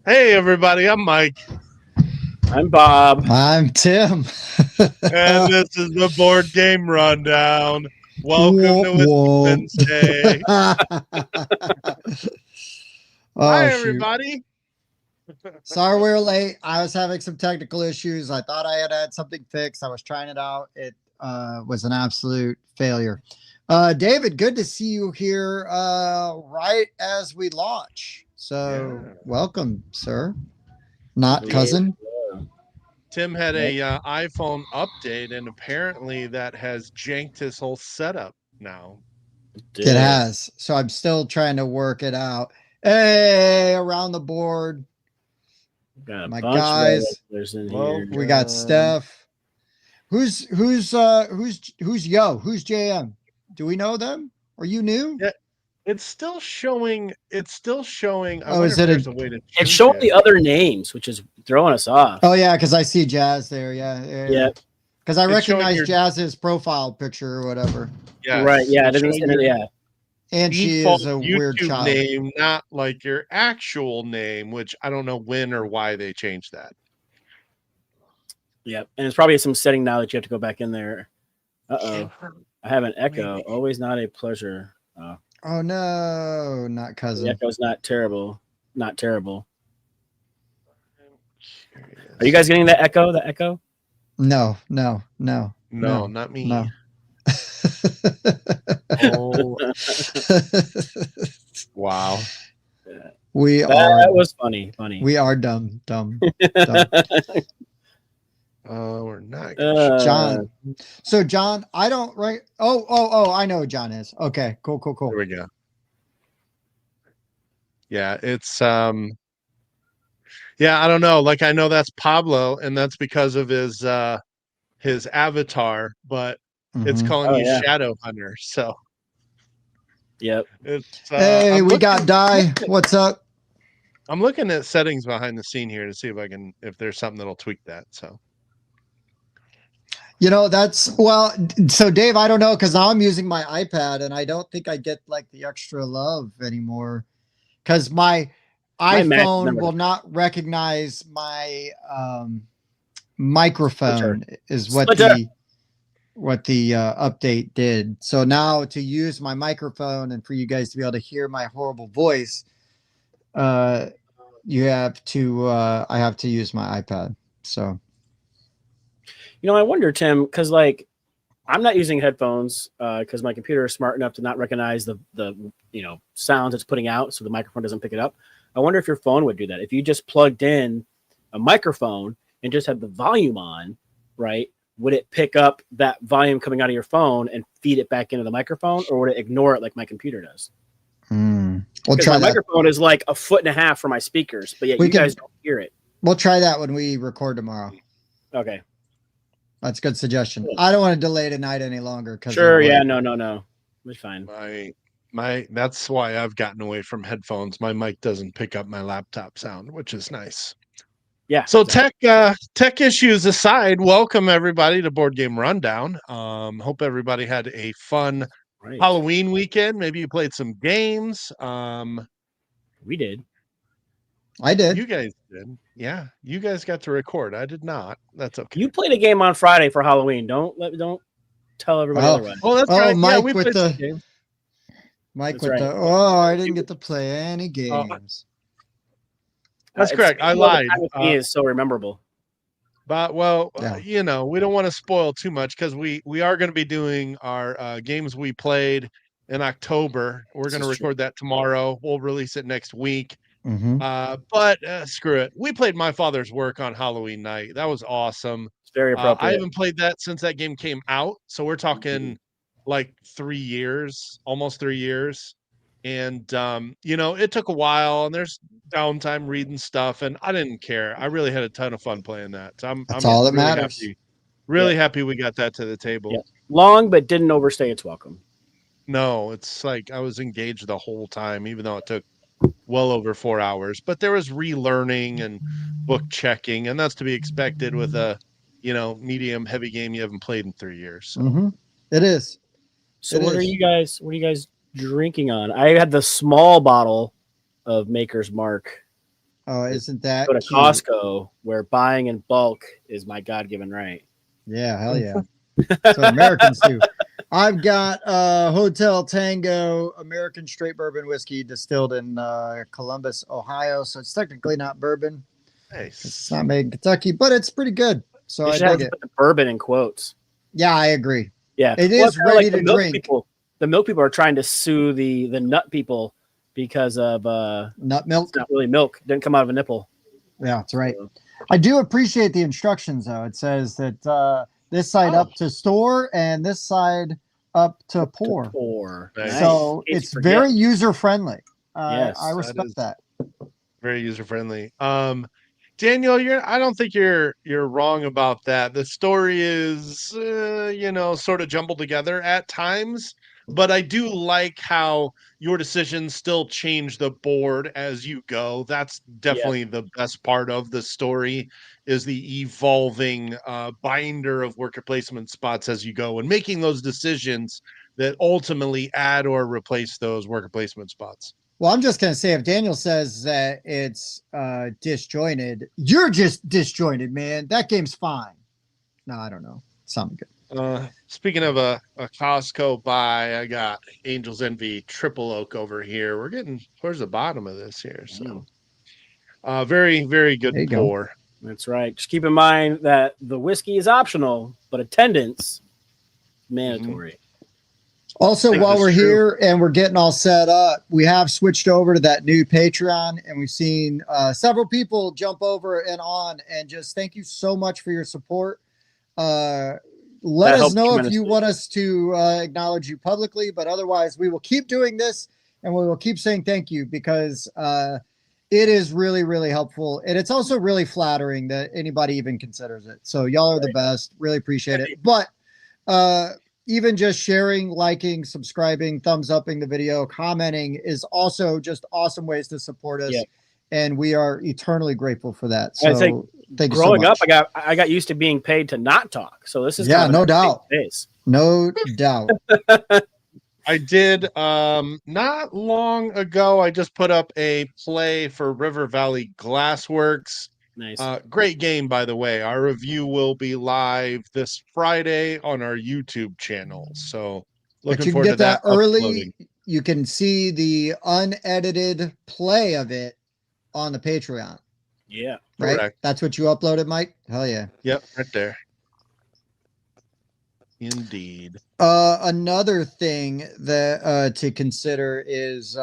Hey, everybody, I'm Mike, I'm Bob. I'm Tim. and this is the board game rundown. Welcome Whoa, to Whiskey whoa. Wednesday. Hi, Oh, shoot. everybody. Sorry we're late. I was having some technical issues. I thought I had something fixed. I was trying it out. It was an absolute failure. David, good to see you here right as we launch. So, welcome, sir. Not cousin. Tim had a iPhone update, and apparently that has janked his whole setup now. It has. So I'm still trying to work it out. Hey, around the board. Got My guys. in Well, here. We got Steph. Who's Yo? Who's JM? Do we know them? Are you new? Yeah, it's still showing. It's still showing. I Oh, wonder is if it there's a way to It's change showing it. the other names, which is throwing us off. Oh yeah, because I see Jazz there. Yeah. Because I It's showing recognize your- Jazz's profile picture or whatever. Yes, Right. Yeah. It it's doesn't. showing your Yeah. And she default is a YouTube weird child. name, not like your actual name, which I don't know when or why they changed that. Yep. And it's probably some setting now that you have to go back in there. Uh-oh. I have an echo. Maybe. Always not a pleasure. Oh no, not The cousin. echo's not terrible. Not terrible. Are you guys getting the echo? The echo? No. No, not me. No. Oh, wow. We That are was funny. Funny. we are dumb. We're not gonna John. So John, I don't right. Oh, I know who John is. Okay, cool. There we go. Yeah, it's yeah, I don't know. Like I know that's Pablo, and that's because of his avatar, but it's Mhm. calling Oh, you yeah. Shadow Hunter. So Yep. it's Hey, we got Die. What's up? I'm looking at settings behind the scene here to see if there's something that'll tweak that. So You know, so Dave, I don't know because now I'm using my iPad and I don't think I get like the extra love anymore because my My Mac iPhone never will does. not recognize my microphone is what Splitter. the update did. So now to use my microphone and for you guys to be able to hear my horrible voice, you have to I have to use my iPad. So I wonder, Tim, because like I'm not using headphones because my computer is smart enough to not recognize the sounds it's putting out, so the microphone doesn't pick it up. I wonder if your phone would do that. If you just plugged in a microphone and just had the volume on, right? Would it pick up that volume coming out of your phone and feed it back into the microphone, or would it ignore it like my computer does? we'll Because try my that. microphone is like 1.5 feet from my speakers, but yet We you can- guys don't hear it. We'll try that when we record tomorrow. Okay. That's a good suggestion. Cool. I don't want to delay tonight any longer because Sure. Yeah. No. We're fine. my that's why I've gotten away from headphones. My mic doesn't pick up my laptop sound, which is nice. Yeah. So exactly. tech issues aside, welcome everybody to Board Game Rundown. Hope everybody had a fun Right. Halloween weekend. Maybe you played some games. We did. I did. You guys did. Yeah, you guys got to record. I did not. That's okay. You played a game on Friday for Halloween. Don't tell everybody Oh. otherwise. Oh, that's Oh, right. Yeah, Mike we with played some the- games. Mike That's with right. I didn't get to play any games. That's It's correct. I funny how the lied. time with me is so rememberable. But well, Yeah. we don't want to spoil too much because we are going to be doing our games we played in October. We're This going to is true. record that tomorrow. We'll release it next week. Mhm. But screw it. We played My Father's Work on Halloween night. That was awesome. It's very I appropriate. haven't played that since that game came out. So we're talking like 3 years, almost 3 years. And it took a while and there's downtime reading stuff and I didn't care. I really had a ton of fun playing that. So That's all that really matters. really happy we got that to the table. Yeah. Long, but didn't overstay its welcome. No, it's like I was engaged the whole time, even though it took well over 4 hours. But there was relearning and book checking, and that's to be expected with a medium heavy game you haven't played in 3 years. So. Mhm. It is. So It what is. are you guys drinking on? I had the small bottle of Maker's Mark. Oh, isn't that Go to cute? Costco, where buying in bulk is my God-given right. Yeah, hell yeah. That's what Americans do. I've got Hotel Tango American straight bourbon whiskey distilled in Columbus, Ohio. So it's technically not bourbon. Nice. It's not made in Kentucky, but it's pretty good. So You I should have dig to it. put the bourbon in quotes. Yeah, I agree. Yeah, It Well, is it's kinda ready the to milk drink. People, the milk people are trying to sue the nut people because of Nut milk. it's not really milk. It didn't come out of a nipple. Yeah, that's right. So, I do appreciate the instructions though. It says that this side up to store and this side up to pour. pour. Nice. So In case it's you forget. very user friendly. Yes, I that respect is- that. Very user friendly. Daniel, I don't think you're wrong about that. The story is sort of jumbled together at times, but I do like how your decisions still change the board as you go. That's definitely the best part of the story, is the evolving binder of worker placement spots as you go and making those decisions that ultimately add or replace those worker placement spots. Well, I'm just gonna say if Daniel says that it's disjointed, you're just disjointed, man. That game's fine. No, I don't know. Something good. Speaking of a Costco buy, I got Angel's Envy Triple Oak over here. We're getting towards the bottom of this here. So very, very good There you go. pour. That's right. Just keep in mind that the whiskey is optional, but attendance mandatory. Also, think while that's we're true. here and we're getting all set up, we have switched over to that new Patreon, and we've seen several people jump over and on. And just thank you so much for your support. Let That us helps know if you tremendously. want us to acknowledge you publicly, but otherwise, we will keep doing this and we will keep saying thank you because it is really, really helpful. And it's also really flattering that anybody even considers it. So, y'all are the best. Really appreciate it. But even just sharing, liking, subscribing, thumbs upping the video, commenting is also just awesome ways to support us. Yeah. And we are eternally grateful for that. I think So thank you so Growing up, much. I got used to being paid to not talk. So this is Yeah, kind of no a doubt. Days. No doubt. I did not long ago. I just put up a play for River Valley Glassworks. Nice. Great game, by the way. Our review will be live this Friday on our YouTube channel. So But looking you can forward to get that uploading. early. You can see the unedited play of it on the Patreon, Yeah. right? Correct. That's what you uploaded, Mike? Hell yeah. Yep, right there. Indeed. Another thing that to consider is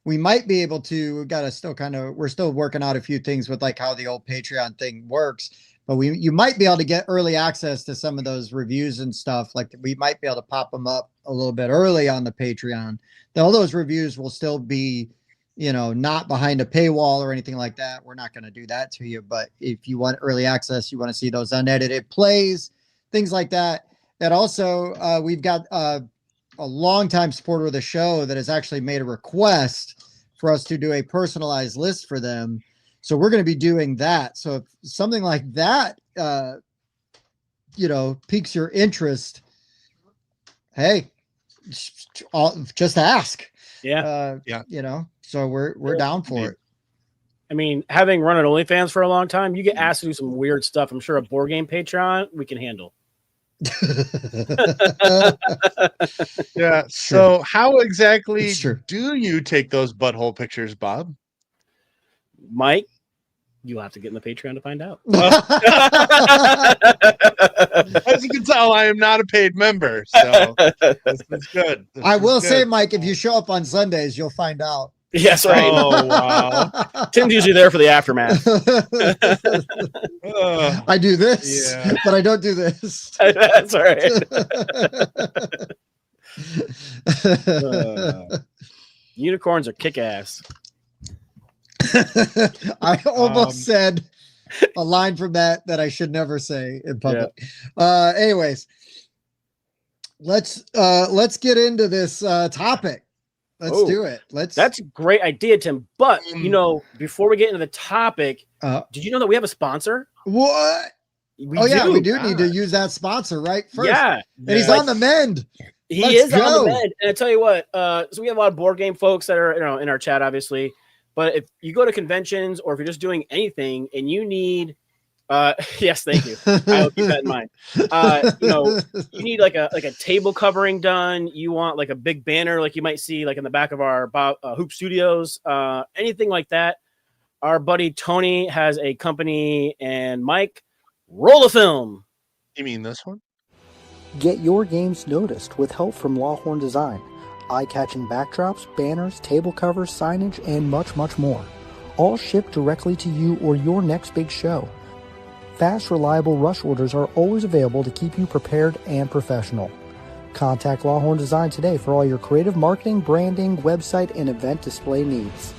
we might be able to, we're still working out a few things with like how the old Patreon thing works, but you might be able to get early access to some of those reviews and stuff. Like we might be able to pop them up a little bit early on the Patreon. All those reviews will still be, not behind a paywall or anything like that. We're not going to do that to you, but if you want early access, you want to see those unedited plays, things like that. And also, we've got a longtime supporter of the show that has actually made a request for us to do a personalized list for them. So we're going to be doing that. So if something like that, piques your interest, hey, just ask. Yeah. Yeah. So we're down for it. I mean, having run an OnlyFans for a long time, you get asked to do some weird stuff. I'm sure a board game Patreon we can handle. Yeah. So how exactly It's true. do you take those butthole pictures, Bob? Mike, you'll have to get in the Patreon to find out. As you can tell, I am not a paid member, so this is good. This I is will good. say, Mike, if you show up on Sundays, you'll find out. Yes, right. Oh wow! Tim's usually there for the aftermath. I do this, Yeah. but I don't do this. That's all right. Unicorns are kick ass. I almost said a line from that I should never say in public. Anyways, let's get into this topic. Let's do it. That's a great idea, Tim. But before we get into the topic, did you know that we have a sponsor? What? We we do need to use that sponsor right first. Yeah, and he's on the mend. He Let's is on go. the mend. And I tell you what, so we have a lot of board game folks that are in our chat, obviously. But if you go to conventions or if you're just doing anything and you need, yes, thank you. I will keep that in mind. You need like a table covering done. You want like a big banner, like you might see like in the back of our Hoop Studios, anything like that. Our buddy Tony has a company, and Mike, roll a film. You mean this one? Get your games noticed with help from Lawhorn Design. Eye-catching backdrops, banners, table covers, signage, and much, much more. All shipped directly to you or your next big show. Fast, reliable rush orders are always available to keep you prepared and professional. Contact Lawhorn Design today for all your creative marketing, branding, website, and event display needs.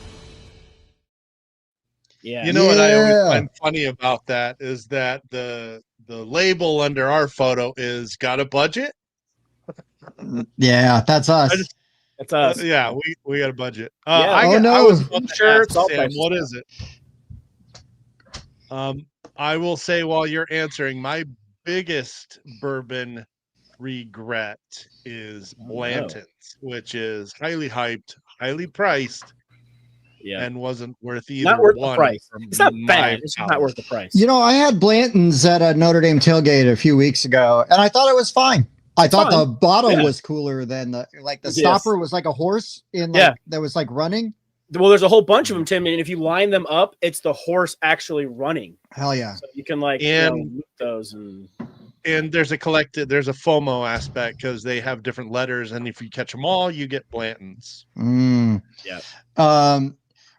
Yeah. You know what I always find funny about that is that the label under our photo is got a budget. Yeah, that's us. That's us. Yeah, we got a budget. Yeah. I was about to Shirts, ask Sam, what is it? I will say while you're answering, my biggest bourbon regret is Blanton's, which is highly hyped, highly priced, and wasn't worth either. Not worth the price. It's not bad. It's just not worth the price. You know, I had Blanton's at a Notre Dame tailgate a few weeks ago, and I thought it was fine. I thought the bottle was cooler than the stopper was like a horse that was like running. Well, there's a whole bunch of them, Tim, and if you line them up, it's the horse actually running. Hell yeah! So you can loop those and there's a FOMO aspect because they have different letters, and if you catch them all, you get Blanton's. Yeah.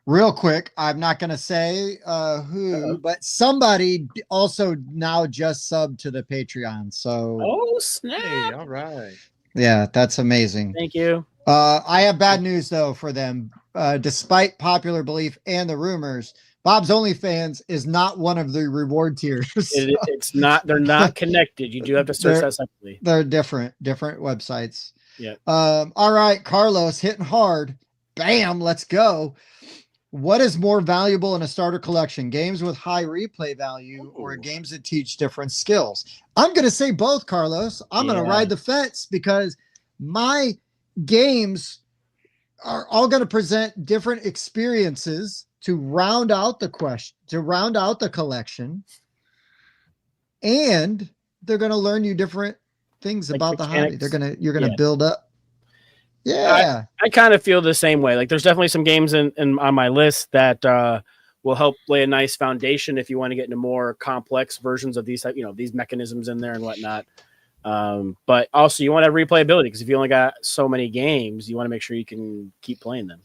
Real quick, I'm not going to say who, but somebody also now just subbed to the Patreon. So, oh snap! Hey, all right. Yeah, that's amazing. Thank you. I have bad news though for them. Despite popular belief and the rumors, Bob's OnlyFans is not one of the reward tiers. It's not. They're not connected. You do have to search that separately. They're different websites. Yeah. All right, Carlos, hitting hard. Bam, let's go. What is more valuable in a starter collection? Games with high replay value or games that teach different skills? I'm going to say both, Carlos. I'm going to ride the fence because my games are all going to present different experiences to round out the collection. And they're going to learn you different things about the hobby. You're going to build up. Yeah, I kind of feel the same way. Like, there's definitely some games on my list that will help lay a nice foundation if you want to get into more complex versions of these, these mechanisms in there and whatnot. But also, you want to have replayability because if you only got so many games, you want to make sure you can keep playing them.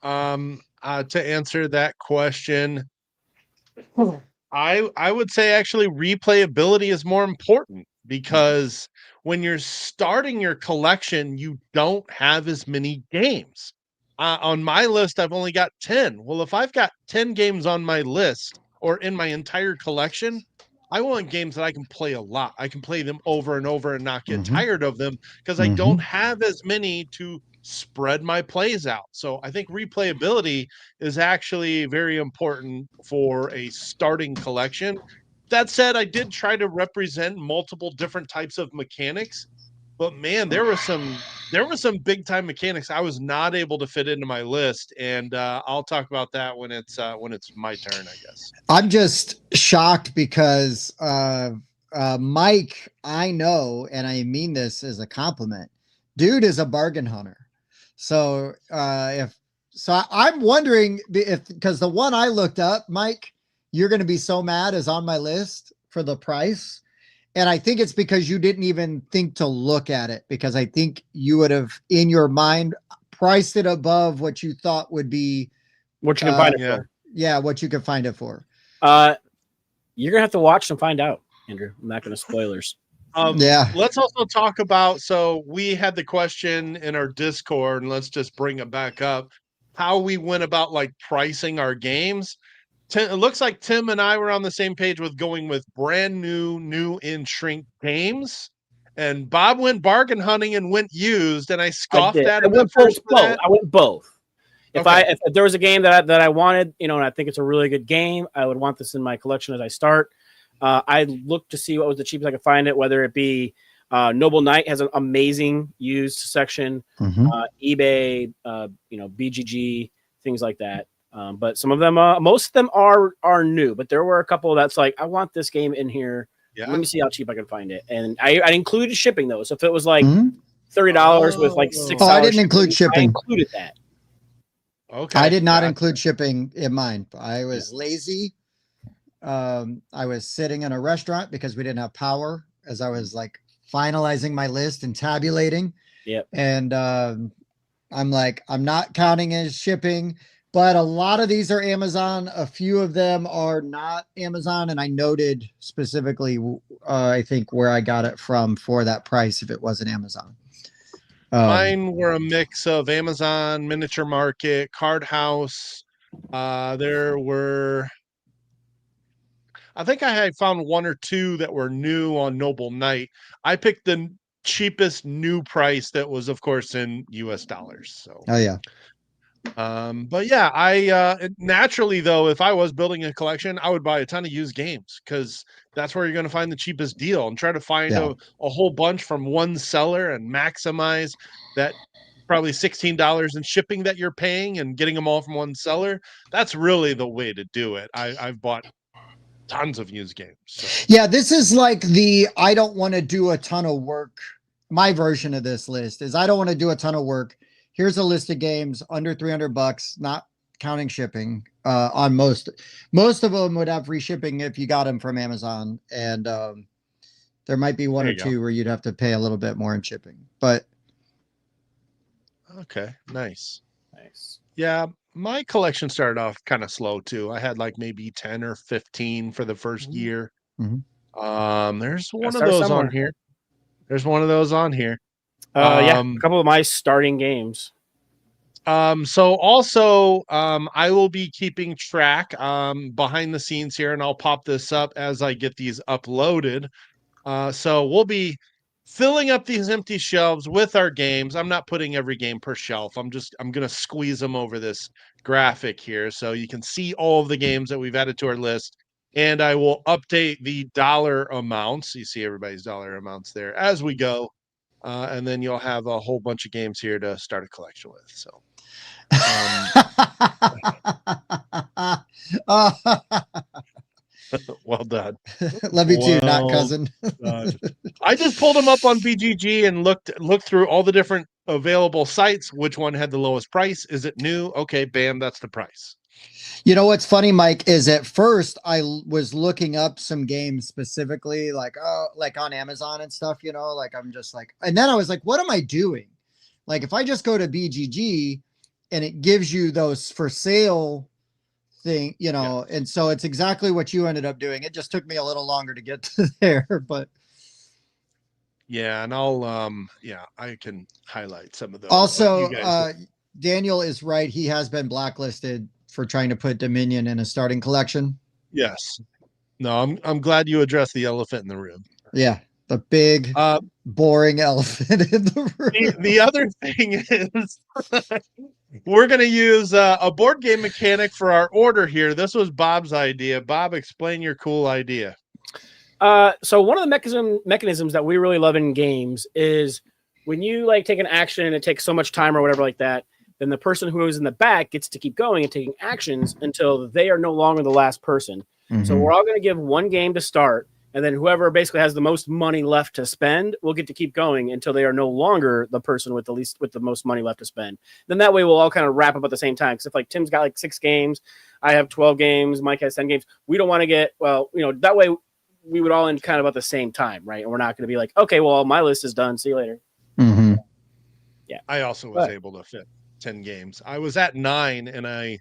To answer that question, I would say actually replayability is more important because when you're starting your collection, you don't have as many games. On my list, I've only got 10. Well, if I've got 10 games on my list or in my entire collection, I want games that I can play a lot. I can play them over and over and not get tired of them because I don't have as many to spread my plays out. So I think replayability is actually very important for a starting collection. That said, I did try to represent multiple different types of mechanics, but man, there were some big time mechanics I was not able to fit into my list, and I'll talk about that when it's my turn, I guess. I'm just shocked because Mike, I know, and I mean this as a compliment, dude is a bargain hunter. So I'm wondering if because the one I looked up, Mike, you're going to be so mad is on my list for the price. And I think it's because you didn't even think to look at it because I think you would have in your mind priced it above what you thought would be what you can find it for. Yeah, what you could find it for. You're going to have to watch and find out, Andrew. I'm not going to spoilers. Let's also talk about, so we had the question in our Discord, and let's just bring it back up, how we went about like pricing our games. It looks like Tim and I were on the same page with going with brand new in shrink games, and Bob went bargain hunting and went used, and I scoffed at him. I went both. If there was a game that I wanted, and I think it's a really good game, I would want this in my collection as I start. I looked to see what was the cheapest I could find it, whether it be Noble Knight has an amazing used section, eBay, BGG, things like that. But some of them, most of them are new. But there were a couple that's like, I want this game in here. Yeah. Let me see how cheap I can find it. And I included shipping though. So if it was like Mhm. $30 with like 6 Oh, I hours didn't include I shipping. included that. Okay. I did not Gotcha. include shipping in mine. I was lazy. I was sitting in a restaurant because we didn't have power as I was like finalizing my list and tabulating. Yep. And I'm like, I'm not counting as shipping, but a lot of these are Amazon. A few of them are not Amazon. And I noted specifically, I think where I got it from for that price if it wasn't Amazon. Mine were a mix of Amazon, Miniature Market, Card House. There were, I think I had found one or two that were new on Noble Knight. I picked the cheapest new price that was, of course, in US dollars. So, Oh yeah. but yeah, I naturally though, if I was building a collection, I would buy a ton of used games because that's where you're going to find the cheapest deal and try to find Yeah. a whole bunch from one seller and maximize that probably $16 in shipping that you're paying and getting them all from one seller. That's really the way to do it. I've bought tons of used games. So. Yeah, this is like the I don't want to do a ton of work. My version of this list is I don't want to do a ton of work. Here's a list of games under $300, not counting shipping. On most of them would have free shipping if you got them from Amazon, and there might be one There or you go. two where you'd have to pay a little bit more in shipping. But Okay, nice. Nice. Yeah, my collection started off kind of slow too. I had like maybe 10 or 15 for the first year. Mhm. There's one of start those somewhere. on here. There's one of those on here. Yeah, a couple of my starting games. So also, I will be keeping track behind the scenes here, and I'll pop this up as I get these uploaded. So we'll be filling up these empty shelves with our games. I'm not putting every game per shelf. I'm gonna squeeze them over this graphic here so you can see all of the games that we've added to our list. And I will update the dollar amounts. You see everybody's dollar amounts there as we go. And then you'll have a whole bunch of games here to start a collection with. So well done. love you too, not Well cousin. I just pulled them up on BGG and looked through all the different available sites. Which one had the lowest price? Is it new? Okay, bam, that's the price. You know what's funny, Mike, is at first I was looking up some games specifically, like on Amazon and stuff, like I'm just like, and then I was like, what am I doing? Like if I just go to BGG and it gives you those for sale thing, and so it's exactly what you ended up doing. It just took me a little longer to get to there, but yeah, and I'll I can highlight some of those. also Daniel is right. He has been blacklisted for trying to put Dominion in a starting collection. Yes. No, I'm glad you addressed the elephant in the room. Yeah, the big boring elephant in the room. The other thing is we're going to use a board game mechanic for our order here. This was Bob's idea. Bob, explain your cool idea. So one of the mechanisms that we really love in games is when you like take an action and it takes so much time or whatever like that, then the person who is in the back gets to keep going and taking actions until they are no longer the last person. Mm-hmm. So we're all going to give one game to start, and then whoever basically has the most money left to spend will get to keep going until they are no longer the person with the most money left to spend. Then that way we'll all kind of wrap up at the same time. Because if like Tim's got like 6 games, I have 12 games, Mike has 10 games. We don't want to get that way we would all end kind of at the same time, right? And we're not going to be like, okay, well my list is done. See you later. Mm-hmm. Yeah, I also was able to fit 10 games. I was at 9 and I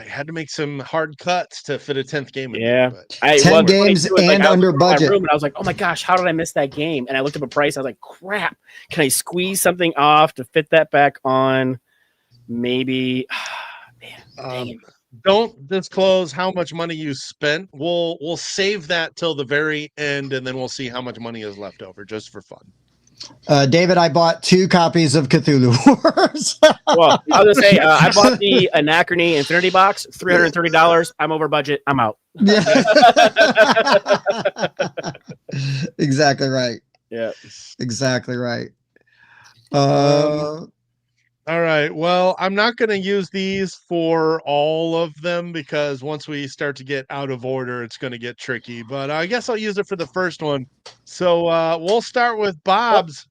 had to make some hard cuts to fit a 10th game in there, but 10 games and under budget. And I was like, oh my gosh, how did I miss that game? And I looked up a price. I was like, crap, can I squeeze something off to fit that back on? Maybe. Man, don't disclose how much money you spent. We'll save that till the very end, and then we'll see how much money is left over just for fun. David, I bought 2 copies of Cthulhu Wars. Well, I was gonna say I bought the Anachrony Infinity Box, $330. I'm over budget. I'm out. Yeah. Exactly right. Yeah, exactly right. All right. Well, I'm not going to use these for all of them because once we start to get out of order, it's going to get tricky. But I guess I'll use it for the first one. So we'll start with Bob's.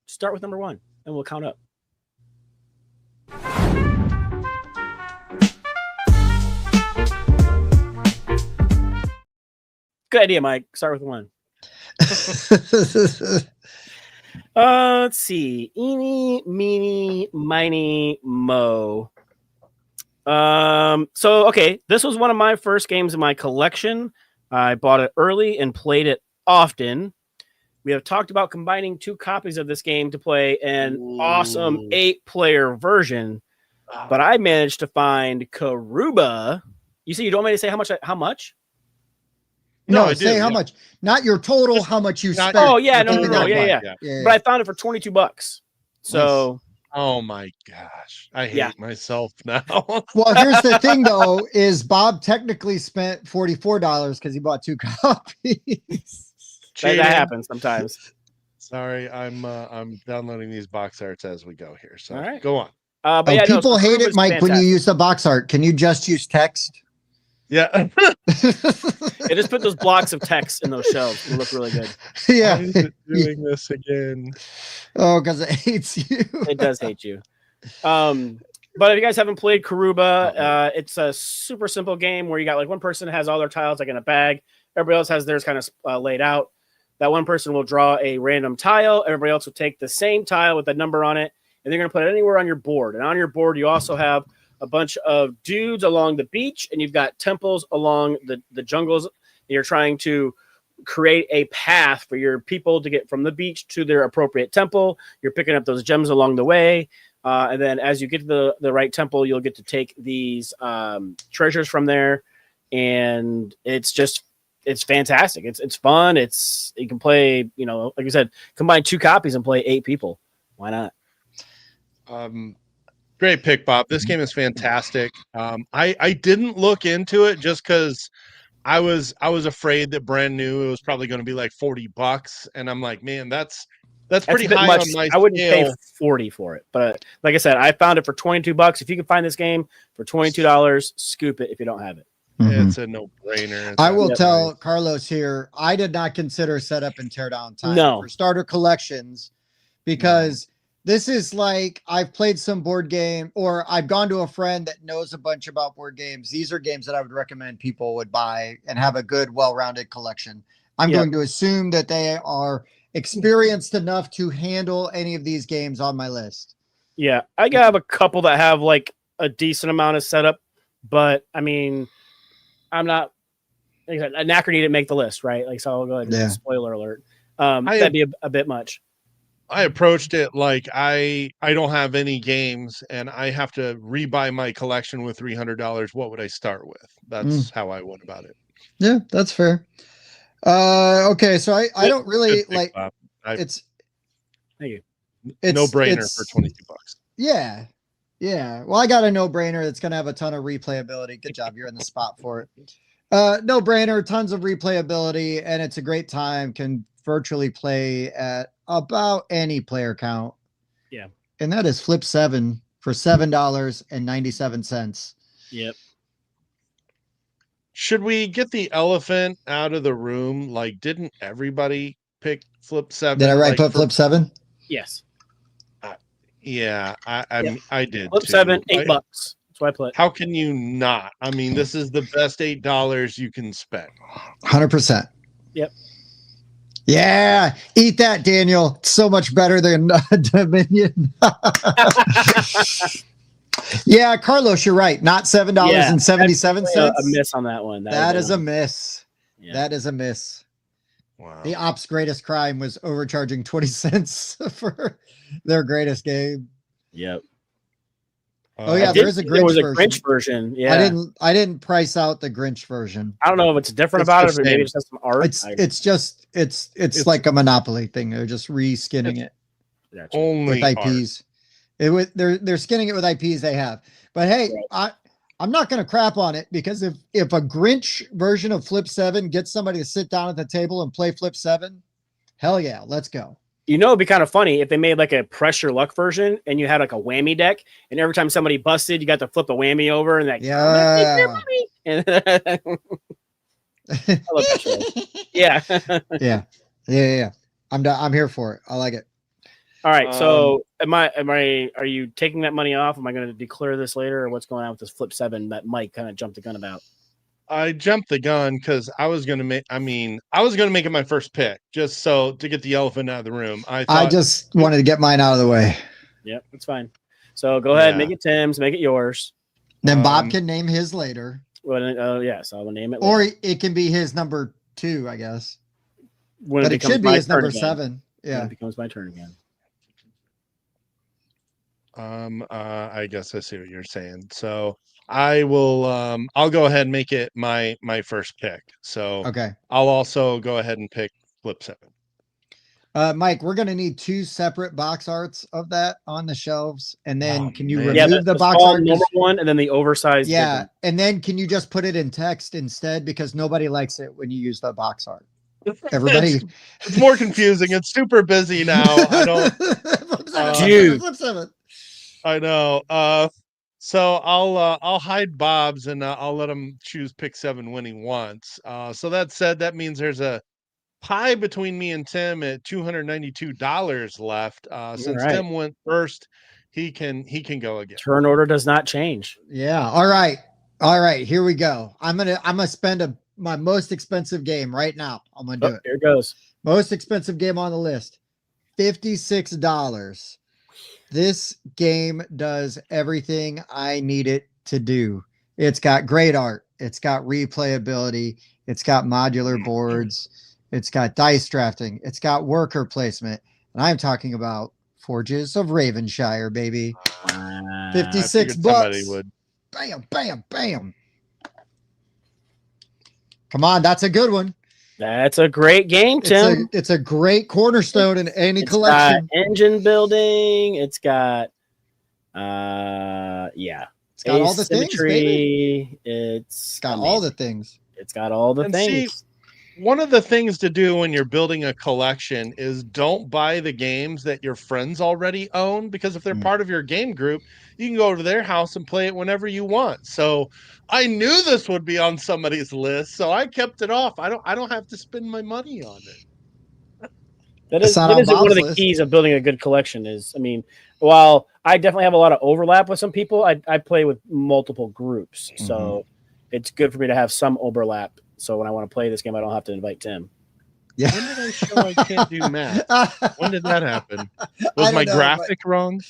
Start with number 1, and we'll count up. Good idea, Mike. Start with 1. Let's see. Eeny, meeny, miny, mo. So okay, this was one of my first games in my collection. I bought it early and played it often. We have talked about combining 2 copies of this game to play an awesome 8-player version, but I managed to find Karuba. You see, you don't want me to say how much? No, I say do, how much. Not your total, how much you spent. Oh, yeah, no, Yeah. But I found it for $22. So Oh my gosh. I hate myself now. Well, here's the thing though, is Bob technically spent $44 because he bought 2 copies. that happens sometimes. Sorry, I'm downloading these box arts as we go here. So all right, go on. But yeah, people hate it, Mike, fantastic. when you use the box art. Can you just use text? Yeah. It just put those blocks of text in those shelves. It look really good. Yeah. Why is it doing this again? Oh, because it hates you. It does hate you. But if you guys haven't played Karuba, it's a super simple game where you got like one person has all their tiles like in a bag. Everybody else has theirs kind of laid out. That one person will draw a random tile. Everybody else will take the same tile with a number on it, and they're going to put it anywhere on your board. And on your board, you also have a bunch of dudes along the beach, and you've got temples along the jungles. You're trying to create a path for your people to get from the beach to their appropriate temple. You're picking up those gems along the way. And then as you get to the right temple, you'll get to take these treasures from there. And it's fantastic. It's fun. You can play, like I said, combine 2 copies and play 8 people. Why not? Great pick, Bob. This game is fantastic. I didn't look into it just because I was afraid that brand new it was probably going to be like $40, and I'm like, man, that's pretty high much. on my I wouldn't scale. pay $40 for it, but like I said, I found it for $22. If you can find this game for $22, scoop it if you don't have it. It's a no-brainer. I will tell Carlos here, I did not consider setup and teardown time for starter collections because this is like I've played some board game or I've gone to a friend that knows a bunch about board games. These are games that I would recommend people would buy and have a good, well-rounded collection. I'm going to assume that they are experienced enough to handle any of these games on my list. Yeah, I have a couple that have like a decent amount of setup, but I mean, I'm not. Like I said, Anachrony didn't make the list, right? Like, so I'll go ahead and spoiler alert. That'd be a bit much. I approached it like I don't have any games and I have to rebuy my collection with $300. What would I start with? That's how I went about it. Yeah, that's fair. Okay, so I don't really like it's thank you. It's no brainer for $22. Yeah. Yeah. Well, I got a no-brainer that's gonna have a ton of replayability. Good job. You're in the spot for it. No brainer, tons of replayability, and it's a great time. Can virtually play at about any player count. Yeah. And that is Flip 7 for $7.97. Yep. Should we get the elephant out of the room? Like, didn't everybody pick Flip 7? Did I put Flip 7? Yes. Yeah, I did. Flip 7, $8. That's what I put. How can you not? I mean, this is the best $8 you can spend. 100%. Yep. Yeah, eat that, Daniel. It's so much better than Dominion. Yeah, Carlos, you're right. Not $7.77. A miss on that one. That is a miss. Yeah. That is a miss. Wow. The ops' greatest crime was overcharging 20 cents for their greatest game. Yep. Oh yeah, there is a Grinch version. Yeah, I didn't price out the Grinch version. I don't know if it's different about it, or maybe it just has some art. It's like a Monopoly thing. They're just reskinning it. Gotcha. with Only IPs. They're skinning it with IPs they have. But hey, I'm not going to crap on it because if a Grinch version of Flip 7 gets somebody to sit down at the table and play Flip 7, hell yeah, let's go. You know, it'd be kind of funny if they made like a press your luck version, and you had like a whammy deck, and every time somebody busted, you got to flip a whammy over, and like, Yeah. and I love that show. Yeah. Yeah. I'm here for it. I like it. All right. So, are you taking that money off? Am I going to declare this later, or what's going on with this flip 7 that Mike kind of jumped the gun about? I jumped the gun because I was gonna make it my first pick just so to get the elephant out of the room. I just wanted to get mine out of the way. Yep, that's fine. So go ahead, make it Tim's, make it yours. Then Bob can name his later. Well, yes, I will name it. Or later. it can be his number 2, I guess. When but it should be his number again. 7. Yeah, when it becomes my turn again. I guess I see what you're saying. So I will I'll go ahead and make it my first pick. So okay. I'll also go ahead and pick flip 7. Mike, we're gonna need 2 separate box arts of that on the shelves, and then can you man. remove the box art? Number 1, and then the oversized. Yeah, and then can you just put it in text instead, because nobody likes it when you use the box art. Everybody, it's more confusing. It's super busy now. I don't. Dude. Flip 7. I know. So I'll hide Bob's and I'll let him choose pick 7 when he wants. So that said, that means there's a pie between me and Tim at $292 left. Since Tim went first, he can go again. Turn order does not change. Yeah. All right. Here we go. I'm gonna spend my most expensive game right now. I'm gonna do it. Here it goes. Most expensive game on the list. $56. This game does everything I need it to do. It's got great art. It's got replayability. It's got modular boards. It's got dice drafting. It's got worker placement. And I'm talking about Forges of Ravenshire, baby. 56 bucks. Would. Bam, bam, bam. Come on, that's a good one. That's a great game, Tim. It's a great cornerstone in any collection. Got engine building. It's got, yeah. It's got all the things, baby. It's got all the things. It's got all the things. See, one of the things to do when you're building a collection is don't buy the games that your friends already own, because if they're part of your game group, you can go to their house and play it whenever you want. So I knew this would be on somebody's list, so I kept it off. I don't have to spend my money on it. That is one of the keys of building a good collection. Is, I mean, while I definitely have a lot of overlap with some people, I play with multiple groups, so it's good for me to have some overlap. So when I want to play this game, I don't have to invite Tim. Yeah. When did I show I can't do math? When did that happen? Was my graphic wrong?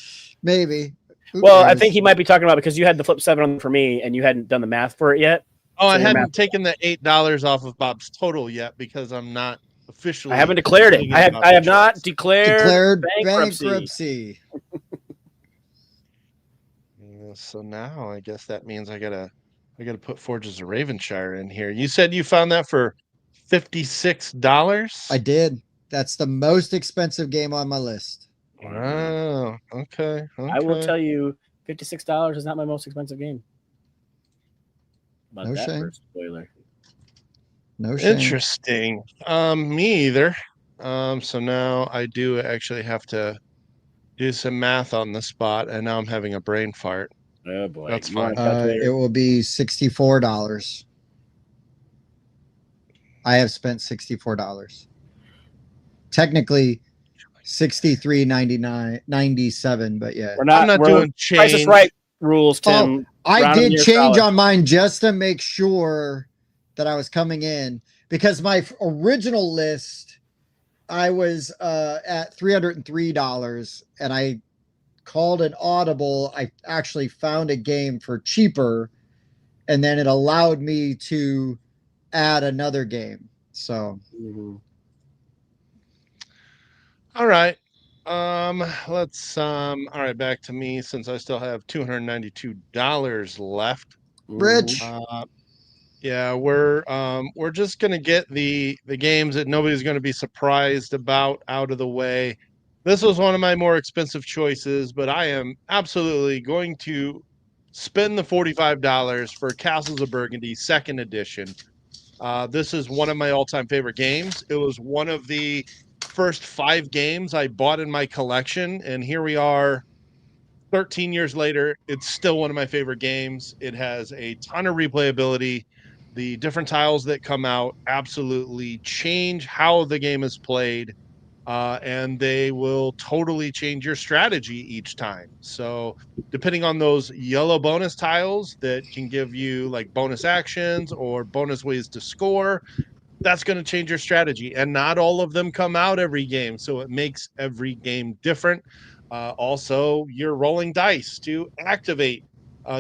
Maybe. Well, I think he might be talking about because you had the flip 7 on for me and you hadn't done the math for it yet. Oh, I hadn't taken the $8 off of Bob's total yet because I'm not officially. I haven't declared it. I have not declared bankruptcy. So now I guess that means I gotta put Forges of Ravenshire in here. You said you found that for $56? I did. That's the most expensive game on my list. Wow. Okay. I will tell you, $56 is not my most expensive game. No shame. Spoiler. No shame. Interesting. Me either. So now I do actually have to do some math on the spot, and now I'm having a brain fart. Oh boy, that's fine. It will be $64. I have spent $64. Technically, $63.97, but yeah, I'm not doing change. Price is Right rules, Tim. I did change on mine just to make sure that I was coming in, because my original list, I was at $303, and I called an audible. I actually found a game for cheaper, and then it allowed me to add another game. So all right. Let's all right, back to me, since I still have $292 left. Rich. Yeah, we're just gonna get the games that nobody's gonna be surprised about out of the way. This was one of my more expensive choices, but I am absolutely going to spend the $45 for Castles of Burgundy 2nd edition. This is one of my all-time favorite games. It was one of the first 5 games I bought in my collection, and here we are 13 years later. It's still one of my favorite games. It has a ton of replayability. The different tiles that come out absolutely change how the game is played, and they will totally change your strategy each time. So depending on those yellow bonus tiles that can give you like bonus actions or bonus ways to score, that's going to change your strategy. And not all of them come out every game, so it makes every game different. Also, you're rolling dice to activate,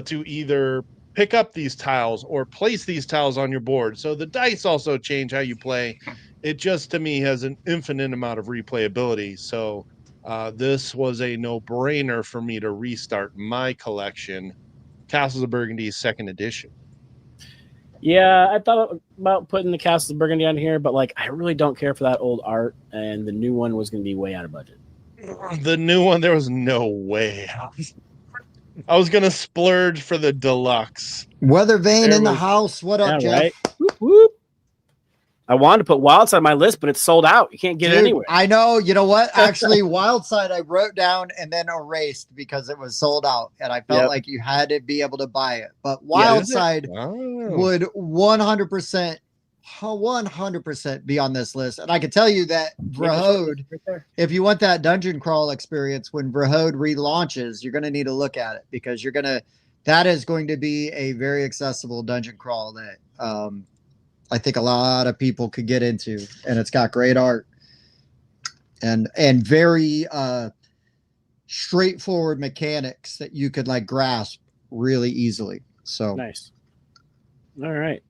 to either pick up these tiles or place these tiles on your board. So the dice also change how you play. It just, to me, has an infinite amount of replayability. So this was a no-brainer for me to restart my collection, Castles of Burgundy 2nd edition. Yeah, I thought about putting the Castles of Burgundy on here, but like I really don't care for that old art, and the new one was going to be way out of budget. The new one, there was no way. I was gonna splurge for the deluxe. Weather Vane There in the was- house. What up, Yeah, Jeff? right. Whoop, whoop. I wanted to put Wildside on my list, but it's sold out. You can't get it Dude, anywhere. I know. You know what? Actually, Wildside I wrote down and then erased because it was sold out, and I felt Yep. like you had to be able to buy it. But Yeah. Wildside Oh. would 100% be on this list. And I can tell you that Vrahode, Right there. if you want that dungeon crawl experience when Vrahode relaunches, you're going to need to look at it because that is going to be a very accessible dungeon crawl that I think a lot of people could get into, and it's got great art and very straightforward mechanics that you could like grasp really easily. So Nice. All right.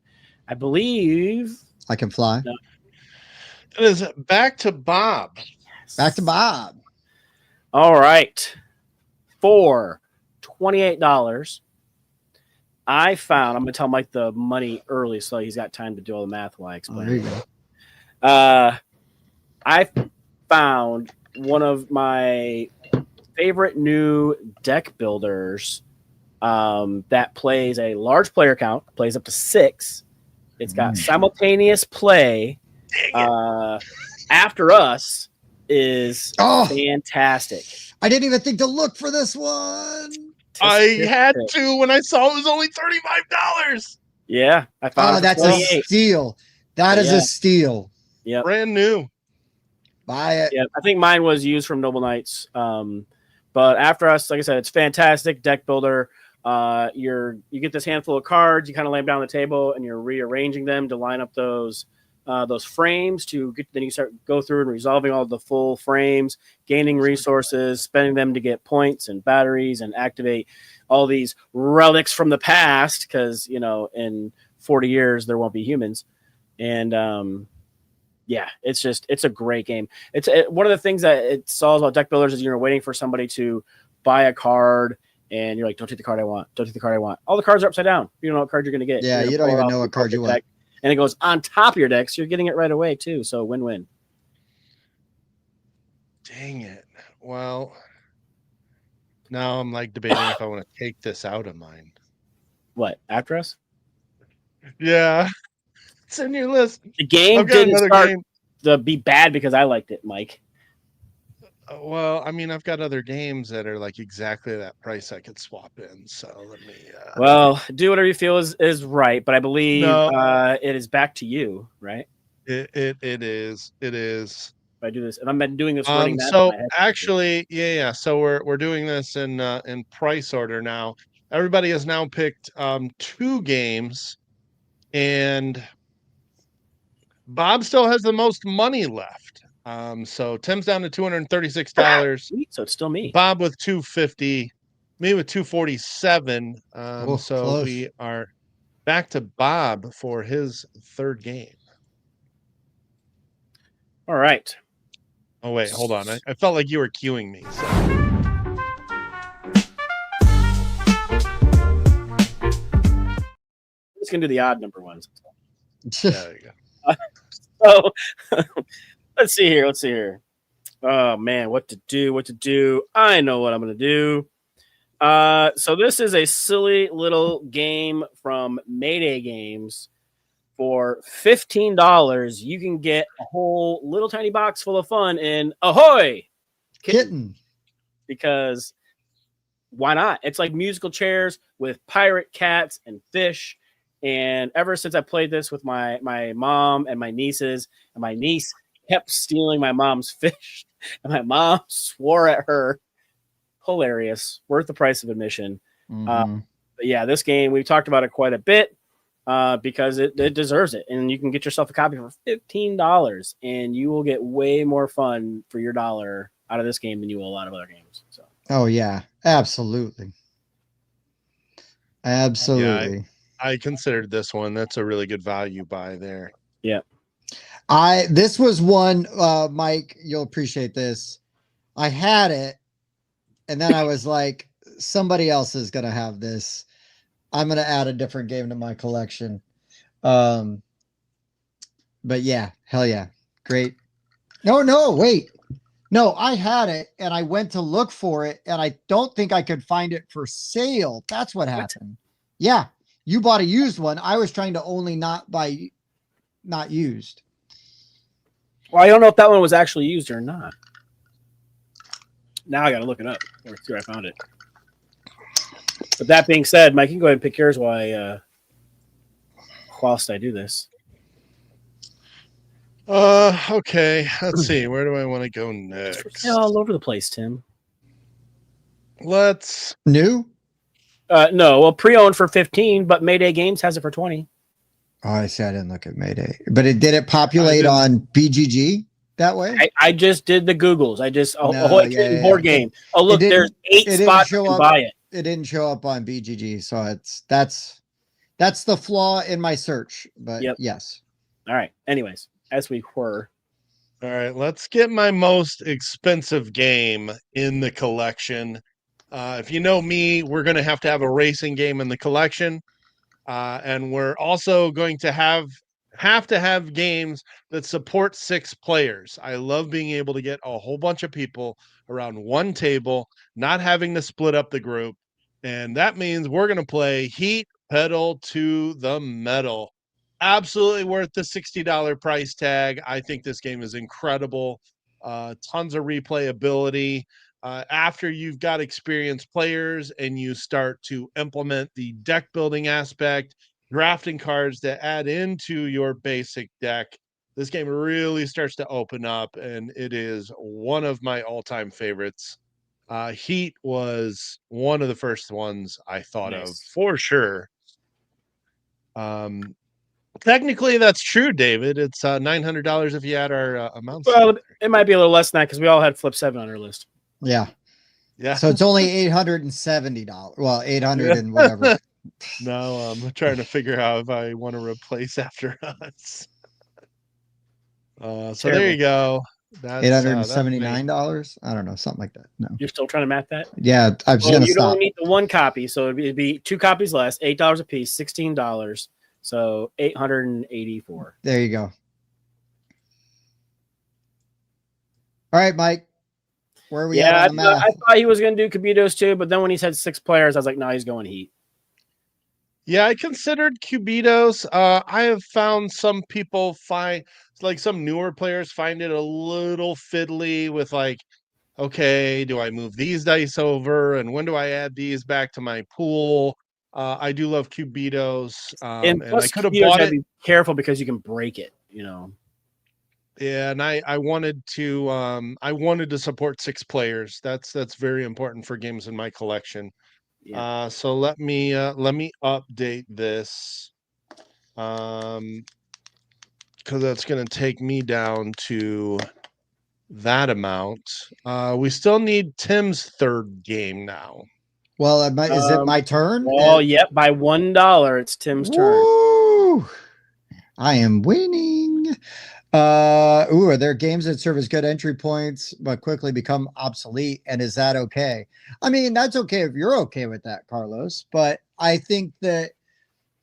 I believe I can fly. It is back to Bob. Back to Bob. All right. For $28, I found, I'm going to tell Mike the money early so he's got time to do all the math while I Oh, explain. there you go. I found one of my favorite new deck builders that plays a large player count, plays up to 6. It's got simultaneous play. After Us is Oh, fantastic. I didn't even think to look for this one. I had to when I saw it was only $35. Yeah, I found Oh, it for that's a 28. steal. That is Yeah. a steal. Yep. Brand new. Buy it. Yeah, I think mine was used from Noble Knights. But After Us, like I said, it's fantastic deck builder. You get this handful of cards, you kind of lay them down on the table, and you're rearranging them to line up those frames to get. Then you go through and resolving all the full frames, gaining resources, spending them to get points and batteries, and activate all these relics from the past. Because in 40 years there won't be humans, and yeah, it's a great game. It's one of the things that it solves about deck builders is you're waiting for somebody to buy a card. And you're like, don't take the card I want. Don't take the card I want. All the cards are upside down. You don't know what card you're going to get. Yeah, you don't even know what card you want. And it goes on top of your deck, so you're getting it right away, too. So win-win. Dang it. Well, now I'm like debating if I want to take this out of mine. What, After Us? Yeah. It's in your list. The game I've got didn't another start game. to be bad because I liked it, Mike. Well, I mean, I've got other games that are like exactly that price I could swap in. So let me. Well, do whatever you feel is right, but I believe No. it is back to you, right? It is. It is. If I do this, and I've been doing this. running math in So my head. actually, yeah. So we're doing this in price order now. Everybody has now picked 2 games, and Bob still has the most money left. So Tim's down to $236. Sweet, so it's still me. Bob with $250, me with $247. Oh, So close. we are back to Bob for his 3rd game. All right. Oh wait, hold on. I felt like you were cueing me. So. I'm just gonna do the odd number ones. There you go. So let's see here. Oh man, what to do? I know what I'm gonna do. So this is a silly little game from Mayday Games For $15, you can get a whole little tiny box full of fun in Ahoy! Kitten. Because why not? It's like musical chairs with pirate cats and fish. And ever since I played this with my mom and my nieces, and my niece kept stealing my mom's fish, and my mom swore at her. Hilarious. Worth the price of admission. Mhm. But yeah, this game, we've talked about it quite a bit. Because it deserves it. And you can get yourself a copy for $15, and you will get way more fun for your dollar out of this game than you will a lot of other games. So Oh yeah, absolutely. Absolutely. I considered this one. That's a really good value buy there. yeah. This was one, Mike, you'll appreciate this. I had it, and then I was like, somebody else is gonna have this. I'm gonna add a different game to my collection. But yeah, hell yeah. Great. No, wait. No, I had it and I went to look for it, and I don't think I could find it for sale. That's what happened. Yeah. You bought a used one. I was trying to only not buy not used. Well, I don't know if that one was actually used or not. Now I gotta look it up or see where I found it. But that being said, Mike, you can go ahead and pick yours whilst I do this. Okay. Let's see. Where do I want to go next? All over the place, Tim. Let's. New? No, well, pre-owned for 15, but Mayday Games has it for 20. Oh, I see. I didn't look at Mayday, but did it populate on BGG that way? I just did the Googles. I just No, board game. Oh, look, there's 8 it spots you didn't can show buy it. It didn't show up on BGG, so that's the flaw in my search. But Yep. yes. All right. Anyways, as we were. All right. Let's get my most expensive game in the collection. If you know me, we're going to have a racing game in the collection. And we're also going to have games that support 6 players. I love being able to get a whole bunch of people around one table, not having to split up the group. And that means we're going to play Heat Pedal to the Metal. Absolutely worth the $60 price tag. I think this game is incredible. Tons of replayability. After you've got experienced players and you start to implement the deck building aspect, drafting cards that add into your basic deck, this game really starts to open up, and it is one of my all-time favorites. Heat was one of the first ones I thought of for sure. Technically, that's true, David. It's $900 if you add our amounts. Well, it might be a little less than that because we all had Flip 7 on our list. Yeah. Yeah. So it's only $870. Well, 800 and whatever. No, I'm trying to figure out if I want to replace After Us. So there you go. That's $879. I don't know, something like that. No. You're still trying to math that? Yeah, I'm just gonna you stop. don't need the one copy, so it'd be 2 copies less, $8 a piece, $16. So $884. There you go. All right, Mike. Where are we at on the math? I thought he was going to do Cubitos too, but then when he said 6 players, I was like, no, he's going Heat. Yeah, I considered Cubitos. I have found some people like some newer players find it a little fiddly with like, okay, do I move these dice over, and when do I add these back to my pool? I do love Cubitos, and I could have bought it. Be careful because you can break it, you know. Yeah, and I wanted to support 6 players. That's very important for games in my collection. Yeah. So let me update this, because that's going to take me down to that amount. We still need Tim's 3rd game now. Well, is it my turn? Oh, yep. By $1, it's Tim's turn. Woo! I am winning. Are there games that serve as good entry points but quickly become obsolete? And is that okay? I mean, that's okay if you're okay with that, Carlos. But I think that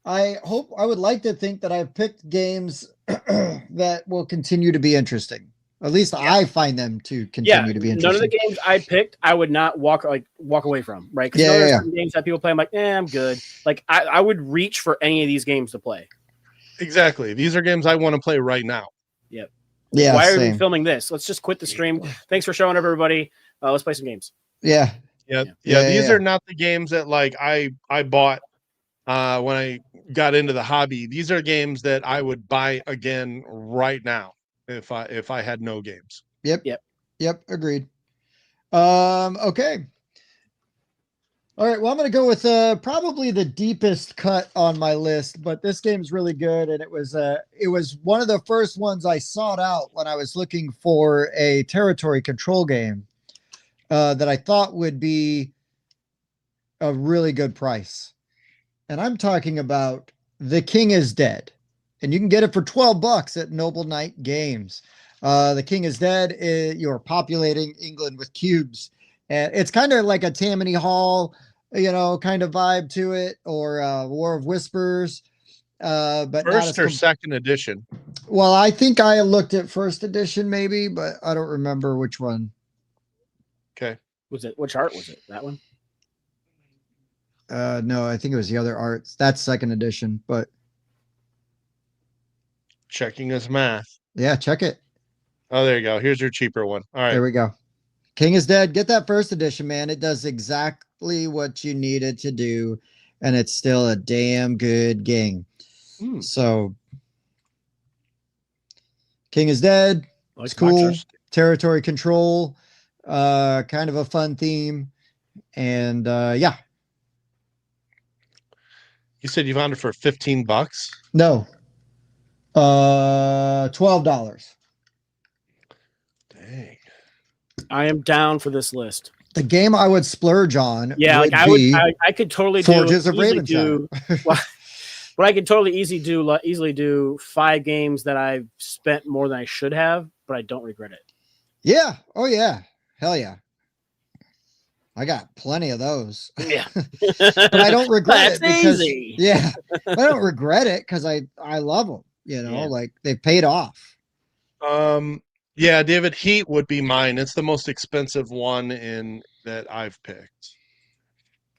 I would like to think that I've picked games that will continue to be interesting. At least I find them to continue to be interesting. None of the games I picked, I would not walk away from, right? Because there's some games that people play, I'm like, I'm good. Like I would reach for any of these games to play. Exactly. These are games I want to play right now. Yep. Yeah, Why are we same. filming this? Let's just quit the stream. Thanks for showing up, everybody. Let's play some games. Yeah. Yeah. These yeah. are not the games that like I bought when I got into the hobby. These are games that I would buy again right now if I had no games. Yep. Agreed. Okay. All right. Well, I'm going to go with probably the deepest cut on my list, but this game's really good, and it was one of the first ones I sought out when I was looking for a territory control game that I thought would be a really good price. And I'm talking about The King is Dead, and you can get it for $12 at Noble Knight Games. The King is Dead. You're populating England with cubes. And it's kind of like a Tammany Hall, kind of vibe to it, or War of Whispers. But First not or second edition? Well, I think I looked at first edition maybe, but I don't remember which one. Okay. Which art was it? That one? No, I think it was the other arts. That's second edition, but Checking his math. yeah, check it. Oh, there you go. Here's your cheaper one. All right. There we go. King is Dead. Get that first edition, man. It does exactly what you need it to do, and it's still a damn good game. So, King is Dead. It's cool. Territory control. Kind of a fun theme. And yeah. You said you found it for $15? No. $12. Dang. I am down for this list. The game I would splurge on. Yeah, like I could totally Forges of do. But I could totally easily do 5 games that I've spent more than I should have, but I don't regret it. Yeah. Oh yeah. Hell yeah. I got plenty of those. Yeah. But I don't regret it because easy. Yeah, I don't regret it because I love them. Like they paid off. Yeah, David, Heat would be mine. It's the most expensive one in that I've picked.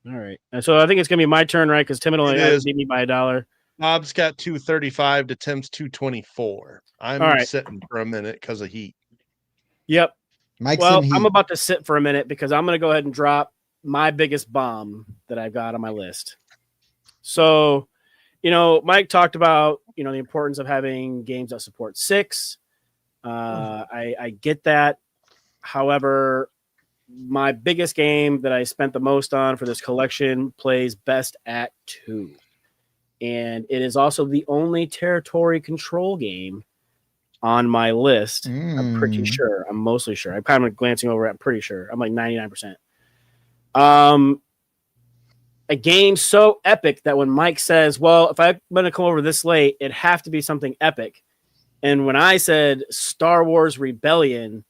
All right. And so I think it's gonna be my turn, right? Because Tim only beat me by $1. Bob's got $2.35 to Tim's $2.24. I'm sitting for a minute because of Heat. Yep. Mike's I'm about to sit for a minute because I'm going to go ahead and drop my biggest bomb that I've got on my list. So, Mike talked about, the importance of having games that support 6. I get that. However, my biggest game that I spent the most on for this collection plays best at 2. And it is also the only territory control game on my list. I'm pretty sure. I'm mostly sure. I'm kind of glancing over it. I'm pretty sure. I'm like 99%. A game so epic that when Mike says, well, if I'm going to come over this late, it'd have to be something epic. And when I said Star Wars Rebellion,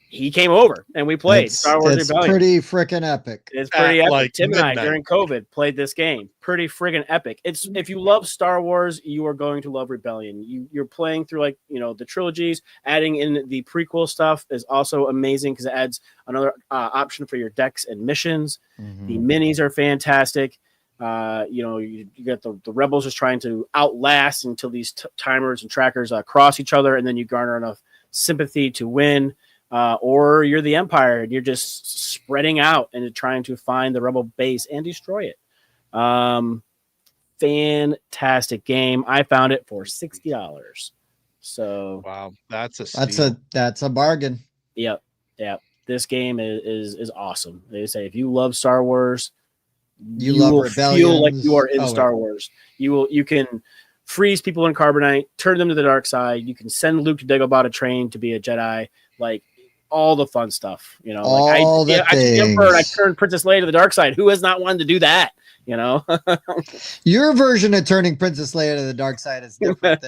he came over and we played Star Wars Rebellion. Pretty freaking epic. It's pretty epic. Like Tim midnight. and I during COVID played this game. Pretty friggin' epic. It's if you love Star Wars, you are going to love Rebellion. You're playing through the trilogies. Adding in the prequel stuff is also amazing because it adds another option for your decks and missions. Mm-hmm. The minis are fantastic. You got the rebels just trying to outlast until these timers and trackers cross each other, and then you garner enough sympathy to win. Or you're the Empire and you're just spreading out and trying to find the rebel base and destroy it. Fantastic game. I found it for $60. So wow, that's a bargain. Yep. This game is awesome. They say if you love Star Wars, you will feel like you are in Star Wars. You can freeze people in carbonite, turn them to the dark side. You can send Luke to Dagobah train to be a Jedi. Like all the fun stuff, I turned Princess Leia to the dark side. Who has not wanted to do that? Your version of turning Princess Leia to the dark side is different.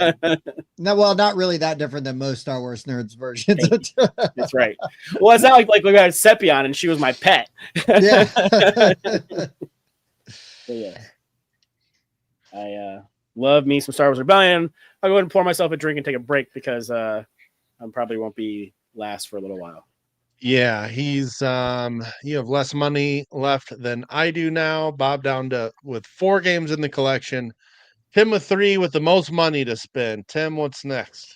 Not really that different than most Star Wars nerds versions. That's right. Well, it's not like we got Sepion and she was my pet. Yeah. Yeah. I love me some Star Wars Rebellion. I'll go ahead and pour myself a drink and take a break because I probably won't be last for a little while. Yeah, he's you have less money left than I do now. Bob down to with 4 games in the collection, Tim with 3 with the most money to spend. Tim, what's next?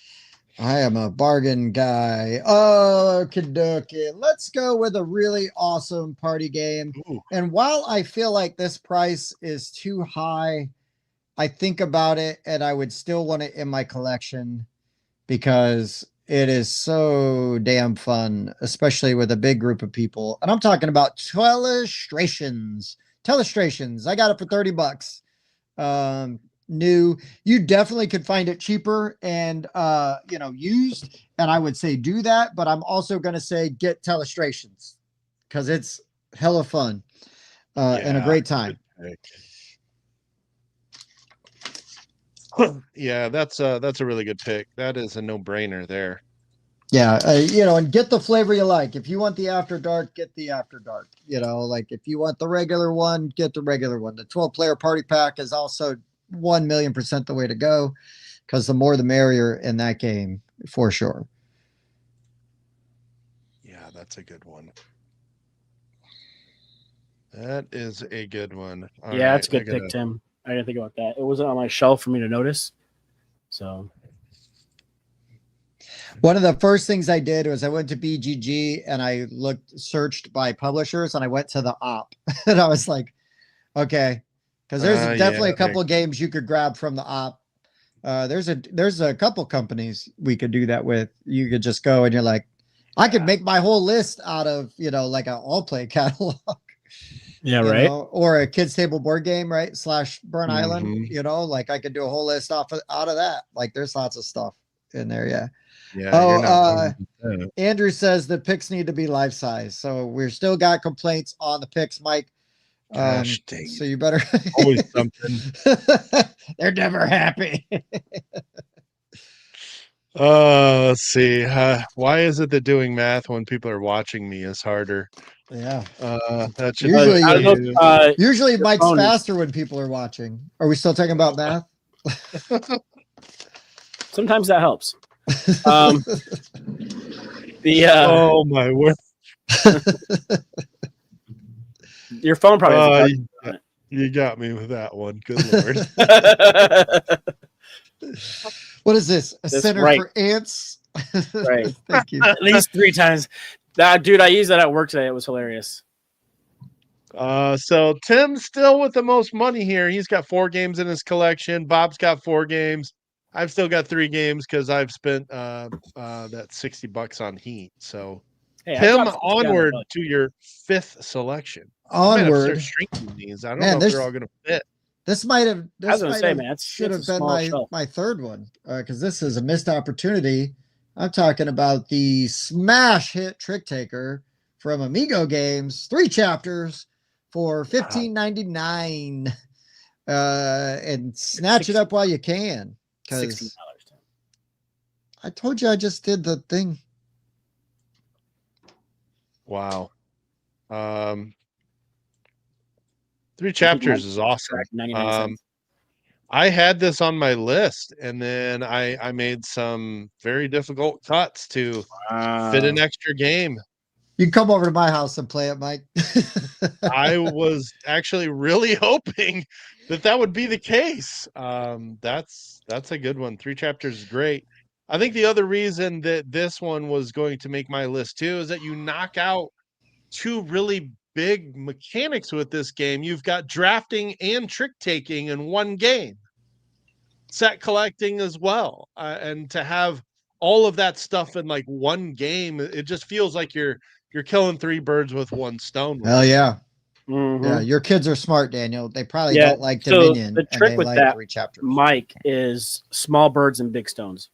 I am a bargain guy. Okie dokie. Let's go with a really awesome party game. Ooh. And while I feel like this price is too high, I think about it and I would still want it in my collection because it is so damn fun, especially with a big group of people. And I'm talking about Telestrations. Telestrations. I got it for $30. New. You definitely could find it cheaper and used. And I would say do that, but I'm also gonna say get Telestrations because it's hella fun and a great time. Yeah, that's a really good pick. That is a no-brainer there. Yeah, and get the flavor you like. If you want the After Dark, get the After Dark. Like if you want the regular one, get the regular one. The 12-player party pack is also 1,000,000% the way to go because the more the merrier in that game for sure. Yeah, that's a good one. That is a good one. All Yeah, right, that's a good pick, Tim. I didn't think about that. It wasn't on my shelf for me to notice. So one of the first things I did was I went to BGG and I searched by publishers and I went to the op and I was like, okay, because there's definitely a couple of games you could grab from the op. There's a couple companies we could do that with. You could just go and you're like, I could make my whole list out of, like an all play catalog. Yeah, right. Or a kids table board game, right? / Burn Island, like I could do a whole list out of that. Like there's lots of stuff in there. Yeah. Yeah. Andrew says the picks need to be life size. So we're still got complaints on the picks, Mike. Gosh, dang. So you better Always something. They're never happy. Let's see. Why is it that doing math when people are watching me is harder? Yeah. That should usually Mike's faster when people are watching. Are we still talking about math? Sometimes that helps. Oh my word. Your phone probably you got me with that one. Good Lord. What is this? A center for ants? Right. Thank you. At least 3 times. Dude, I used that at work today. It was hilarious. So Tim's still with the most money here. He's got 4 games in his collection. Bob's got 4 games. I've still got 3 games because I've spent that $60 on Heat. So hey, Tim, onward to your 5th selection. Onward. Shrinking these. I don't know if they're all going to fit. This might have. I was going to say, man, should have been my third one because this is a missed opportunity. I'm talking about the smash hit Trick Taker from Amigo Games, 3 chapters for $15.99. And snatch it up while you can. Because I told you I just did the thing. Wow. 3 chapters is awesome. 99 cents. I had this on my list, and then I made some very difficult cuts to fit an extra game. You can come over to my house and play it, Mike. I was actually really hoping that would be the case. That's a good one. 3 chapters is great. I think the other reason that this one was going to make my list too is that you knock out 2 really big mechanics with this game. You've got drafting and trick taking in one game. Set collecting as well, and to have all of that stuff in like one game, it just feels like you're killing 3 birds with 1 stone. Hell yeah. Mm-hmm. Yeah, your kids are smart, Daniel. They probably don't like Dominion. The trick with that, 3 chapters. Mike, is small birds and big stones.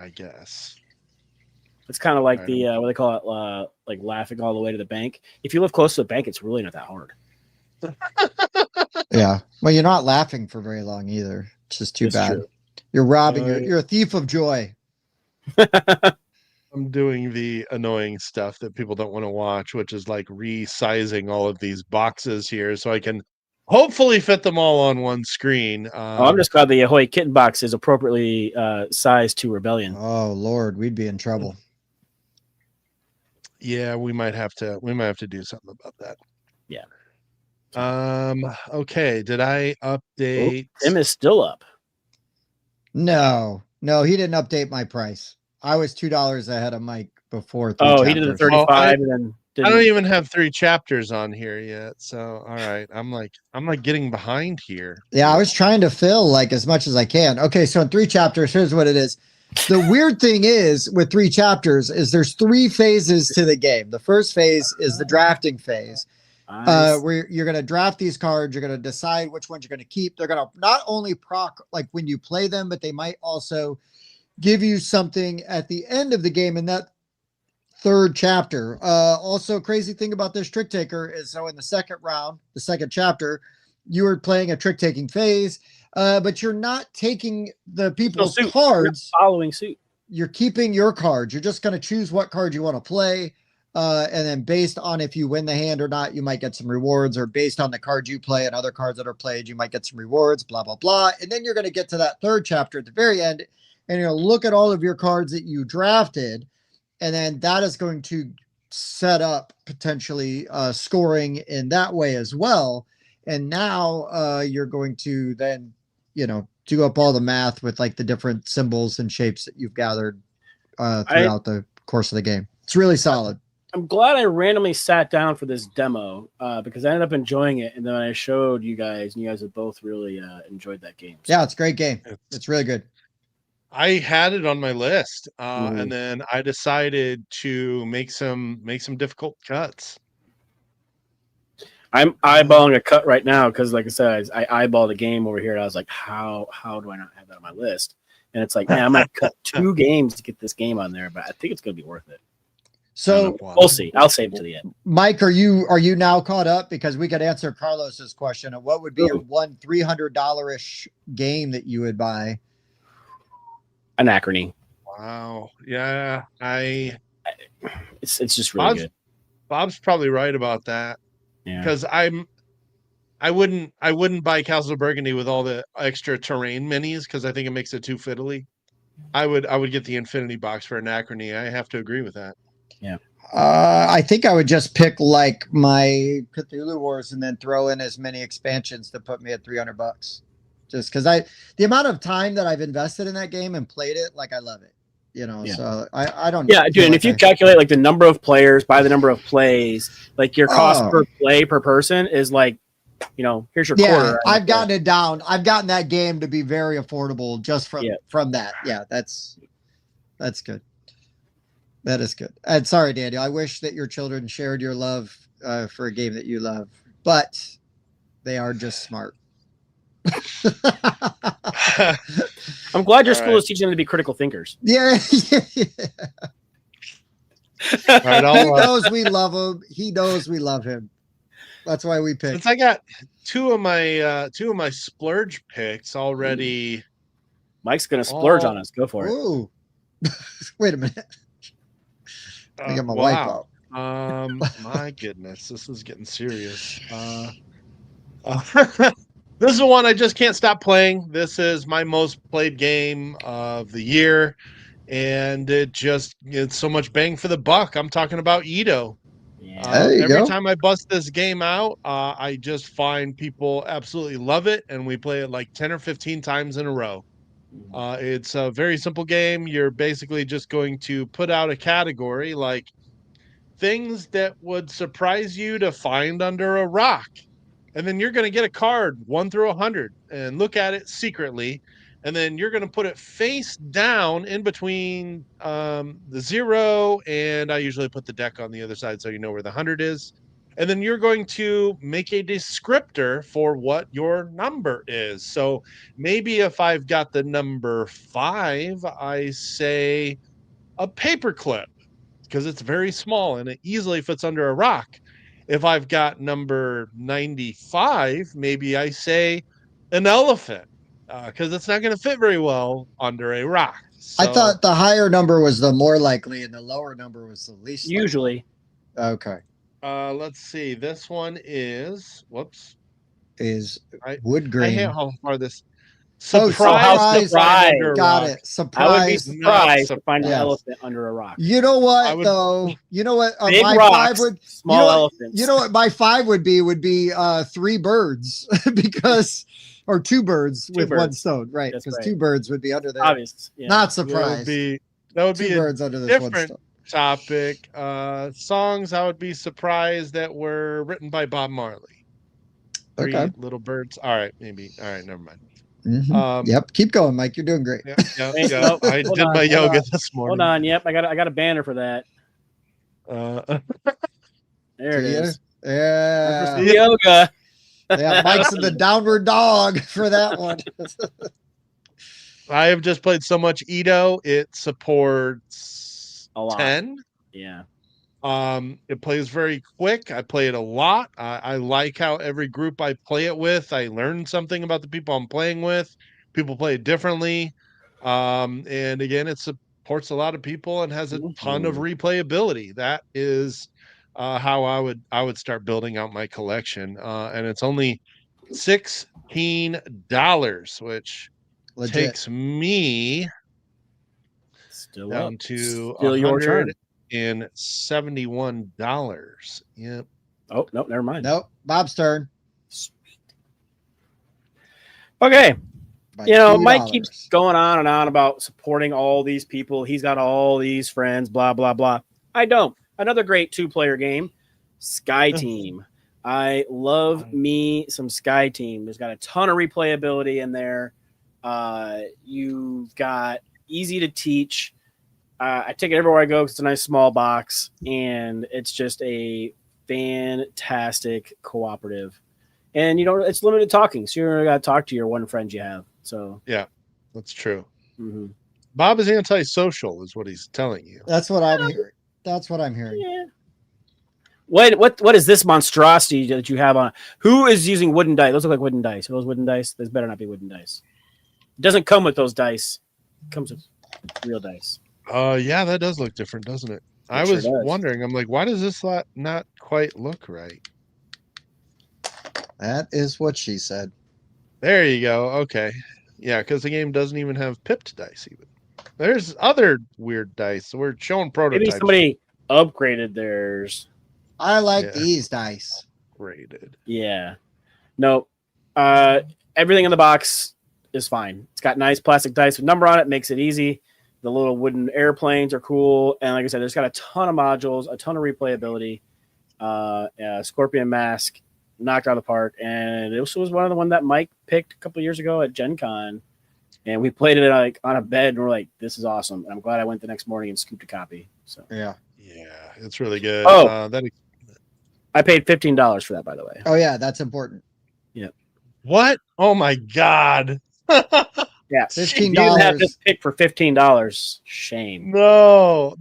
I guess it's kind of like the what they call it, like laughing all the way to the bank. If you live close to the bank, it's really not that hard. Yeah. Well, you're not laughing for very long either. It's just too bad. True. You're robbing. You're a thief of joy. I'm doing the annoying stuff that people don't want to watch, which is like resizing all of these boxes here so I can hopefully fit them all on one screen. I'm just glad the Ahoy Kitten box is appropriately sized to Rebellion. Oh Lord, we'd be in trouble. Yeah, we might have to do something about that. Yeah. Okay. Did I update? Tim is still up. No, he didn't update my price. I was $2 ahead of Mike before 3 Oh, chapters. he did the Well, 35 and then I don't didn't. even have 3 chapters on here yet. So, all right. I'm like getting behind here. Yeah, I was trying to fill like as much as I can. Okay, so in 3 chapters, here's what it is. The weird thing is with 3 chapters is there's 3 phases to the game. The first phase is the drafting phase. Nice. Where you're going to draft these cards, you're going to decide which ones you're going to keep. They're going to not only proc like when you play them, but they might also give you something at the end of the game in that 3rd chapter. Also, crazy thing about this trick taker is so in the second round, the second chapter, you are playing a trick taking phase, but you're not taking the people's suit. cards. You're following suit. You're keeping your cards. You're just going to choose what card you want to play. And then based on if you win the hand or not, you might get some rewards, or based on the cards you play and other cards that are played, you might get some rewards, blah, blah, blah. And then you're going to get to that 3rd chapter at the very end, and you'll look at all of your cards that you drafted. And then that is going to set up potentially scoring in that way as well. And now you're going to then, do up all the math with like the different symbols and shapes that you've gathered throughout the course of the game. It's really solid. I'm glad I randomly sat down for this demo because I ended up enjoying it. And then I showed you guys, and you guys have both really enjoyed that game. So. Yeah, it's a great game. It's really good. I had it on my list, and then I decided to make some difficult cuts. I'm eyeballing a cut right now because, like I said, I eyeballed a game over here, and I was like, how do I not have that on my list? And it's like, man, I'm gonna cut 2 games to get this game on there, but I think it's gonna be worth it. So we'll see. I'll save it to the end. Mike, are you now caught up? Because we could answer Carlos's question of what would be your one $300-ish game that you would buy. Anachrony. Wow. Yeah. It's just really good. Bob's probably right about that. Yeah. Because I wouldn't buy Castle Burgundy with all the extra terrain minis because I think it makes it too fiddly. I would get the Infinity Box for Anachrony. I have to agree with that. Yeah. I think I would just pick like my Cthulhu Wars and then throw in as many expansions to put me at $300. Just because the amount of time that I've invested in that game and played it, like I love it. So I don't. Yeah, dude. And if you calculate like the number of players by the number of plays, like your cost per play per person is like, here's your quarter. I've gotten it down. I've gotten that game to be very affordable just from that. Yeah, that's good. That is good. And sorry, Daniel, I wish that your children shared your love for a game that you love, but they are just smart. I'm glad your school is teaching them to be critical thinkers. Yeah. All right, he knows we love him. He knows we love him. That's why we picked. Since I got two of my splurge picks already. Mike's gonna splurge on us. Go for it. Ooh. Wait a minute. I got my wipe out. My goodness, this is getting serious. This is one I just can't stop playing. This is my most played game of the year, and it's so much bang for the buck. I'm talking about Edo. Yeah. Every time I bust this game out, I just find people absolutely love it, and we play it like 10 or 15 times in a row. It's a very simple game. You're basically just going to put out a category like things that would surprise you to find under a rock. And then you're going to get a card 1 through 100 and look at it secretly. And then you're going to put it face down in between the 0. And I usually put the deck on the other side so you know where the 100 is. And then you're going to make a descriptor for what your number is. So maybe if I've got the number 5, I say a paperclip because it's very small and it easily fits under a rock. If I've got number 95, maybe I say an elephant because it's not going to fit very well under a rock. So, I thought the higher number was the more likely and the lower number was the least likely. Usually. Okay. Let's see. This one is, is wood grain. I hate how far this. Surprise surprise. to find under a Got rock. it. I would be Surprise. surprised to find an Yes. elephant under a rock. You know what I would- though? You know what? Big my rocks, 5 would. small you know, elephants. You know what my 5 would be 3 birds because or 2 birds Two with 1 birds. stone, right? That's Because right. 2 birds would be under there. Obvious. Yeah. Not That would surprised. be 2 a birds under this 1 different stone. topic. Songs I would be surprised that were written by Bob Marley. 3 Okay. Little Birds. All right, maybe. All right, never mind. Mhm. Yep. Keep going, Mike. You're doing great. Yeah, yeah, Wait, yeah. no, I hold did on, my hold yoga on. this morning. Hold on. Yep. I got a banner for that. There it See ya? is. Yeah. Yoga. Yeah. Mike's in the downward dog for that one. I have just played so much Edo. It supports A lot. 10. Yeah. It plays very quick. I play it a lot. I like how every group I play it with, I learn something about the people I'm playing with. People play it differently. And again, it supports a lot of people and has a ton of replayability. That is how I would start building out my collection. And it's only $16, which Legit. takes me Still down up. to Still your turn. $171. Yep. Oh, no, never mind. Nope. Bob's turn. Okay. By You know, $2. Mike keeps going on and on about supporting all these people. He's got all these friends, blah, blah, blah. I don't. Another great 2-player game, Sky Team. I love me some Sky Team. There's got a ton of replayability in there. You've got easy to teach. I take it everywhere I go because it's a nice small box, and it's just a fantastic cooperative. And you know, it's limited talking, so you're gonna talk to your one friend you have. So That's true. mhm. Bob is antisocial, is what he's telling you. That's what I'm hearing. That's what I'm hearing. Yeah. What is this monstrosity that you have on? Who is using wooden dice? Those look like wooden dice. Are those wooden dice? Those better not be wooden dice. It doesn't come with those dice. It comes with real dice. Yeah, that does look different, doesn't it? I sure was does. wondering. I'm like, why does this not quite look right? That is what she said. There you go. Okay. Yeah, because the game doesn't even have pipped dice even. There's other weird dice. We're showing prototypes. Maybe somebody upgraded theirs. I like Yeah. these dice. Rated. Yeah. No. Everything in the box is fine. It's got nice plastic dice with number on it, makes it easy. The little wooden airplanes are cool. And like I said, there's got a ton of modules, a ton of replayability. Scorpion Mask knocked out of the park. And this was one of the one that Mike picked a couple years ago at Gen Con. And we played it like on a bed and we're like, this is awesome. And I'm glad I went the next morning and scooped a copy. So Yeah. Yeah, it's really good. Oh. That I paid $15 for that, by the way. Oh yeah, that's important. what? Oh my god. Yeah. $15. You didn't have this pick for $15. Shame. No,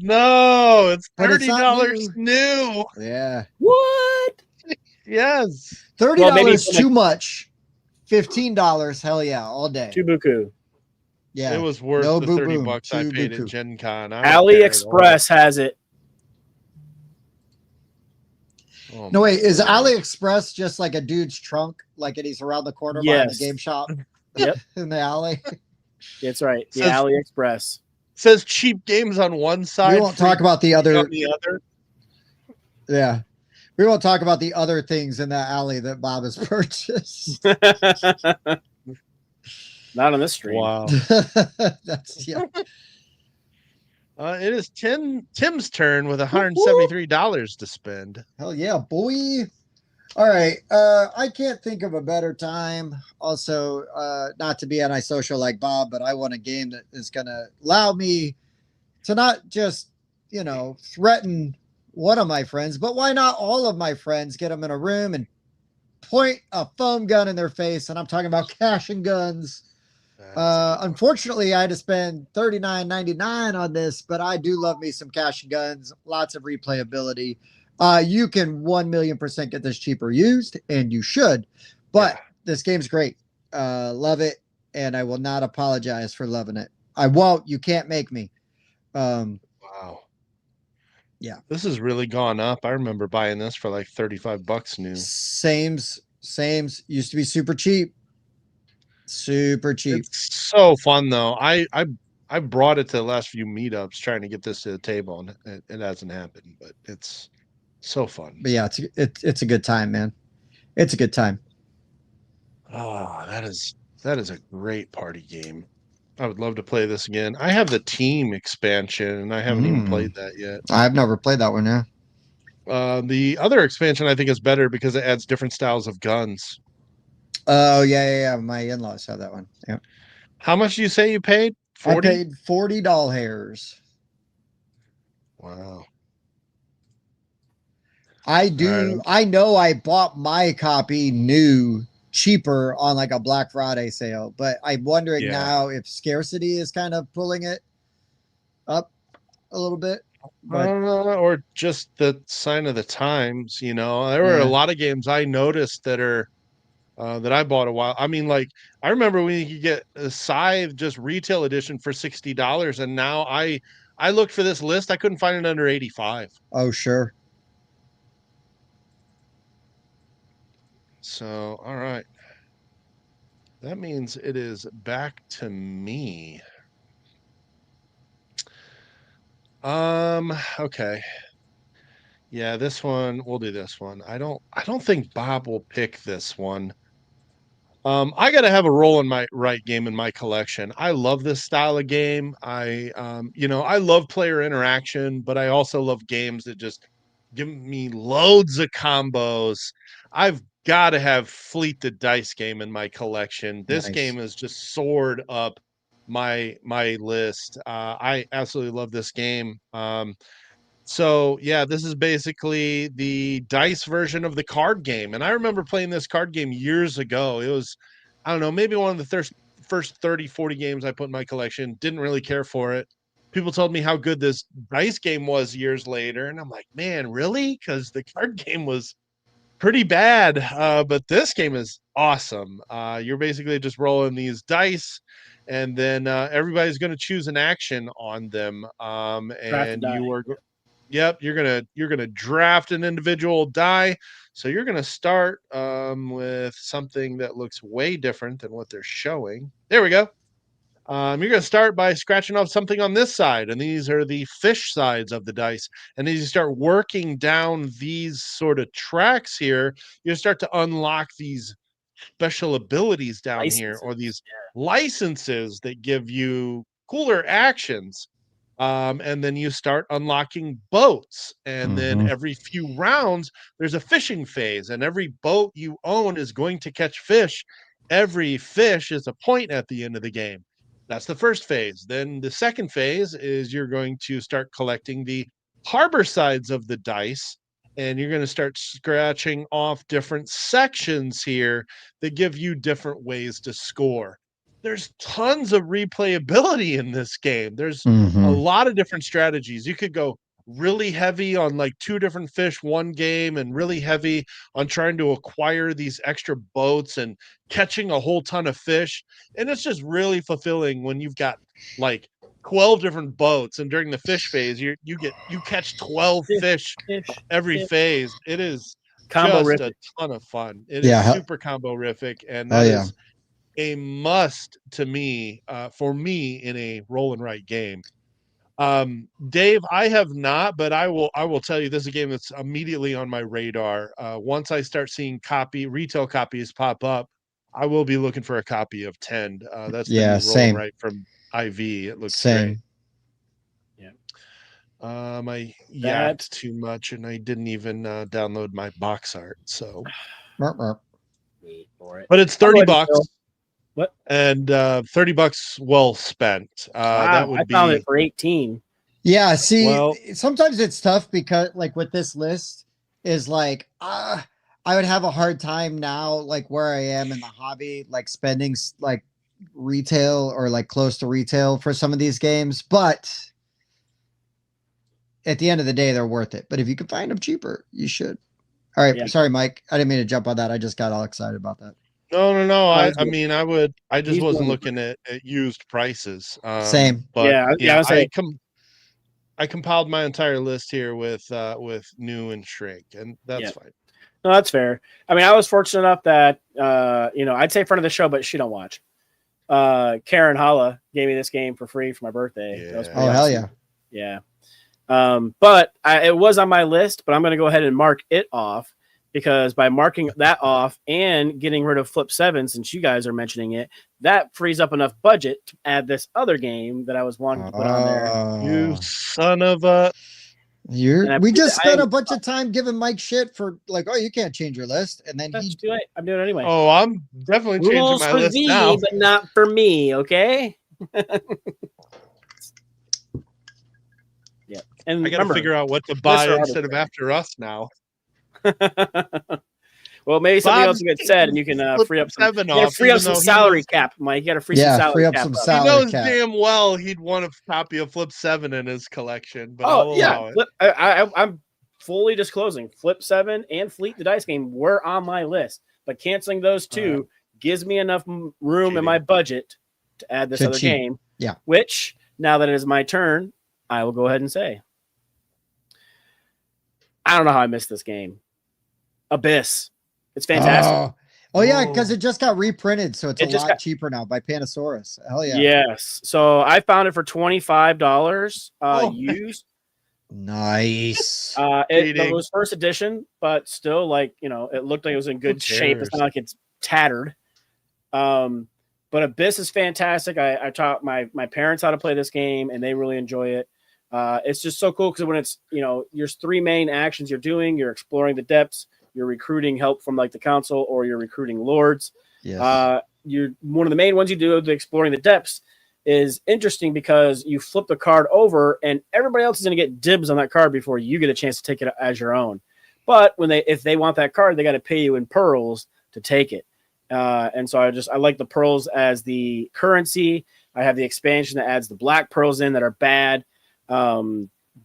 it's But it's not $30 new. Yeah. What? Yes. $30 Well, maybe too much. $15, hell yeah, all day. Chubuku. Yeah. It was worth No the boo 30 boom, bucks I too paid buku. at Gen Con. I don't care at all. AliExpress has it. Oh No, my wait, is word. AliExpress just like a dude's trunk? Like he's around the corner behind the Yes. game shop? Yep. In the alley? That's right. The Says- AliExpress. Says cheap games on one side. We won't free talk about the on other. the other. Yeah. We won't talk about the other things in that alley that Bob has purchased. Not on this stream. Wow. That's yeah. It is Tim's turn with $173 to spend. Hell yeah, boy. All right. I can't think of a better time. Also, not to be antisocial like Bob, but I want a game that is gonna allow me to not just, threaten one of my friends, but why not all of my friends? Get them in a room and point a foam gun in their face. And I'm talking about cash and guns. Unfortunately, I had to spend $39.99 on this, but I do love me some cash and guns. Lots of replayability. You can 1,000,000% get this cheaper used, and you should. But this game's great. Love it, and I will not apologize for loving it. I won't. You can't make me. Wow. Yeah. This has really gone up. I remember buying this for like $35 new. Sames used to be super cheap. Super cheap. It's so fun though. I brought it to the last few meetups trying to get this to the table, and it hasn't happened, but it's so fun. But yeah, it's a good time, man. It's a good time. Oh, that is a great party game. I would love to play this again. I have the team expansion, and I haven't even played that yet. I've never played that one. Yeah. The other expansion I think is better because it adds different styles of guns. Oh yeah. My in-laws have that one. Yeah. How much do you say you paid? 40? I paid $40 hairs. Wow. I do. Right. I know I bought my copy new cheaper on like a Black Friday sale, but I'm wondering now if scarcity is kind of pulling it up a little bit. But Or just the sign of the times, you know. There were a lot of games I noticed that are that I bought a while. I mean, like I remember when you could get a Scythe just retail edition for $60, and now I looked for this list, I couldn't find it under 85. oh sure. So, all right. That means it is back to me. Okay. Yeah, this one, we'll do this one. I don't think Bob will pick this one. I got to have a roll in my right game in my collection. I love this style of game. I love player interaction, but I also love games that just give me loads of combos. I've got to have Fleet the Dice game in my collection. This game has just soared up my list. I absolutely love this game. So yeah, this is basically the dice version of the card game. And I remember playing this card game years ago. It was, I don't know, maybe one of the first 30, 40 games I put in my collection. Didn't really care for it. People told me how good this dice game was years later. And I'm like, man, really? Because the card game was pretty bad. But this game is awesome. You're basically just rolling these dice, and then everybody's going to choose an action on them. And you are Yep, you're gonna draft an individual die. So you're gonna start with something that looks way different than what they're showing. There we go. You're gonna start by scratching off something on this side, and these are the fish sides of the dice. And as you start working down these sort of tracks here, you start to unlock these special abilities down here, or these licenses that give you cooler actions. And then you start unlocking boats, and then every few rounds there's a fishing phase, and every boat you own is going to catch fish. Every fish is a point at the end of the game. That's the first phase. Then the second phase is you're going to start collecting the harbor sides of the dice, and you're going to start scratching off different sections here that give you different ways to score. There's tons of replayability in this game. There's a lot of different strategies. You could go really heavy on like 2 different fish one game, and really heavy on trying to acquire these extra boats and catching a whole ton of fish. And it's just really fulfilling when you've got like 12 different boats, and during the fish phase you catch 12 fish every phase. It is just a ton of fun. It is super combo-rific, and that is a must to me, for me, in a roll and write game. Dave, I have not, but I will tell you, this is a game that's immediately on my radar. Once I start seeing retail copies pop up, I will be looking for a copy of Tend. That's the new roll and write from IV. It looks great. Yeah. I yapped too much, and I didn't even download my box art. So, But it's $30. What? And $30 well spent. That would I found it for 18. Yeah, see, sometimes it's tough because like with this list is like I would have a hard time now, like where I am in the hobby, like spending like retail or like close to retail for some of these games, but at the end of the day they're worth it. But if you can find them cheaper, you should. All right, sorry Mike, I didn't mean to jump on that. I just got all excited about that. No. I just wasn't looking at used prices. Same. But I compiled my entire list here with new and shrink, and that's fine. No, that's fair. I mean, I was fortunate enough that I'd say front of the show, but she don't watch. Karen Holla gave me this game for free for my birthday. Yeah. That was pretty Oh, hell awesome. yeah. Yeah. But it was on my list, but I'm going to go ahead and mark it off, because by marking that off and getting rid of Flip 7, since you guys are mentioning it, that frees up enough budget to add this other game that I was wanting to put on there. You Oh. son of a. And We just spent a bunch of time giving Mike shit for like, oh, you can't change your list, and then That's he too late. I'm doing it anyway. Oh, I'm definitely changing Rules my for list thee, now. but not for me. Okay. Yeah, and I got to remember, figure out what to buy are instead of arbitrary. After Us now. well, maybe something Bob, else will get said, and you can flip free up some. 7 You gotta off, free up even some though he salary knows- cap, Mike. You got to free some Yeah, salary free up cap. some up. He salary knows cap. damn well he'd want a copy of Flip 7 in his collection, but Oh I'll yeah, allow it. Flip, I'm fully disclosing. Flip 7 and Fleet the Dice Game were on my list, but canceling those two gives me enough room in my budget to add this To other cheat. game. Yeah. Which, now that it is my turn, I will go ahead and say, I don't know how I missed this game. Abyss. It's fantastic. Oh yeah, because it just got reprinted, so it's It a just lot got- cheaper now by Panasaurus. Hell yeah. Yes. So I found it for $25 used. Nice. It Cheating. was first edition, but still, like, it looked like it was in good Who shape. It's cares? not like it's tattered. But Abyss is fantastic. I taught my parents how to play this game, and they really enjoy it. It's just so cool because when it's, there's three main actions you're doing. You're exploring the depths, you're recruiting help from like the council, or you're recruiting lords. Yes. You're one of the main ones you do, the exploring the depths, is interesting because you flip the card over and everybody else is going to get dibs on that card before you get a chance to take it as your own. But if they want that card, they got to pay you in pearls to take it. And so I like the pearls as the currency. I have the expansion that adds the black pearls in that are bad.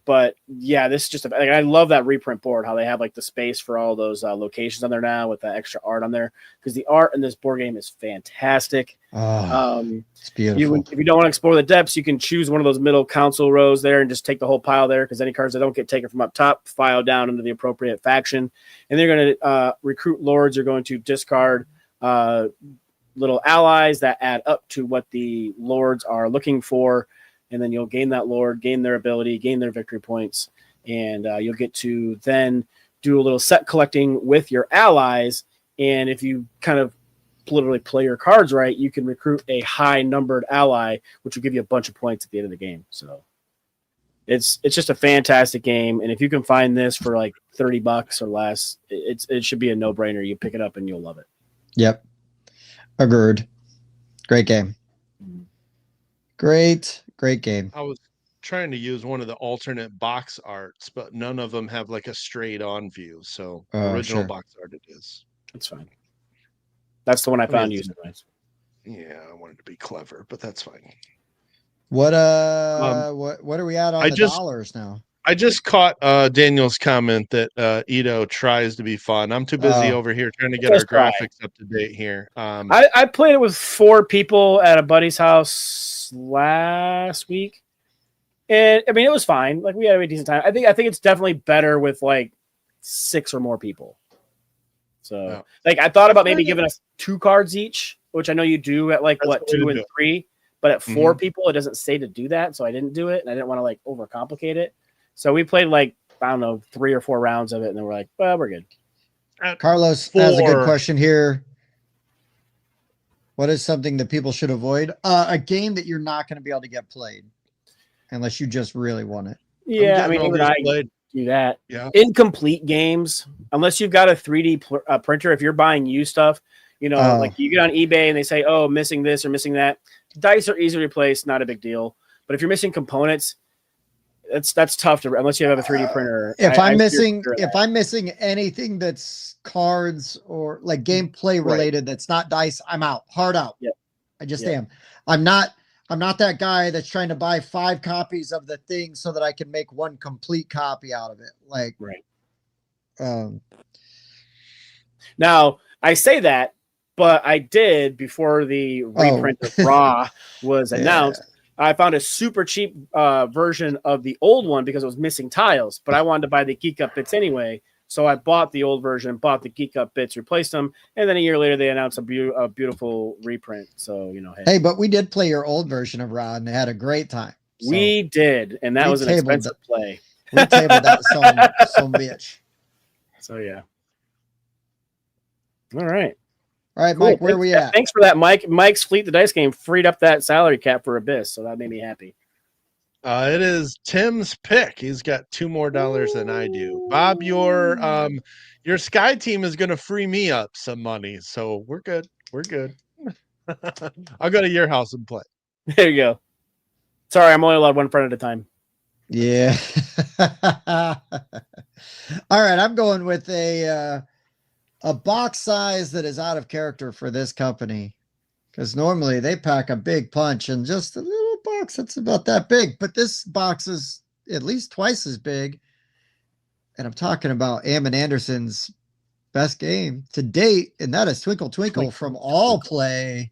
But yeah, this is just I love that reprint board, how they have like the space for all those locations on there now with the extra art on there, because the art in this board game is fantastic. It's beautiful. If you don't want to explore the depths, you can choose one of those middle council rows there and just take the whole pile there, because any cards that don't get taken from up top file down into the appropriate faction. And they're going to recruit lords. You're going to discard little allies that add up to what the lords are looking for. And then you'll gain that lord, gain their ability, gain their victory points. And you'll get to then do a little set collecting with your allies. And if you kind of literally play your cards right, you can recruit a high numbered ally, which will give you a bunch of points at the end of the game. So it's just a fantastic game. And if you can find this for like $30 or less, it should be a no-brainer. You pick it up and you'll love it. Yep. Agreed. Great game. Great game. I was trying to use one of the alternate box arts, but none of them have like a straight on view. So original Sure. box art it is. That's fine. That's the one I found mean, using. Yeah, I wanted to be clever, but that's fine. What what are we at on I the just- dollars now? I just caught Daniel's comment that Ito tries to be fun. I'm too busy Oh. over here trying to get our Just try. graphics up to date here. I played it with 4 people at a buddy's house last week, and I mean it was fine. Like we had a decent time. I think it's definitely better with like 6 or more people. So Yeah. like I thought about maybe giving us 2 cards each, which I know you do at like That's what the way 2 to and do it. 3, but at 4 people it doesn't say to do that, so I didn't do it, and I didn't want to like overcomplicate it. So we played like I don't know 3 or 4 rounds of it, and then we're like, well, we're good. Carlos has a good 4. question here. What is something that people should avoid? A game that you're not going to be able to get played unless you just really want it. Yeah, I I'm mean getting even I overplayed. do that. Yeah. Incomplete games, unless you've got a 3D printer. If you're buying used stuff, Oh. like you get on eBay and they say, "Oh, missing this or missing that." Dice are easy to replace, not a big deal. But if you're missing components, that's tough to unless you have a 3D printer. If I I'm steer missing, clear of if that. I'm missing anything that's cards or like gameplay Right. related, that's not dice, I'm out. Hard out. Yep. I just Yep. am. I'm not that guy that's trying to buy 5 copies of the thing so that I can make one complete copy out of it. Like, Right. um, Now I say that, but I did before the reprint of Raw was Yeah. announced. I found a super cheap version of the old one because it was missing tiles, but I wanted to buy the Geek Up bits anyway. So I bought the old version, bought the Geek Up bits, replaced them, and then a year later they announced a beautiful reprint. So hey, but we did play your old version of Rod and had a great time. So we did, and that was an expensive play. we tabled that some bitch. So yeah. All right. All right, Cool. Mike, where are we at? Thanks for that, Mike. Mike's Fleet the Dice game freed up that salary cap for Abyss, so that made me happy. It is Tim's pick. He's got $2 more than I do. Bob, your Sky team is going to free me up some money, so we're good. We're good. I'll go to your house and play. There you go. Sorry, I'm only allowed one friend at a time. Yeah. All right, I'm going with a box size that is out of character for this company, because normally they pack a big punch and just a little box that's about that big, but this box is at least twice as big. And I'm talking about Ammon Anderson's best game to date, and that is Twinkle Twinkle from All Play.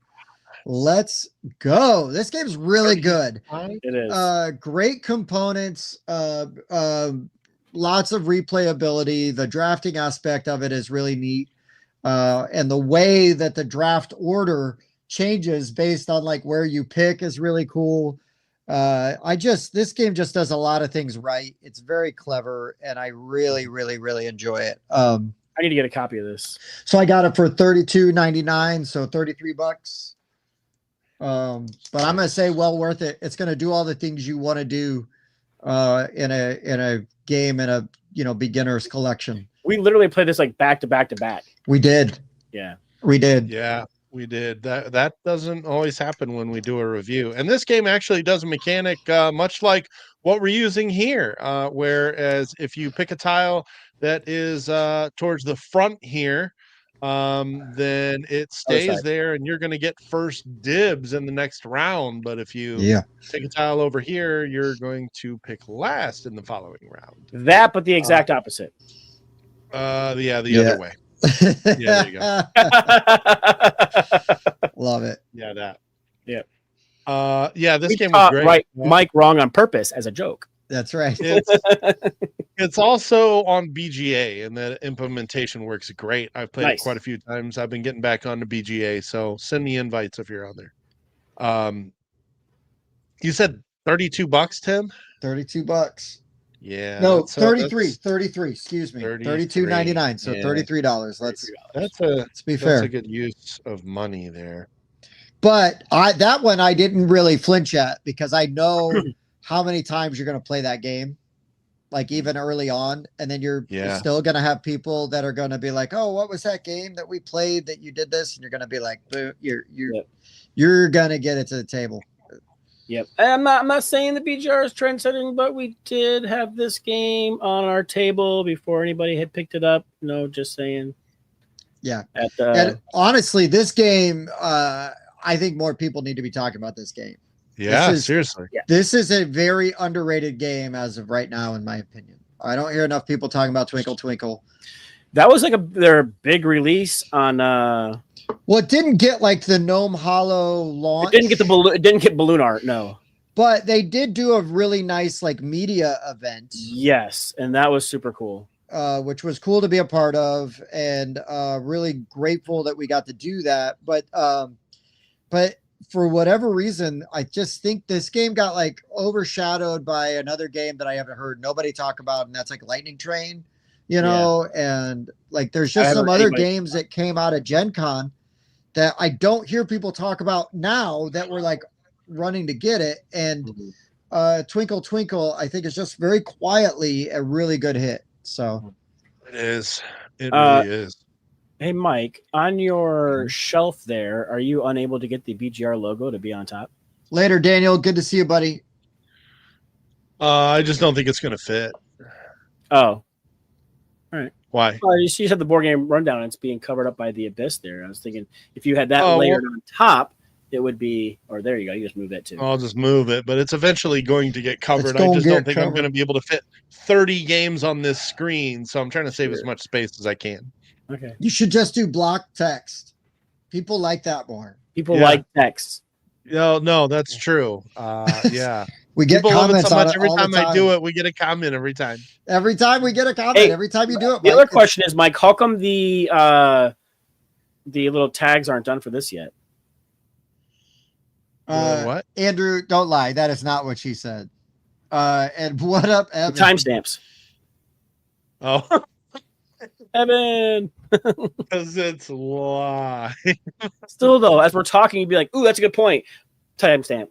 Let's go. This game's really good. It is. Great components, lots of replayability. The drafting aspect of it is really neat. And the way that the draft order changes based on like where you pick is really cool. This game just does a lot of things right. It's very clever, and I really, really, really enjoy it. I need to get a copy of this. So I got it for $32.99, so $33. But I'm gonna say well worth it. It's gonna do all the things you want to do in a game in a beginner's collection. We literally played this like back to back to back. We did. Yeah. We did. Yeah, we did. That doesn't always happen when we do a review. And this game actually does a mechanic much like what we're using here. Whereas if you pick a tile that is towards the front here, then it stays there and you're going to get first dibs in the next round. But if you take a tile over here, you're going to pick last in the following round. That, but the exact opposite. The other way. Yeah, there you go. Love it. Yeah, that. Yeah. This game was great. Right, Mike wrong on purpose as a joke. That's right. It's also on BGA, and the implementation works great. I've played it quite a few times. I've been getting back onto BGA, so send me invites if you're on there. You said $32, Tim? $32. Yeah. No, 33. Excuse me. $32.99. So yeah. $33. Let's be fair. That's a good use of money there. But that one I didn't really flinch at, because I know how many times you're going to play that game, like even early on, and then you're still going to have people that are going to be like, "Oh, what was that game that we played that you did this?" And you're going to be like, "You're going to get it to the table." Yep. I'm not saying the BGR is trend-setting, but we did have this game on our table before anybody had picked it up. No, just saying. Yeah. And honestly, this game, I think more people need to be talking about this game. Yeah, seriously. This is a very underrated game as of right now, in my opinion. I don't hear enough people talking about Twinkle Twinkle. That was like their big release on. Well, it didn't get like the Gnome Hollow launch. It didn't get the balloon. It didn't get balloon art. No. But they did do a really nice like media event. Yes, and that was super cool. Which was cool to be a part of, and really grateful that we got to do that. But for whatever reason, I just think this game got like overshadowed by another game that I haven't heard nobody talk about, and that's like Lightning Train, and like there's just some other games that came out of Gen Con that I don't hear people talk about now that were like running to get it. And Twinkle Twinkle, I think, is just very quietly a really good hit. So it is. It really is. Hey, Mike, on your shelf there, are you unable to get the BGR logo to be on top? Later, Daniel. Good to see you, buddy. I just don't think it's going to fit. Oh. All right. Why? You just had the board game rundown. And it's being covered up by the Abyss there. I was thinking if you had that layered on top, it would be, or there you go. You just move that too. I'll just move it, but it's eventually going to get covered. I just don't think I'm going to be able to fit 30 games on this screen. So I'm trying to save as much space as I can. Okay. You should just do block text. People like that more. People like text. No, that's true. Yeah. We get People love it comments so on much. it Every all the time I do it, we get a comment every time. Every time we get a comment, Hey, every time you do it. The Mike, other question is, Mike, how come the little tags aren't done for this yet? What? Andrew, don't lie. That is not what she said. And what up, The Evan? timestamps. Oh, Evan. because it's live. Still though, as we're talking, you'd be like, "Ooh, that's a good point." Timestamp.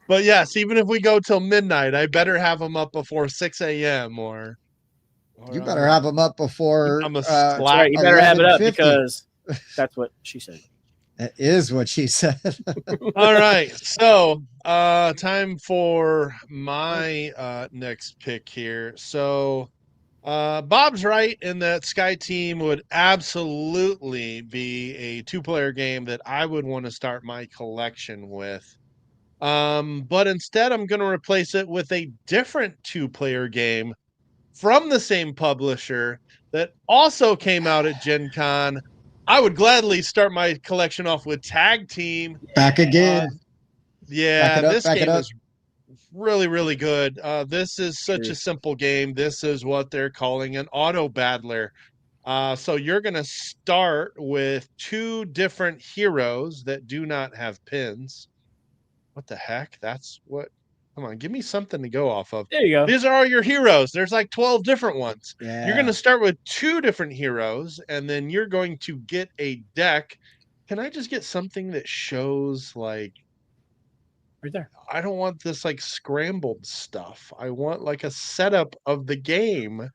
But yes, even if we go till midnight, I better have them up before 6 a.m. or You better have them up before. I'm a That's slap. right. You better have it up 11:50. because that's what she said. That is what she said. All right. So time for my next pick here. So Bob's right in that Sky Team would absolutely be a 2-player game that I would want to start my collection with. But instead I'm going to replace it with a different 2-player game from the same publisher that also came out at Gen Con. I would gladly start my collection off with Tag Team. Back again. Yeah, Back it up, this back it game up. is really, really good. This is such a simple game. This is what they're calling an auto battler. So you're going to start with 2 different heroes that do not have pins. What the heck? That's what? Come on, give me something to go off of. There you go. These are all your heroes. There's like 12 different ones. Yeah. You're going to start with 2 different heroes, and then you're going to get a deck. Can I just get something that shows like, Right there. I don't want this like scrambled stuff. I want like a setup of the game.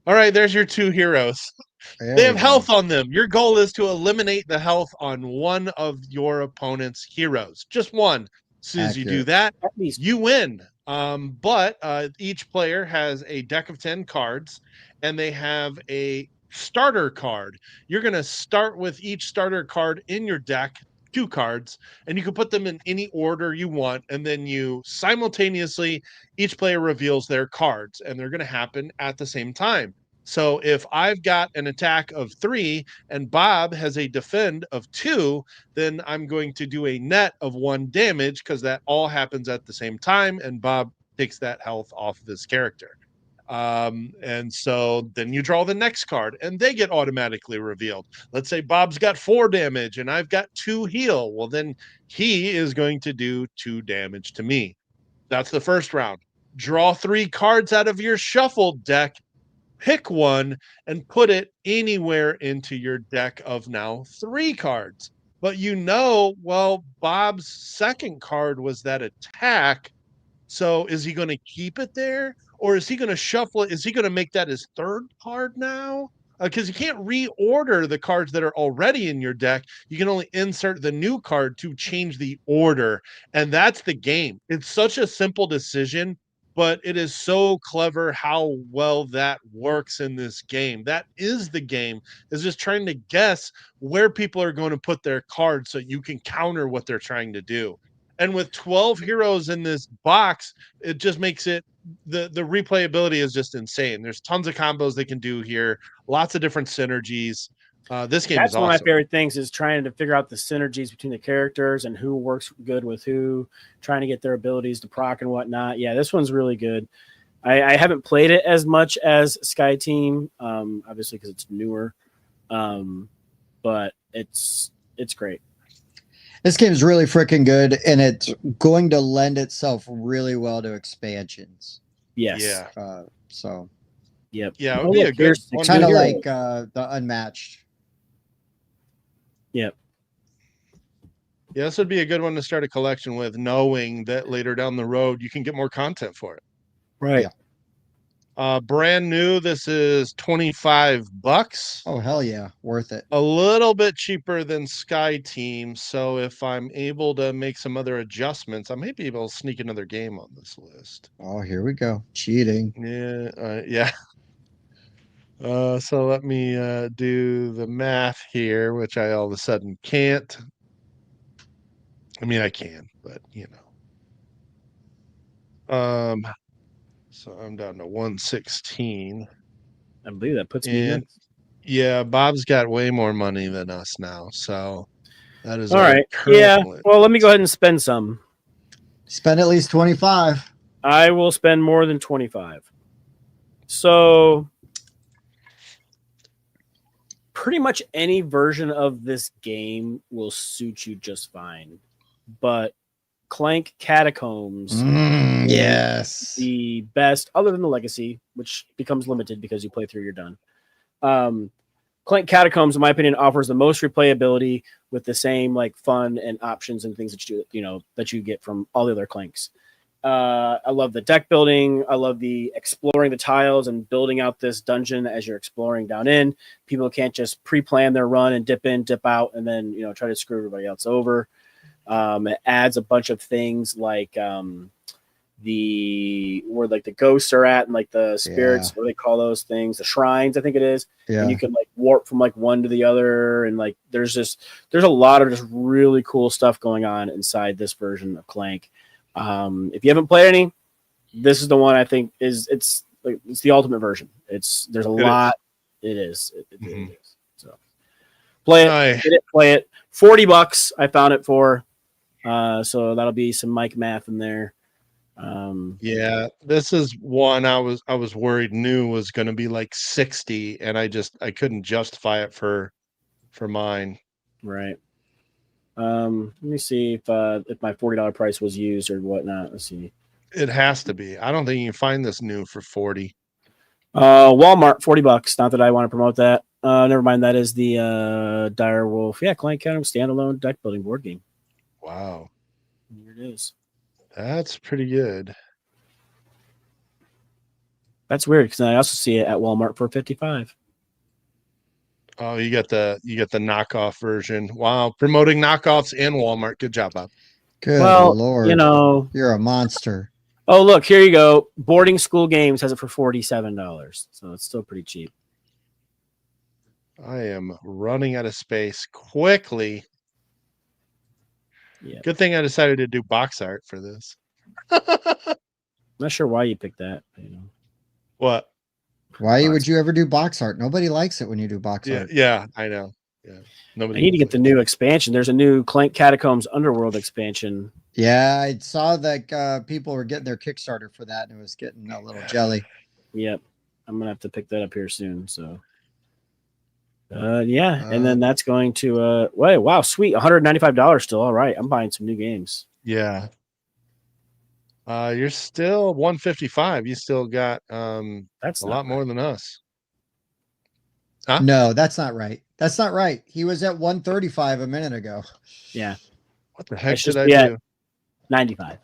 All right, there's your 2 heroes. There They we have go. health on them. Your goal is to eliminate the health on one of your opponent's heroes. Just one. As soon as you do Accurate. that, At least. you win. But each player has a deck of 10 cards, and they have a starter card. You're going to start with each starter card in your deck, 2 cards, and you can put them in any order you want. And then you simultaneously, each player reveals their cards, and they're going to happen at the same time. So if I've got an attack of 3 and Bob has a defend of 2, then I'm going to do a net of 1 damage because that all happens at the same time, and Bob takes that health off of his character. And so then you draw the next card and they get automatically revealed. Let's say Bob's got 4 damage and I've got 2 heal. Well, then he is going to do 2 damage to me. That's the first round. Draw 3 cards out of your shuffled deck, pick one and put it anywhere into your deck of now 3 cards. But well, Bob's second card was that attack. So is he going to keep it there? Or is he going to shuffle it? Is he going to make that his 3rd card now? Because you can't reorder the cards that are already in your deck. You can only insert the new card to change the order. And that's the game. It's such a simple decision, but it is so clever how well that works in this game. That is the game, is just trying to guess where people are going to put their cards so you can counter what they're trying to do. And with 12 heroes in this box, it just makes it the replayability is just insane. There's tons of combos they can do here, lots of different synergies. This game That's is awesome. one of my favorite things is trying to figure out the synergies between the characters and who works good with who, trying to get their abilities to proc and whatnot. Yeah, this one's really good. I haven't played it as much as Sky Team, obviously because it's newer, but it's great. This game is really freaking good, and it's going to lend itself really well to expansions. Yes. Yeah. So. Yep. Yeah, it would be a good one. Kind of Hero. like the Unmatched. Yep. Yeah, this would be a good one to start a collection with, knowing that later down the road you can get more content for it. Right. Yeah. Brand new, this is $25. Oh, hell yeah. Worth it. A little bit cheaper than Sky Team. So if I'm able to make some other adjustments, I may be able to sneak another game on this list. Oh, here we go. Cheating. Yeah. Yeah. So let me do the math here, which I all of a sudden can't. I mean, I can, but so I'm down to 116. I believe that puts me in. And yeah, Bob's got way more money than us now. So that is All our right. current Yeah. list. Well, let me go ahead and spend some. Spend at least 25. I will spend more than 25. So pretty much any version of this game will suit you just fine. But Clank Catacombs Yes. the best, other than the Legacy, which becomes limited because you play through, you're done. Clank Catacombs, in my opinion, offers the most replayability with the same like fun and options and things that you get from all the other Clanks. I love the deck building. I love the exploring the tiles and building out this dungeon as you're exploring down in. People can't just pre-plan their run and dip in, dip out, and then try to screw everybody else over. It adds a bunch of things like where like the ghosts are at and like the spirits, what do they call those things? The shrines, I think it is. Yeah. And you can like warp from like one to the other, and like there's a lot of just really cool stuff going on inside this version of Clank. If you haven't played any, this is the one I think it's the ultimate version. There's a lot. It is. It is. So play it, get it, play it. $40 I found it for. So that'll be some Mike math in there. Yeah, this is one I was worried new was going to be like 60, and I couldn't justify it for mine. Right. Let me see if my $40 price was used or whatnot. Let's see. It has to be. I don't think you can find this new for 40. Walmart, $40. Not that I want to promote that. Never mind. That is the Dire Wolf. Yeah, Clank County standalone deck building board game. Wow, Here it is. that's pretty good. That's weird because I also see it at Walmart for $55. Oh, you got the knockoff version. Wow, promoting knockoffs in Walmart. Good job, Bob. Good Well, Lord. You're a monster. Oh, look, here you go. Boarding School Games has it for $47. So it's still pretty cheap. I am running out of space quickly. Yeah. Good thing I decided to do box art for this. Not sure why you picked that. What? Why would you ever do box art? Nobody likes it when you do box art. Yeah, I know. Yeah. I need to get the new expansion. There's a new Clank Catacombs Underworld expansion. Yeah, I saw that people were getting their Kickstarter for that, and it was getting a little jelly. Yep. I'm gonna have to pick that up here soon. So and then that's going to wow, sweet. $195 still. All right. I'm buying some new games. Yeah. You're still 155. You still got that's a lot more than us. Huh? No, that's not right. That's not right. He was at 135 a minute ago. Yeah. What the heck did I do? 95.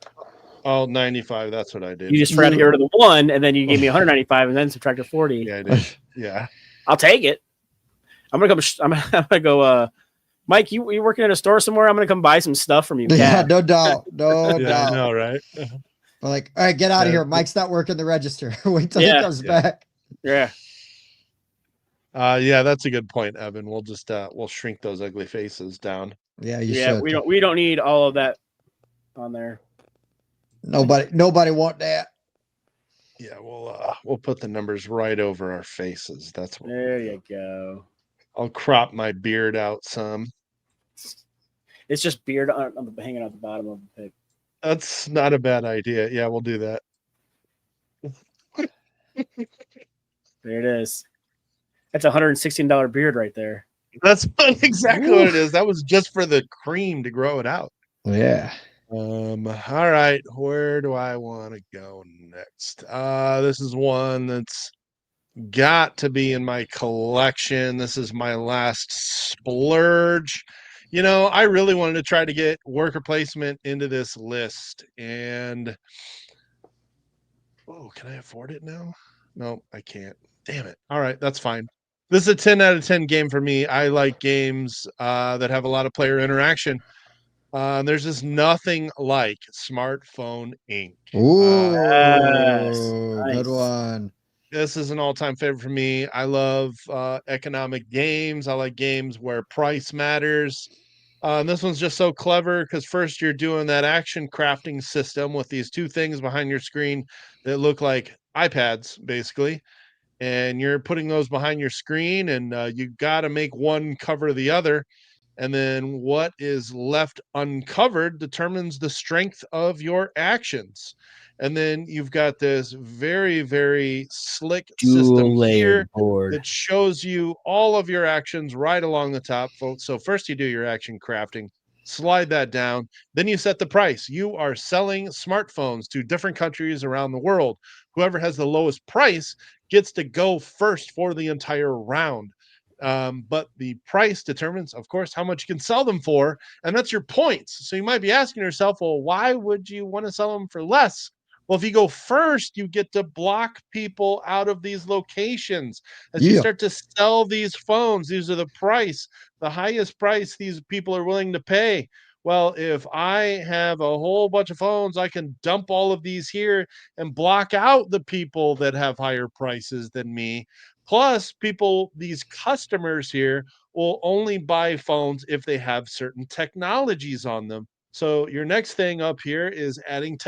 Oh, 95. That's what I did. You just forgot to get rid of the one, and then you gave me 195, and then subtracted 40. Yeah, I did. Yeah. I'll take it. I'm gonna go. Mike, you working at a store somewhere? I'm gonna come buy some stuff from you. Yeah, no doubt. No Yeah, doubt. I know, right? We're like, all right, get out of here. Mike's not working the register. Wait till he comes back. Yeah. Yeah, that's a good point, Evan. We'll just we'll shrink those ugly faces down. Yeah, you should. We don't need all of that on there. Nobody want that. Yeah, we'll put the numbers right over our faces. That's what. There you go. I'll crop my beard out some. It's just beard hanging out the bottom of the pic. That's not a bad idea. Yeah, we'll do that. There it is. That's $116 beard right there. That's exactly what it is. That was just for the cream to grow it out. Yeah. All right. Where do I want to go next? This is one that's got to be in my collection. This is my last splurge. I really wanted to try to get worker placement into this list, and can I afford it now? No, I can't. Damn it. All right, that's fine. This is a 10 out of 10 game for me. I like games that have a lot of player interaction. There's just nothing like Smartphone Inc. Ooh, nice. Good one. This is an all-time favorite for me. I love economic games. I like games where price matters. And this one's just so clever because first you're doing that action crafting system with these two things behind your screen that look like iPads, basically. And you're putting those behind your screen, and you got to make one cover the other. And then what is left uncovered determines the strength of your actions. And then you've got this very, very slick system Dual here layered board. that shows you all of your actions right along the top, folks. So first you do your action crafting, slide that down, then you set the price. You are selling smartphones to different countries around the world. Whoever has the lowest price gets to go first for the entire round. But the price determines, of course, how much you can sell them for, and that's your points. So you might be asking yourself, well, why would you want to sell them for less? Well, if you go first, you get to block people out of these locations. As you start to sell these phones, these are the highest price these people are willing to pay. Well, if I have a whole bunch of phones, I can dump all of these here and block out the people that have higher prices than me. Plus, these customers here will only buy phones if they have certain technologies on them. So your next thing up here is adding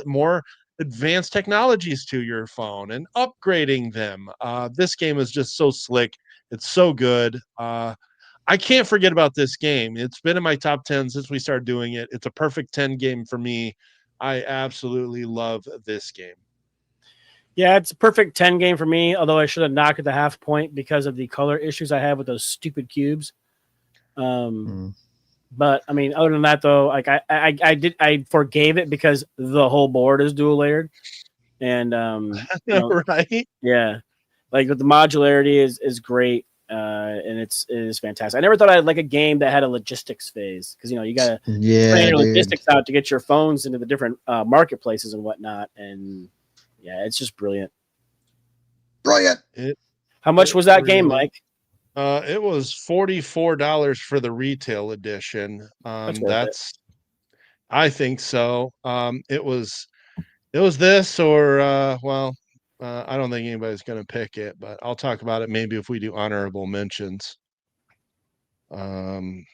more advanced technologies to your phone and upgrading them. This game is just so slick. It's so good. I can't forget about this game. It's been in my top 10 since we started doing it. It's a perfect 10 game for me. I absolutely love this game. Yeah, it's a perfect 10 game for me, although I should have knocked at the half point because of the color issues I have with those stupid cubes. But I mean, other than that, though, like I forgave it because the whole board is dual layered, and right? Yeah, like the modularity is great, and it is fantastic. I never thought I'd like a game that had a logistics phase because you got to plan your logistics out to get your phones into the different marketplaces and whatnot, and yeah, it's just brilliant. How much was that game, Mike? It was $44 for the retail edition. I think so. It was this or I don't think anybody's going to pick it, but I'll talk about it maybe if we do honorable mentions.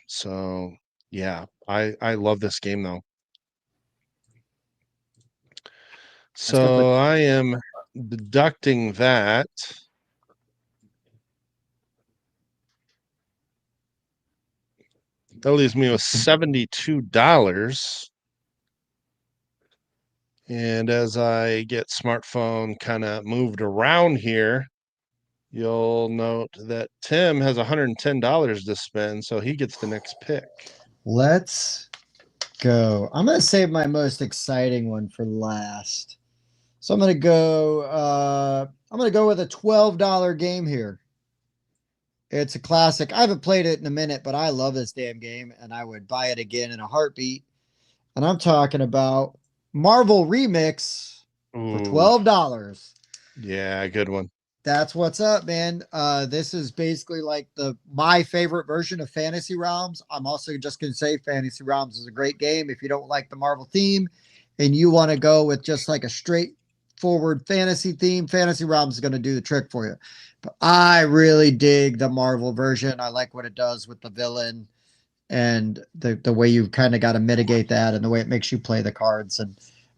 So yeah, I love this game though. So I am deducting that. That leaves me with $72. And as I get smartphone kind of moved around here, you'll note that Tim has $110 to spend, so he gets the next pick. Let's go. I'm going to save my most exciting one for last. So I'm going to go with a $12 game here. It's a classic. I haven't played it in a minute, but I love this damn game, and I would buy it again in a heartbeat. And I'm talking about Marvel Remix for $12. Yeah, good one. That's what's up, man. This is basically like my favorite version of Fantasy Realms. I'm also just going to say Fantasy Realms is a great game. If you don't like the Marvel theme and you want to go with just like a straightforward fantasy theme, Fantasy Realms is going to do the trick for you. But I really dig the Marvel version. I like what it does with the villain and the way you kind of got to mitigate that and the way it makes you play the cards.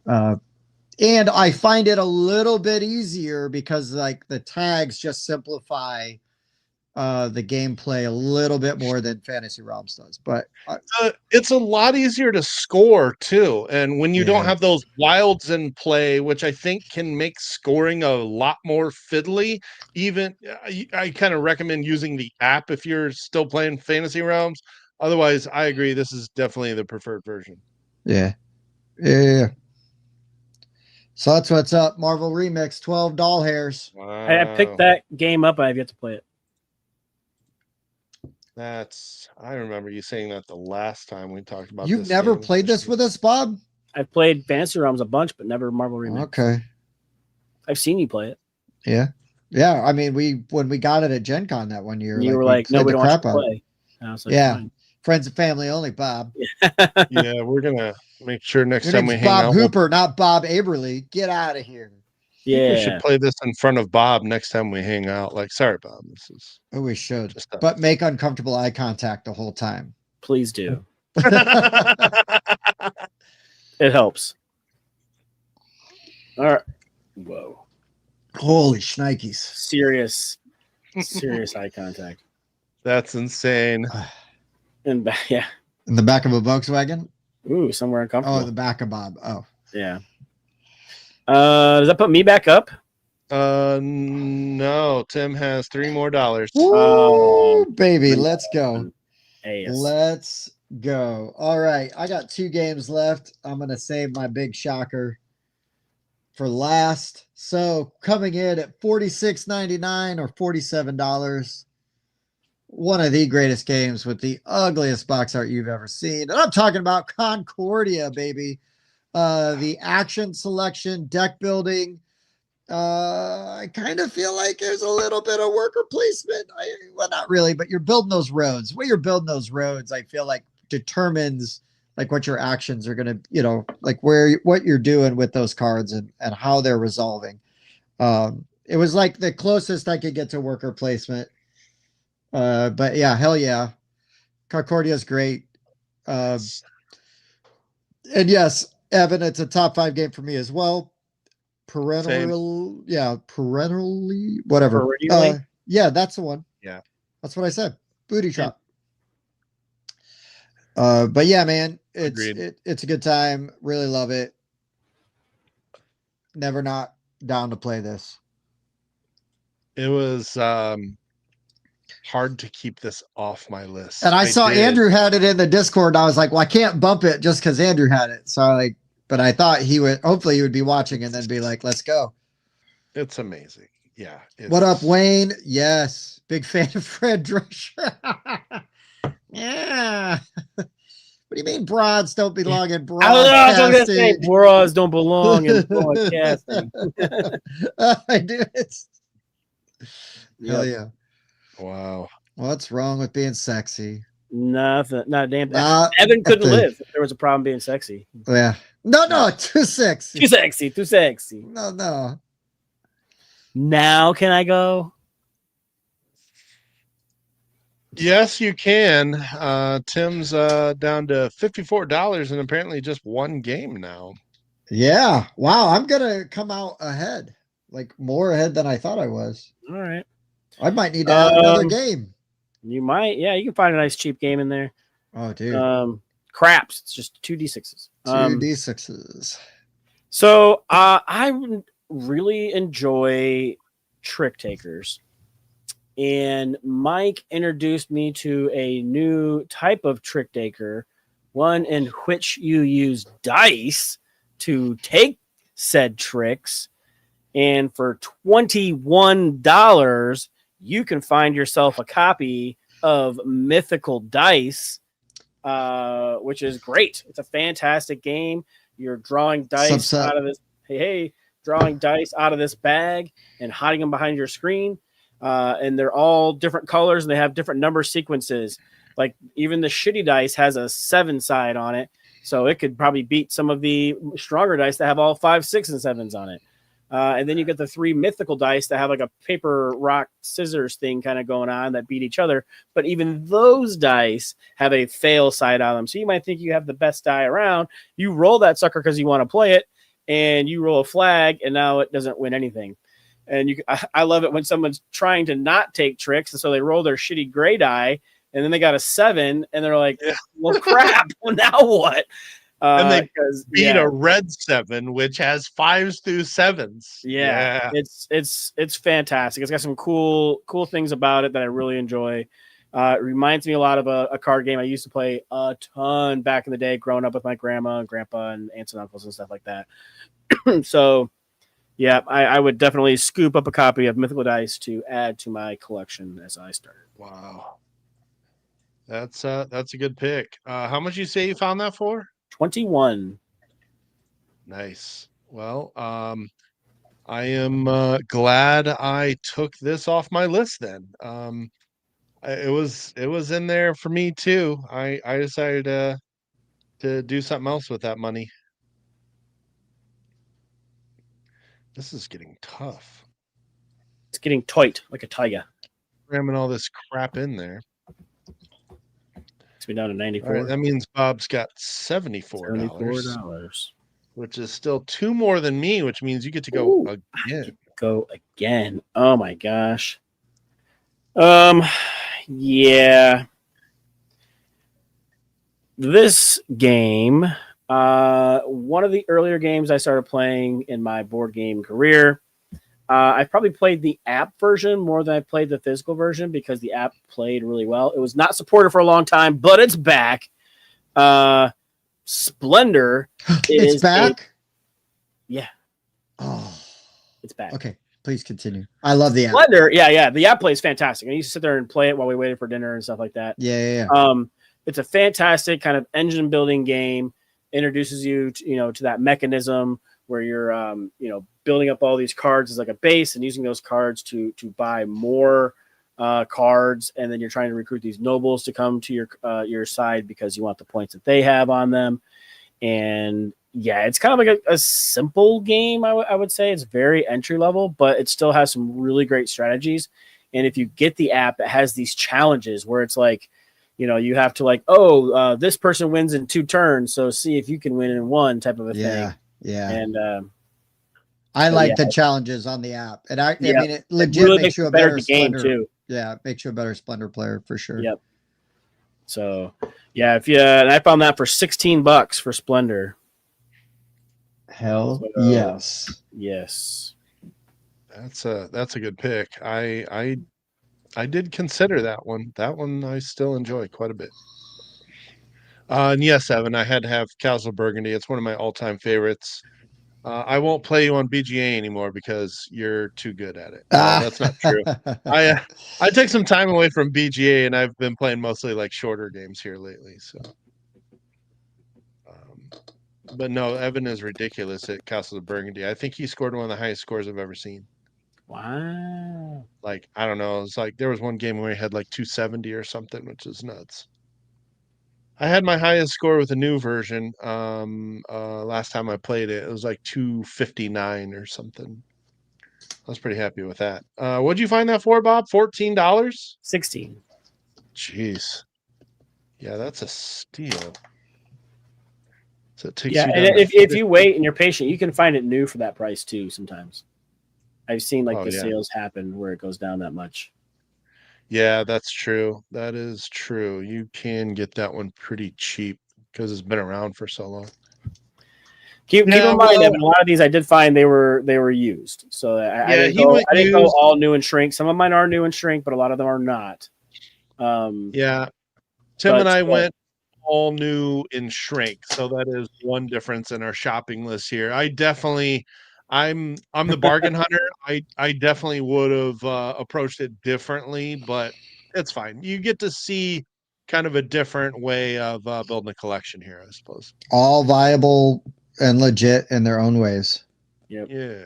And I find it a little bit easier because like the tags just simplify the gameplay a little bit more than Fantasy Realms does. But it's a lot easier to score too. And when you don't have those wilds in play, which I think can make scoring a lot more fiddly, even I kind of recommend using the app if you're still playing Fantasy Realms. Otherwise, I agree. This is definitely the preferred version. Yeah. So that's what's up. Marvel Remix, 12 doll hairs. Wow. I picked that game up. I have yet to play it. I remember you saying that the last time we talked about. You've never played this with us, Bob? I've played Fantasy Realms a bunch, but never Marvel Remix. Okay. I've seen you play it. Yeah. I mean, when we got it at Gen Con that one year, you were like, no, we don't want to play. And I was like, yeah. Fine. Friends and family only, Bob. Yeah, we're gonna make sure next time we hang Bob out. Hooper, not Bob Aberly. Get out of here. Yeah, we should play this in front of Bob next time we hang out. Like, sorry, Bob. This is. Oh, we should, but make uncomfortable eye contact the whole time. Please do. It helps. All right. Whoa. Holy shnikes. Serious eye contact. That's insane. In the back of a Volkswagen? Ooh, somewhere uncomfortable. Oh, the back of Bob. Oh. Yeah. Does that put me back up? No. Tim has $3 more. Woo, baby, let's go. Yes. Let's go. All right, I got 2 games left. I'm gonna save my big shocker for last. So coming in at $46.99 or $47. One of the greatest games with the ugliest box art you've ever seen. And I'm talking about Concordia, baby. The action selection, deck building. I kind of feel like there's a little bit of worker placement. Well, not really, but you're building those roads. Where you're building those roads, I feel like determines like what your actions are going to, like what you're doing with those cards and how they're resolving. It was like the closest I could get to worker placement. But yeah, hell yeah. Concordia is great. And yes, Evan, it's a top 5 game for me as well. Perennially, whatever. Perennially? Yeah, that's the one. Yeah. That's what I said. Booty trap. But yeah, man, it's a good time. Really love it. Never not down to play this. It was hard to keep this off my list. And I saw did. Andrew had it in the Discord. And I was like, well, I can't bump it just because Andrew had it. So but I thought hopefully he would be watching and then be like, let's go. It's amazing. Yeah. What up, Wayne? Yes. Big fan of Fred Drescher. Yeah. What do you mean broads don't belong in broadcasting? I was going to say broads don't belong in broadcasting. I do. Hell yeah. Wow. What's wrong with being sexy? Nothing. Not a damn thing. Not Evan couldn't a thing. live if there was a problem being sexy. Yeah. No, too sexy. Too sexy. No. Now can I go? Yes, you can. Tim's down to $54 and apparently just one game now. Yeah. Wow. I'm gonna come out ahead, like more ahead than I thought I was. All right. I might need to add another game. You might. Yeah, you can find a nice cheap game in there. Oh, dude. Craps. It's just 2d6s. 2d6s. So I really enjoy Trick Takers. And Mike introduced me to a new type of Trick Taker, one in which you use dice to take said tricks. And for $21, you can find yourself a copy of Mythical Dice, which is great. It's a fantastic game. You're drawing dice out of this. Drawing dice out of this bag and hiding them behind your screen. And they're all different colors and they have different number sequences. Like even the shitty dice has a 7 side on it. So it could probably beat some of the stronger dice that have all 5, 6, and 7s on it. And then you get the 3 mythical dice that have like a paper, rock, scissors thing kind of going on that beat each other. But even those dice have a fail side on them. So you might think you have the best die around. You roll that sucker because you want to play it. And you roll a flag, and now it doesn't win anything. And I love it when someone's trying to not take tricks, and so they roll their shitty gray die, and then they got a 7, and they're like, "Well, crap! Well, now what?" And they beat a red 7, which has 5s through 7s. Yeah. It's fantastic. It's got some cool things about it that I really enjoy. It reminds me a lot of a card game I used to play a ton back in the day, growing up with my grandma and grandpa and aunts and uncles and stuff like that. So, yeah, I would definitely scoop up a copy of Mythical Dice to add to my collection as I started. Wow, that's a good pick. How much you say you found that for? 21. Nice. Well, I am glad I took this off my list. Then it was in there for me too. I decided to do something else with that money. This is getting tough. It's getting tight like a tiger. Cramming all this crap in there. It's been down to 94. Right, that means Bob's got $74, which is still 2 more than me, which means you get to go again. Go again. Oh my gosh. Yeah. This game One of the earlier games I started playing in my board game career. I probably played the app version more than I played the physical version because the app played really well. It was not supported for a long time, but it's back. Splendor It's is back. Yeah, Oh, it's back. okay. Please continue. I love the app. Splendor, yeah. The app plays fantastic. I used to sit there and play it while we waited for dinner and stuff like that. Yeah. It's a fantastic kind of engine building game. Introduces you to that mechanism where you're building up all these cards as like a base and using those cards to buy more cards, and then you're trying to recruit these nobles to come to your side because you want the points that they have on them. And yeah, it's kind of like a simple game. I would say it's very entry level, but it still has some really great strategies. And if you get the app, it has these challenges where it's like, you have to this person wins in 2 turns, so see if you can win in 1 type of a thing. Yeah. And I like the challenges on the app, and I mean, it legit really makes you a better game Splendor. too. Yeah, it makes you a better Splendor player for sure. Yep. So yeah, and I found that for $16 for Splendor. Hell So, yes. That's a good pick. I did consider that one. That one I still enjoy quite a bit. And yes, Evan, I had to have Castle Burgundy. It's one of my all-time favorites. I won't play you on BGA anymore because you're too good at it. No, that's not true. I took some time away from BGA, and I've been playing mostly like shorter games here lately. So, but no, Evan is ridiculous at Castle of Burgundy. I think he scored one of the highest scores I've ever seen. Wow. Like, I don't know. It's like there was one game where he had like 270 or something, which is nuts. I had my highest score with a new version. Last time I played it, it was like 259 or something. I was pretty happy with that. What'd you find that for, Bob? $14? 16. Jeez. Yeah, that's a steal. So it takes Yeah, you and down to if you wait and you're patient, you can find it new for that price too. Sometimes I've seen the yeah. sales happen where it goes down that much. Yeah, that's true. That is true. You can get that one pretty cheap because it's been around for so long. Keep in mind, Evan, a lot of these I did find they were used. So I didn't go all new and shrink. Some of mine are new and shrink, but a lot of them are not. Yeah. Tim and I went all new in shrink. So that is one difference in our shopping list here. I'm the bargain hunter. I definitely would have approached it differently, but it's fine. You get to see kind of a different way of building a collection here, I suppose. All viable and legit in their own ways. Yep. Yeah.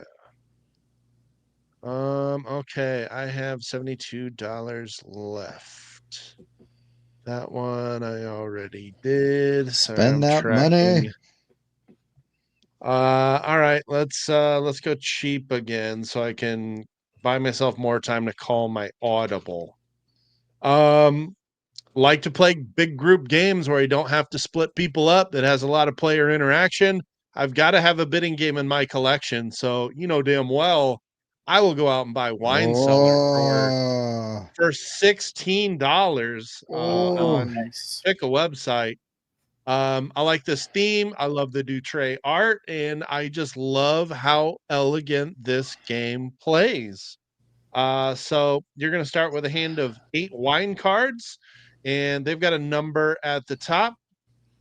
Okay, I have $72 left. That one I already did. Spend that money. All right, let's go cheap again so I can buy myself more time to call my audible. Like to play big group games where you don't have to split people up, that has a lot of player interaction. I've got to have a bidding game in my collection, so damn well I will go out and buy Wine Cellar for $16 on nice. pick a website. I like this theme. I love the Dutray art, and I just love how elegant this game plays. So you're going to start with a hand of 8 wine cards, and they've got a number at the top.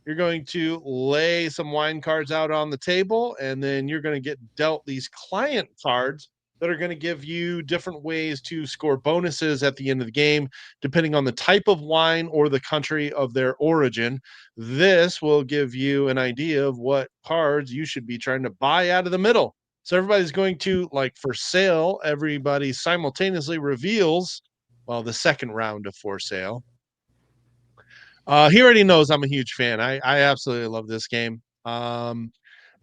You're going to lay some wine cards out on the table, and then you're going to get dealt these client cards that are going to give you different ways to score bonuses at the end of the game, depending on the type of wine or the country of their origin. This will give you an idea of what cards you should be trying to buy out of the middle. So everybody's going to, like for sale, everybody simultaneously reveals, well, the second round of for sale. He already knows I'm a huge fan. I absolutely love this game.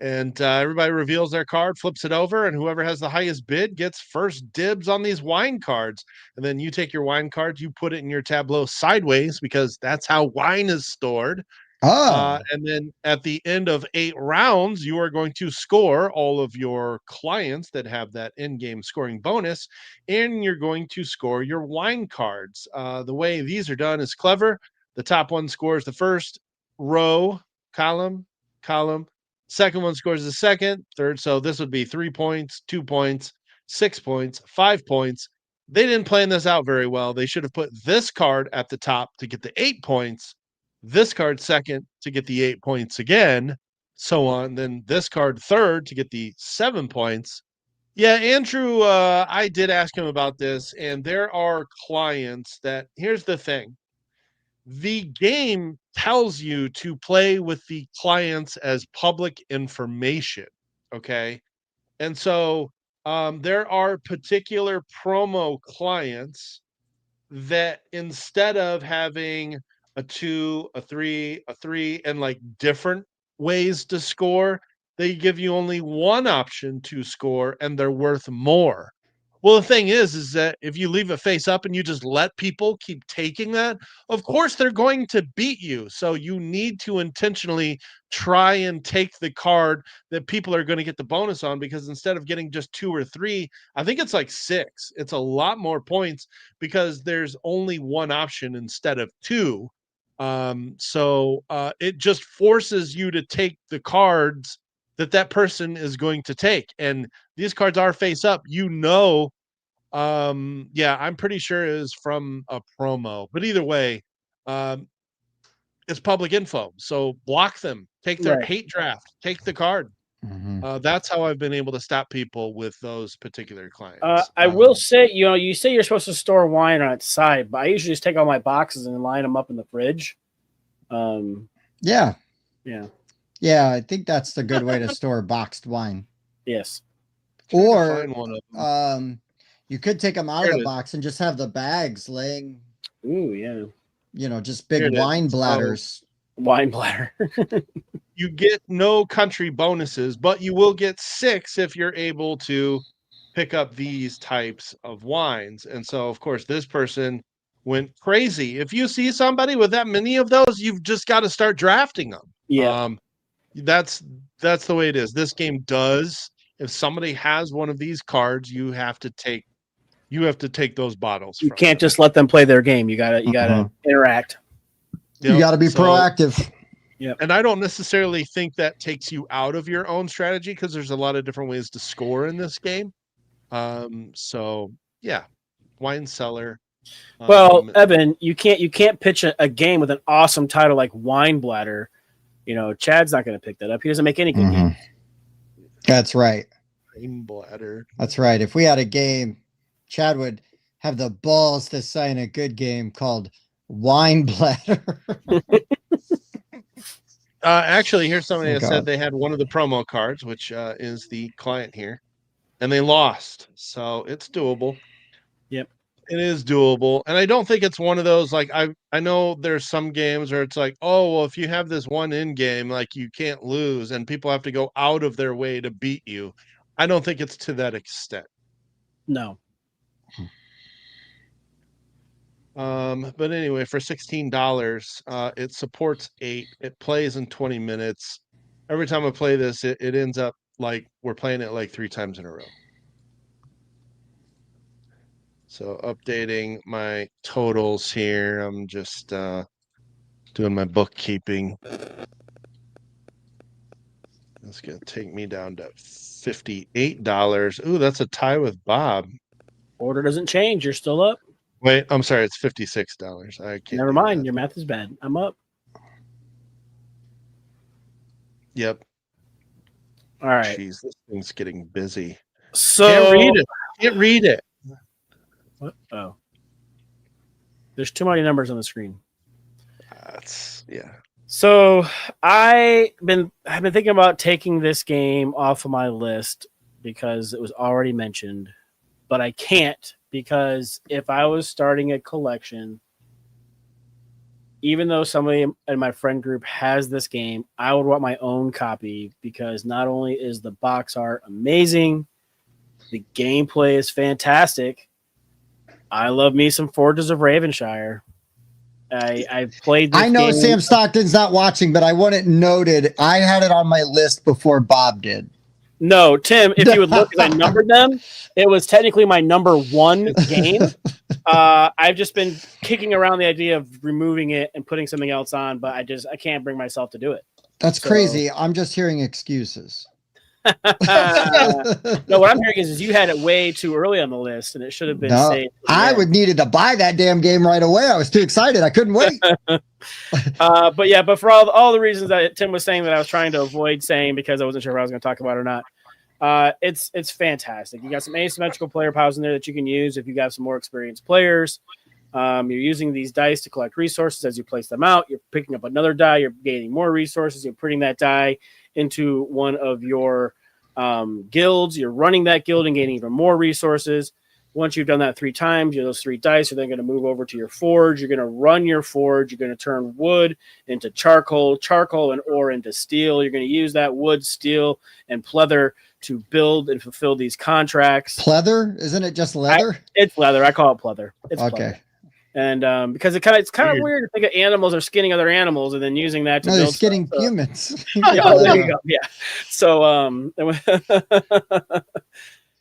And everybody reveals their card, flips it over, and whoever has the highest bid gets first dibs on these wine cards. And then you take your wine cards, you put it in your tableau sideways because that's how wine is stored. And then at the end of 8 rounds, you are going to score all of your clients that have that in-game scoring bonus, and you're going to score your wine cards. The way these are done is clever. The top one scores the first row column, column. Second one scores the second, third. So this would be 3 points, 2 points, 6 points, 5 points. They didn't plan this out very well. They should have put this card at the top to get the 8 points, this card second to get the 8 points again, so on. Then this card third to get the 7 points. Yeah, Andrew, I did ask him about this, and there are clients that, here's the thing. The game tells you to play with the clients as public information, okay? And so there are particular promo clients that instead of having a 2, a 3, and like different ways to score, they give you only one option to score and they're worth more. Well, the thing is that if you leave it face up and you just let people keep taking that, of course they're going to beat you. So you need to intentionally try and take the card that people are going to get the bonus on, because instead of getting just 2 or 3, I think it's like 6. It's a lot more points because there's only one option instead of 2. So it just forces you to take the cards that person is going to take. And these cards are face up, yeah, I'm pretty sure it is from a promo, but either way, it's public info. So block them, take their hate draft, take the card. That's how I've been able to stop people with those particular clients. I will say, you say you're supposed to store wine on its side, but I usually just take all my boxes and line them up in the fridge. Yeah. Yeah. Yeah, I think that's the good way to store boxed wine. Yes. Or Find one of them. you could take them out Here of it the is. box and just have the bags laying, Ooh, yeah. just Here big it is. wine So- bladders. Wine bladder. You get no country bonuses, but you will get 6 if you're able to pick up these types of wines. And so, of course, this person went crazy. If you see somebody with that many of those, you've just got to start drafting them. Yeah. That's the way it is. This game does. If somebody has one of these cards, you have to take those bottles. You from can't them. just let them play their game. You gotta interact. You got to be So- proactive. And I don't necessarily think that takes you out of your own strategy, because there's a lot of different ways to score in this game. So yeah, wine cellar. Well, Evan, you can't pitch a game with an awesome title like Wine Bladder. Chad's not going to pick that up. He doesn't make any good games. That's right. Wine bladder. That's right. If we had a game, Chad would have the balls to sign a good game called Wine Bladder. Actually, here's somebody Oh, that God. said they had one of the promo cards, which is the client here, and they lost. So it's doable. Yep. It is doable. And I don't think it's one of those, like, I know there's some games where it's like, oh, well, if you have this one in game, like, you can't lose and people have to go out of their way to beat you. I don't think it's to that extent. No. But anyway, for $16, it supports 8. It plays in 20 minutes. Every time I play this, it ends up like we're playing it like 3 times in a row. So updating my totals here. I'm just doing my bookkeeping. That's gonna take me down to $58. Ooh, that's a tie with Bob. Order doesn't change. You're still up. Wait, I'm sorry, it's $56. I can't. Never do mind. that. Your math is bad. I'm up. Yep. All right. Jeez, this thing's getting busy. So Can't read it. Can't read it. What? Oh. There's too many numbers on the screen. That's yeah. So I've been thinking about taking this game off of my list because it was already mentioned, but I can't, because if I was starting a collection, even though somebody in my friend group has this game, I would want my own copy, because not only is the box art amazing, the gameplay is fantastic. I love me some Forges of Ravenshire. I played this I know game. Sam Stockton's not watching, but I want it noted. I had it on my list before Bob did. No, Tim, if you would look, because I numbered them, it was technically my number 1 game. I've just been kicking around the idea of removing it and putting something else on, but I can't bring myself to do it. That's So- crazy. I'm just hearing excuses. No, what I'm hearing is you had it way too early on the list, and it should have been No, saved. I would needed to buy that damn game right away. I was too excited. I couldn't wait. But for all the reasons that Tim was saying that I was trying to avoid saying because I wasn't sure if I was going to talk about it or not. It's fantastic. You got some asymmetrical player piles in there that you can use if you got some more experienced players. You're using these dice to collect resources as you place them out. You're picking up another die. You're gaining more resources. You're putting that die into one of your guilds. You're running that guild and gaining even more resources. Once you've done that 3 times, those 3 dice are then going to move over to your forge. You're going to run your forge. You're going to turn wood into charcoal and ore into steel. You're going to use that wood, steel, and pleather to build and fulfill these contracts. Pleather? Isn't it just leather? It's leather. I call it pleather. It's okay. pleather. And because it's kind of weird to think of animals are skinning other animals and then using that to No, they're build skinning stuff. humans. Yeah, there you go. Yeah. So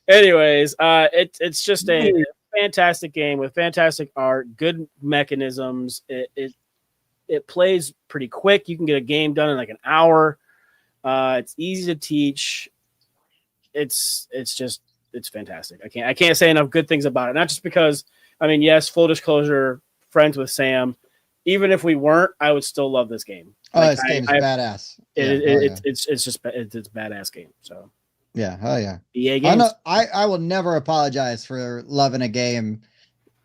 anyways, it's just a fantastic game with fantastic art, good mechanisms. It plays pretty quick. You can get a game done in like an hour. It's easy to teach. It's fantastic. I can't say enough good things about it. Not just because, I mean, yes, full disclosure, friends with Sam. Even if we weren't, I would still love this game. This game's badass. It's a badass game. So yeah, oh yeah. EA games. I will never apologize for loving a game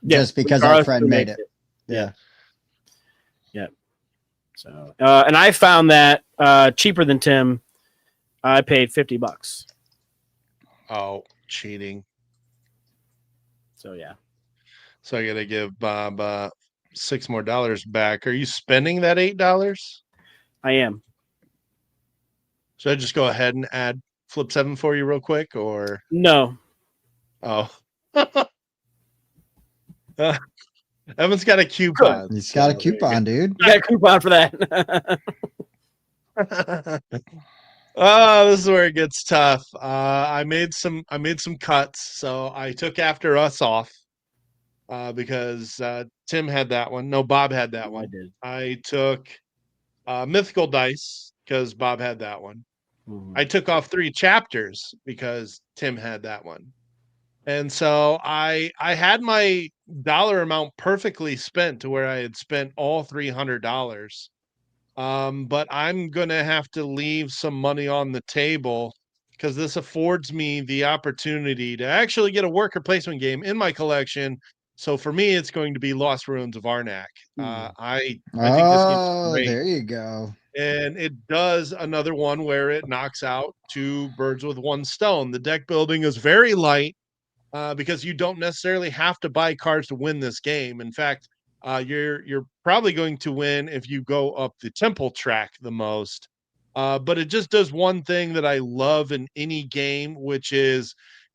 just because our friend made it. Yeah. So and I found that cheaper than Tim. I paid $50. Oh, cheating. So yeah. So I gotta give Bob $6 more back. Are you spending that $8? I am. Should I just go ahead and add Flip 7 for you real quick, or No. oh? Evan's got a coupon. He's got a coupon, dude. You got a coupon for that. Oh, this is where it gets tough. I made some cuts, so I took After Us off because Tim had that one. No, Bob had that one. I did. I took Mythical Dice because Bob had that one. Mhm. I took off 3 chapters because Tim had that one. And so I had my dollar amount perfectly spent to where I had spent all $300. But I'm going to have to leave some money on the table because this affords me the opportunity to actually get a worker placement game in my collection. So for me, it's going to be Lost Ruins of Arnak. I think this game's great. There you go. And it does another one where it knocks out 2 birds with 1 stone. The deck building is very light because you don't necessarily have to buy cards to win this game. In fact, you're probably going to win if you go up the temple track the most. But it just does one thing that I love in any game, which is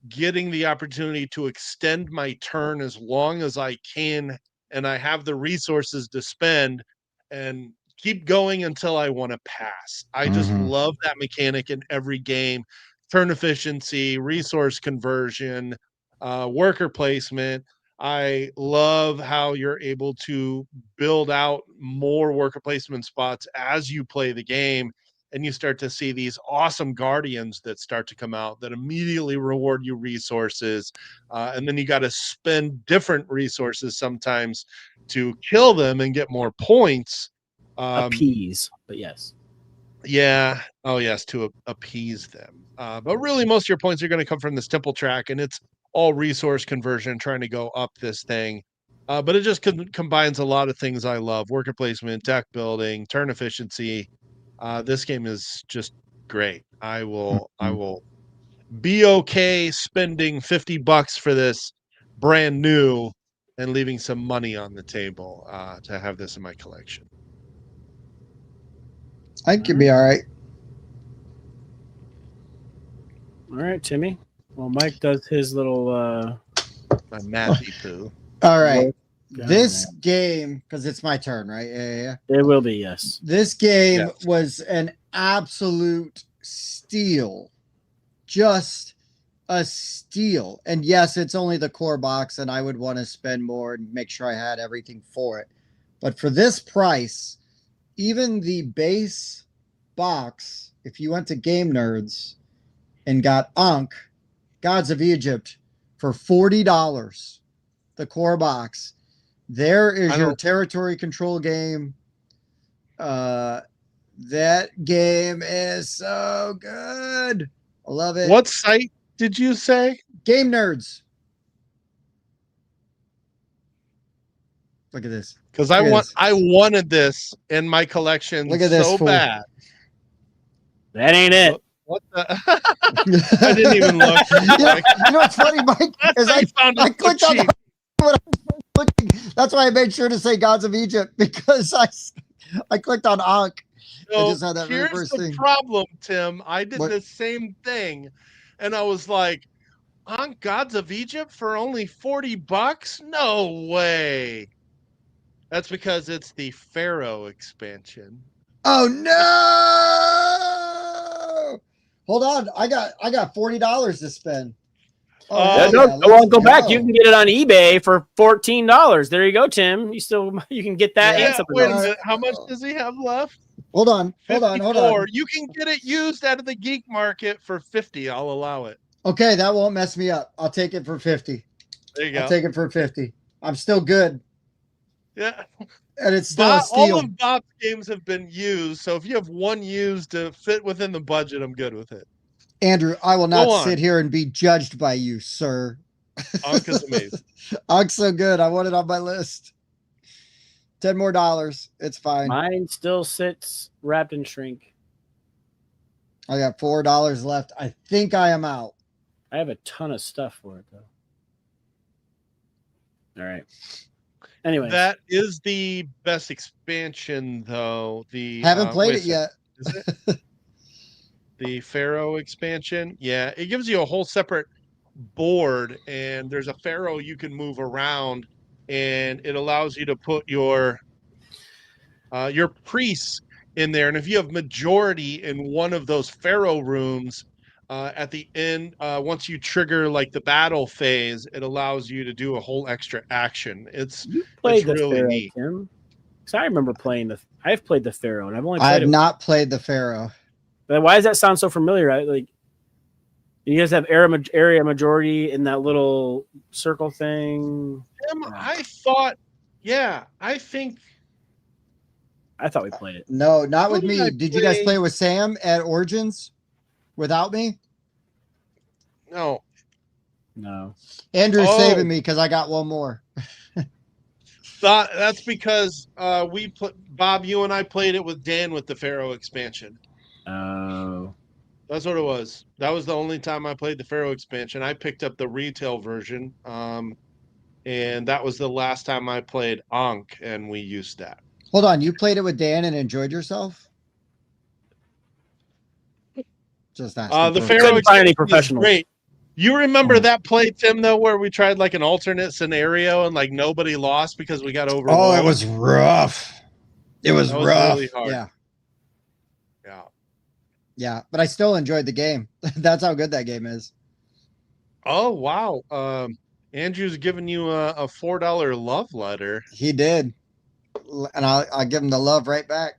getting the opportunity to extend my turn as long as I can, and I have the resources to spend and keep going until I want to pass. I just love that mechanic in every game. Turn efficiency, resource conversion, worker placement. I love how you're able to build out more worker placement spots as you play the game, and you start to see these awesome guardians that start to come out that immediately reward you resources. And then you got to spend different resources sometimes to kill them and get more points. Appease, but yes. Yeah. Oh, yes, to appease them. But really, most of your points are going to come from this temple track, and it's all resource conversion, trying to go up this thing. But it just combines a lot of things I love: worker placement, deck building, turn efficiency. This game is just great. I will be okay spending $50 for this brand new and leaving some money on the table to have this in my collection. I think you'll be all right. All right, Timmy. Well, Mike does his little My Matthew poo. All right. Got This it. game, because it's my turn, right? Yeah. It will be, yes. This game Yes. was an absolute steal. Just a steal. And yes, it's only the core box, and I would want to spend more and make sure I had everything for it. But for this price, even the base box, if you went to Game Nerds and got Ankh, Gods of Egypt, for $40, the core box, there is your territory control game. That game is so good. I love it. What site did you say? Game Nerds. Look at this. Because Look at this. I wanted this in my collection Look at this so fool. bad. That ain't it. What the? I didn't even look. You know what's funny, Mike? Is I clicked on the when I was looking. That's why I made sure to say Gods of Egypt, because I clicked on Ankh. I just had that very Here's first the thing. problem, Tim. I did What? the same thing, and I was like, on Gods of Egypt for only $40? No way. That's because it's the Pharaoh expansion. Oh no! Hold on, I got $40 to spend. Yeah, yeah, well, go let's back. go. You can get it on eBay for $14. There you go, Tim. You can get that Yeah, and something Wait a else. minute. How much does he have left? Hold on. 54. You can get it used out of the geek market for 50. I'll allow it. Okay, that won't mess me up. I'll take it for 50. There you go. I'll take it for 50. I'm still good, Yeah. and it's still a All steal. of Bob's games have been used, so if you have one used to fit within the budget, I'm good with it. Andrew, I will not Go on. sit here and be judged by you, sir. Ankh is amazing. Ank's so good. I want it on my list. $10 more. It's fine. Mine still sits wrapped in shrink. I got $4 left. I think I am out. I have a ton of stuff for it, though. All right. Anyway, That is the best expansion, though. The Haven't played wait it yet. a second. Is it? The Pharaoh expansion? Yeah, it gives you a whole separate board, and there's a Pharaoh you can move around, and it allows you to put your priests in there. And if you have majority in one of those Pharaoh rooms, at the end, once you trigger like the battle phase, it allows you to do a whole extra action. you played the really Pharaoh, neat. Tim. Because I remember playing I've played the Pharaoh, and I've only I played have it. not played the Pharaoh. But why does that sound so familiar? Like, you guys have area majority in that little circle thing. Tim, I thought, I think I thought we played it. No, not with Who me. did I Did you guys play? play with Sam at Origins without me? no. No. Andrew's Oh. saving me because I got one more. That's because Bob, you and I played it with Dan with the Pharaoh expansion. Oh. That's what it was. That was the only time I played the Pharaoh expansion. I picked up the retail version, and that was the last time I played Ankh, and we used that. Hold on, you played it with Dan and enjoyed yourself? Just asking. The for- Pharaoh Couldn't find any expansion is professionals. great. You remember Oh. that play, Tim, though, where we tried like an alternate scenario and like nobody lost because we got overwhelmed? Oh, it was rough. It was That was rough. really hard. Yeah, Yeah. yeah, but I still enjoyed the game. That's how good that game is. Oh wow. Andrew's giving you a $4 love letter. He did, and I'll give him the love right back.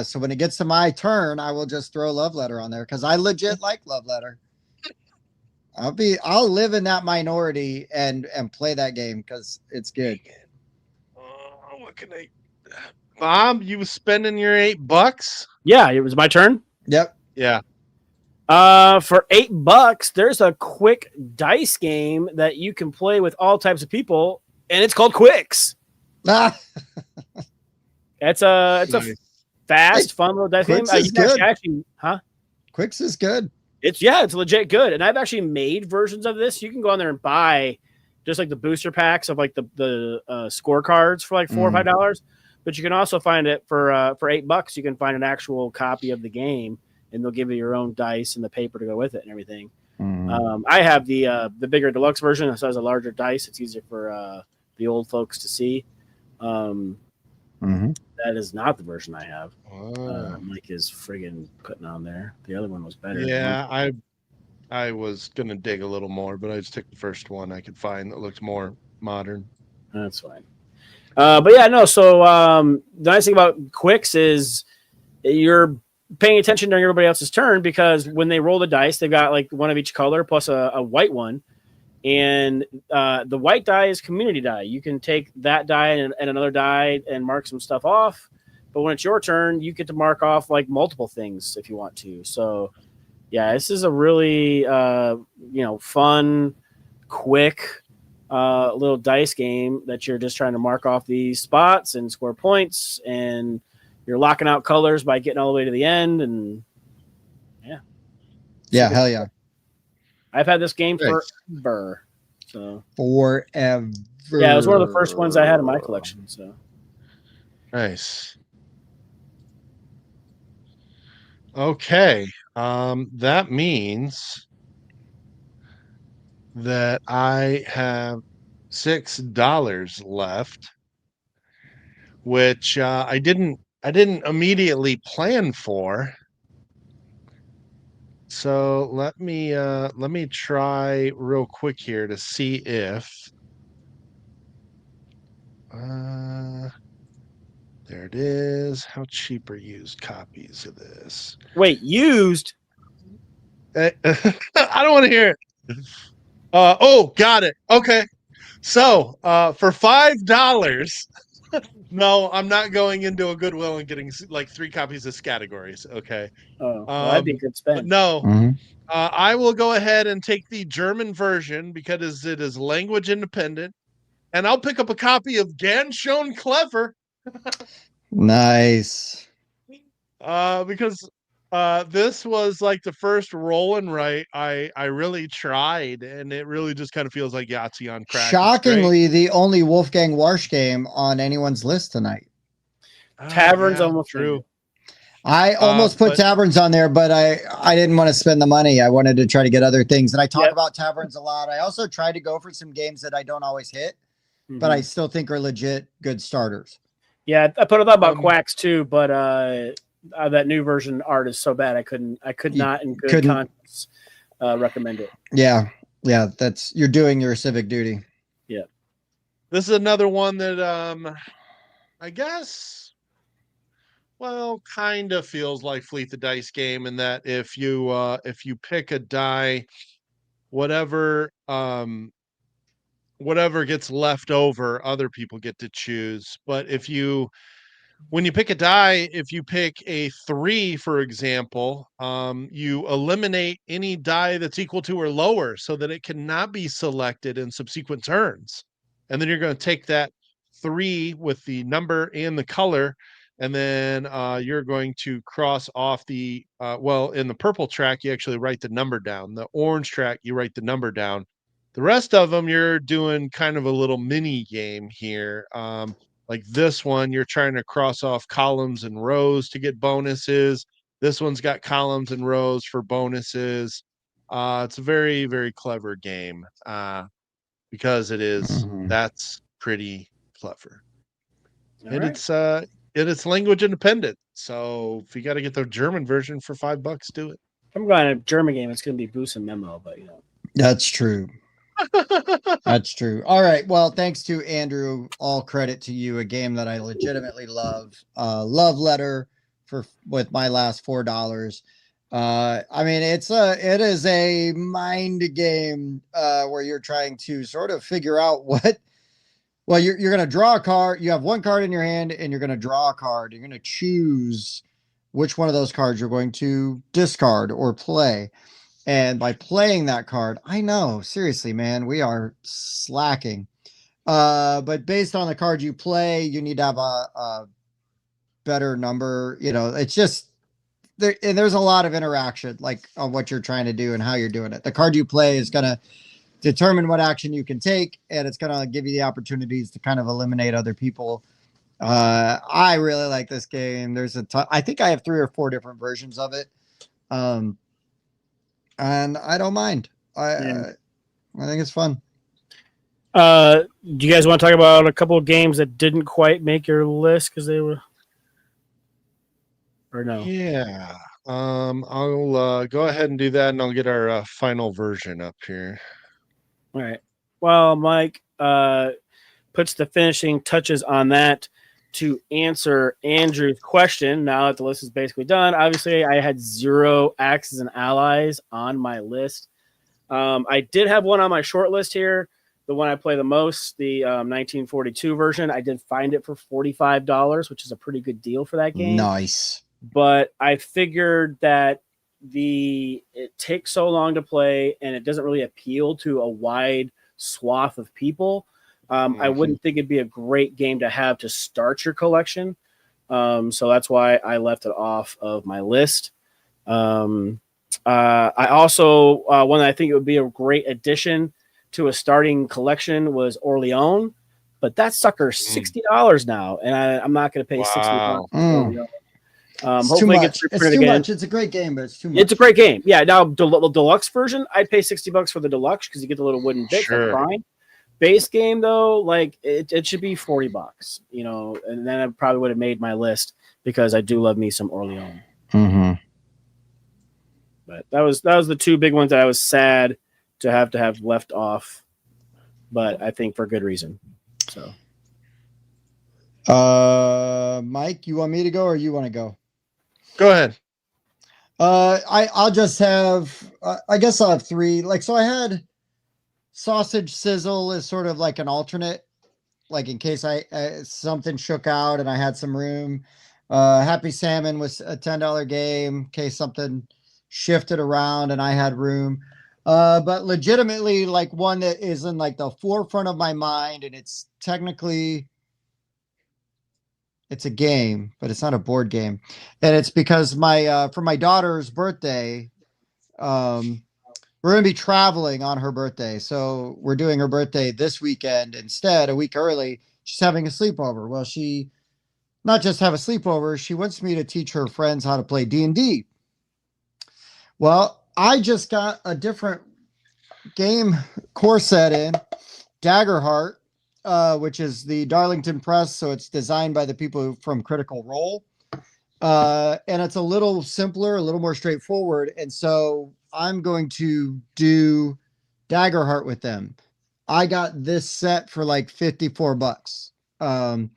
So when it gets to my turn, I will just throw love letter on there because I legit like love letter. I'll live in that minority and play that game because it's good. What can I? Bob, you was spending your $8? Yeah, it was my turn. Yep. Yeah. For $8, there's a quick dice game that you can play with all types of people, and it's called Quicks. Ah, It's a Nice. fast, fun little dice game. Quicks is You can good. actually, Quicks is good. It's legit good. And I've actually made versions of this. You can go on there and buy just like the booster packs of like the scorecards for like $4 or $5. But you can also find it for $8. You can find an actual copy of the game, and they'll give you your own dice and the paper to go with it and everything. I have the bigger deluxe version. So it has a larger dice. It's easier for the old folks to see. That is not the version I have. Mike is friggin' putting on there. The other one was better. Yeah, I was gonna dig a little more, but I just took the first one I could find that looked more modern. That's fine. But yeah, no. So the nice thing about Quicks is you're paying attention during everybody else's turn, because when they roll the dice, they've got like one of each color plus a white one. And the white die is community die. You can take that die and another die and mark some stuff off. But when it's your turn, you get to mark off like multiple things if you want to. So, yeah, this is a really fun, quick little dice game that you're just trying to mark off these spots and score points, and you're locking out colors by getting all the way to the end. And yeah, hell yeah. I've had this game Nice. forever. So Forever. yeah, it was one of the first ones I had in my collection. So Nice. Okay. That means that I have $6 left, which I didn't immediately plan for. So let me try real quick here to see if there it is. How cheap are used copies of this? wait, used? I don't want to hear it. Oh, got it. Okay. So for $5, no, I'm not going into a Goodwill and getting like 3 copies of Categories. Okay. Oh, well, that'd be a good But spend. no, Mhm. I will go ahead and take the German version because it is language independent, and I'll pick up a copy of Ganz Schön Clever Nice. because this was like the first roll and write I really tried, and it really just kind of feels like Yahtzee on crack. It's great. Shockingly, the only Wolfgang Warsch game on anyone's list tonight. Taverns yeah, almost true. I almost put but- Taverns on there, but I didn't want to spend the money. I wanted to try to get other things. And I talk Yep. about Taverns a lot. I also try to go for some games that I don't always hit, but Mhm. I still think are legit good starters. Yeah, I put a thought about Um, Quacks too, but that new version art is so bad I could You not in good couldn't- conscience recommend it. Yeah. Yeah. You're doing your civic duty. This is another one that I guess kind of feels like Fleet the Dice game, in that if you pick a die, whatever gets left over, other people get to choose. But when you pick a die, if you pick a 3, for example, you eliminate any die that's equal to or lower so that it cannot be selected in subsequent turns. And then you're going to take that 3 with the number and the color, and then you're going to cross off in the purple track, you actually write the number down. The orange track, you write the number down. The rest of them, you're doing kind of a little mini game here. Like this one, you're trying to cross off columns and rows to get bonuses. This one's got columns and rows for bonuses. It's a very, very clever game because it is. Mhm. That's pretty clever. All And right. it's language independent. So if you got to get the German version for $5, do it. If I'm going to a German game, it's going to be Boost and Memo, but That's true. That's true. All right. Well, thanks to Andrew. All credit to you. A game that I legitimately love. Love letter with my last $4. I mean, it is a mind game where you're trying to sort of figure out what. Well, you're going to draw a card. You have one card in your hand, and you're going to draw a card. You're going to choose which one of those cards you're going to discard or play. And by playing that card, I know, seriously, man, we are slacking. But based on the card you play, you need to have a better number. It's just there. And there's a lot of interaction, like on what you're trying to do and how you're doing it. The card you play is going to determine what action you can take, and it's going to give you the opportunities to kind of eliminate other people. I really like this game. There's I think I have 3 or 4 different versions of it. And I don't mind. I think it's fun. do you guys want to talk about a couple of games that didn't quite make your list because they were, or no? Yeah. I'll go ahead and do that, and I'll get our final version up here. All right. Well, Mike puts the finishing touches on that to answer Andrew's question, now that the list is basically done, obviously I had 0 Axes and Allies on my list. I did have one on my short list here, the one I play the most, the 1942 version. I did find it for $45, which is a pretty good deal for that game. Nice. But I figured that it takes so long to play and it doesn't really appeal to a wide swath of people. I wouldn't think it'd be a great game to have to start your collection. So that's why I left it off of my list. I also, one that I think it would be a great addition to a starting collection was Orleans, but that sucker's $60 now, and I'm not going to pay $60. It's too much. It's too much. It's a great game, but it's too much. It's a great game. Yeah. Now the deluxe version, I'd pay $60 for the deluxe because you get the little wooden bits. Sure. Fine. Base game though, like it should be $40, you know, and then I probably would have made my list because I do love me some Orleans. Mm-hmm. But that was the two big ones that I was sad to have left off, but I think for good reason. So, Mike, you want me to go or you want to go? Go ahead. I'll just have. I guess I'll have 3. Like, so I had Sausage Sizzle is sort of like an alternate, like in case something shook out and I had some room. Happy Salmon was a $10 game in case something shifted around and I had room. But legitimately, like one that is in like the forefront of my mind, and it's technically it's a game, but it's not a board game, and it's because for my daughter's birthday, we're going to be traveling on her birthday. So we're doing her birthday this weekend instead, a week early. She's having a sleepover. Well, she not just have a sleepover, she wants me to teach her friends how to play D&D. Well, I just got a different game core set in, Daggerheart, which is the Darlington Press. So it's designed by the people from Critical Role. And it's a little simpler, a little more straightforward. And so I'm going to do Daggerheart with them. I got this set for like $54. And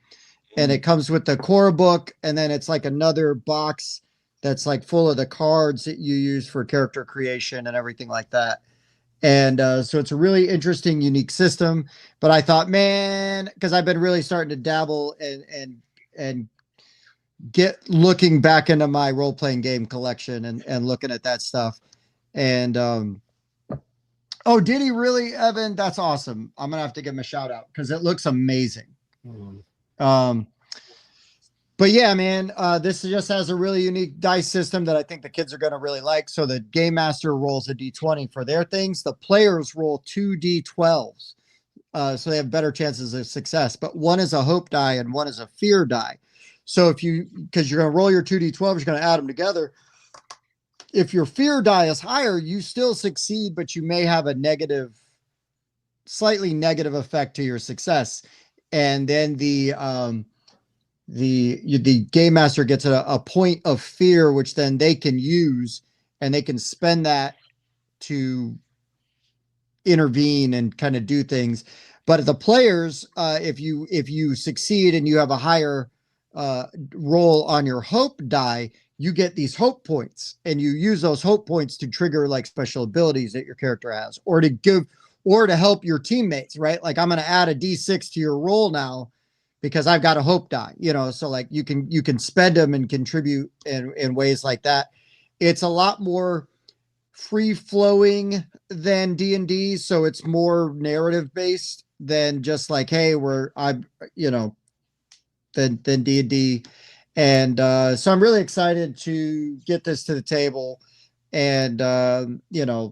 it comes with the core book, and then it's like another box that's like full of the cards that you use for character creation and everything like that. And so it's a really interesting, unique system. But I thought, man, because I've been really starting to dabble and get looking back into my role-playing game collection and looking at that stuff. And oh, did he really, Evan? That's awesome. I'm gonna have to give him a shout out because it looks amazing. But yeah, man, this just has a really unique dice system that I think the kids are gonna really like. So the game master rolls a D20 for their things. The players roll 2 D12s, so they have better chances of success. But one is a hope die and one is a fear die. So because you're gonna roll your 2 D12s, you're gonna add them together. If your fear die is higher, you still succeed, but you may have a slightly negative effect to your success. And then the game master gets a point of fear, which then they can use, and they can spend that to intervene and kind of do things. But the players, if you succeed and you have a higher roll on your hope die, you get these hope points, and you use those hope points to trigger like special abilities that your character has, or to help your teammates, right? Like I'm going to add a D6 to your roll now because I've got a hope die, you know? So like you can spend them and contribute in ways like that. It's a lot more free flowing than D&D. So it's more narrative based than just like, hey, than D&D. And so I'm really excited to get this to the table. And,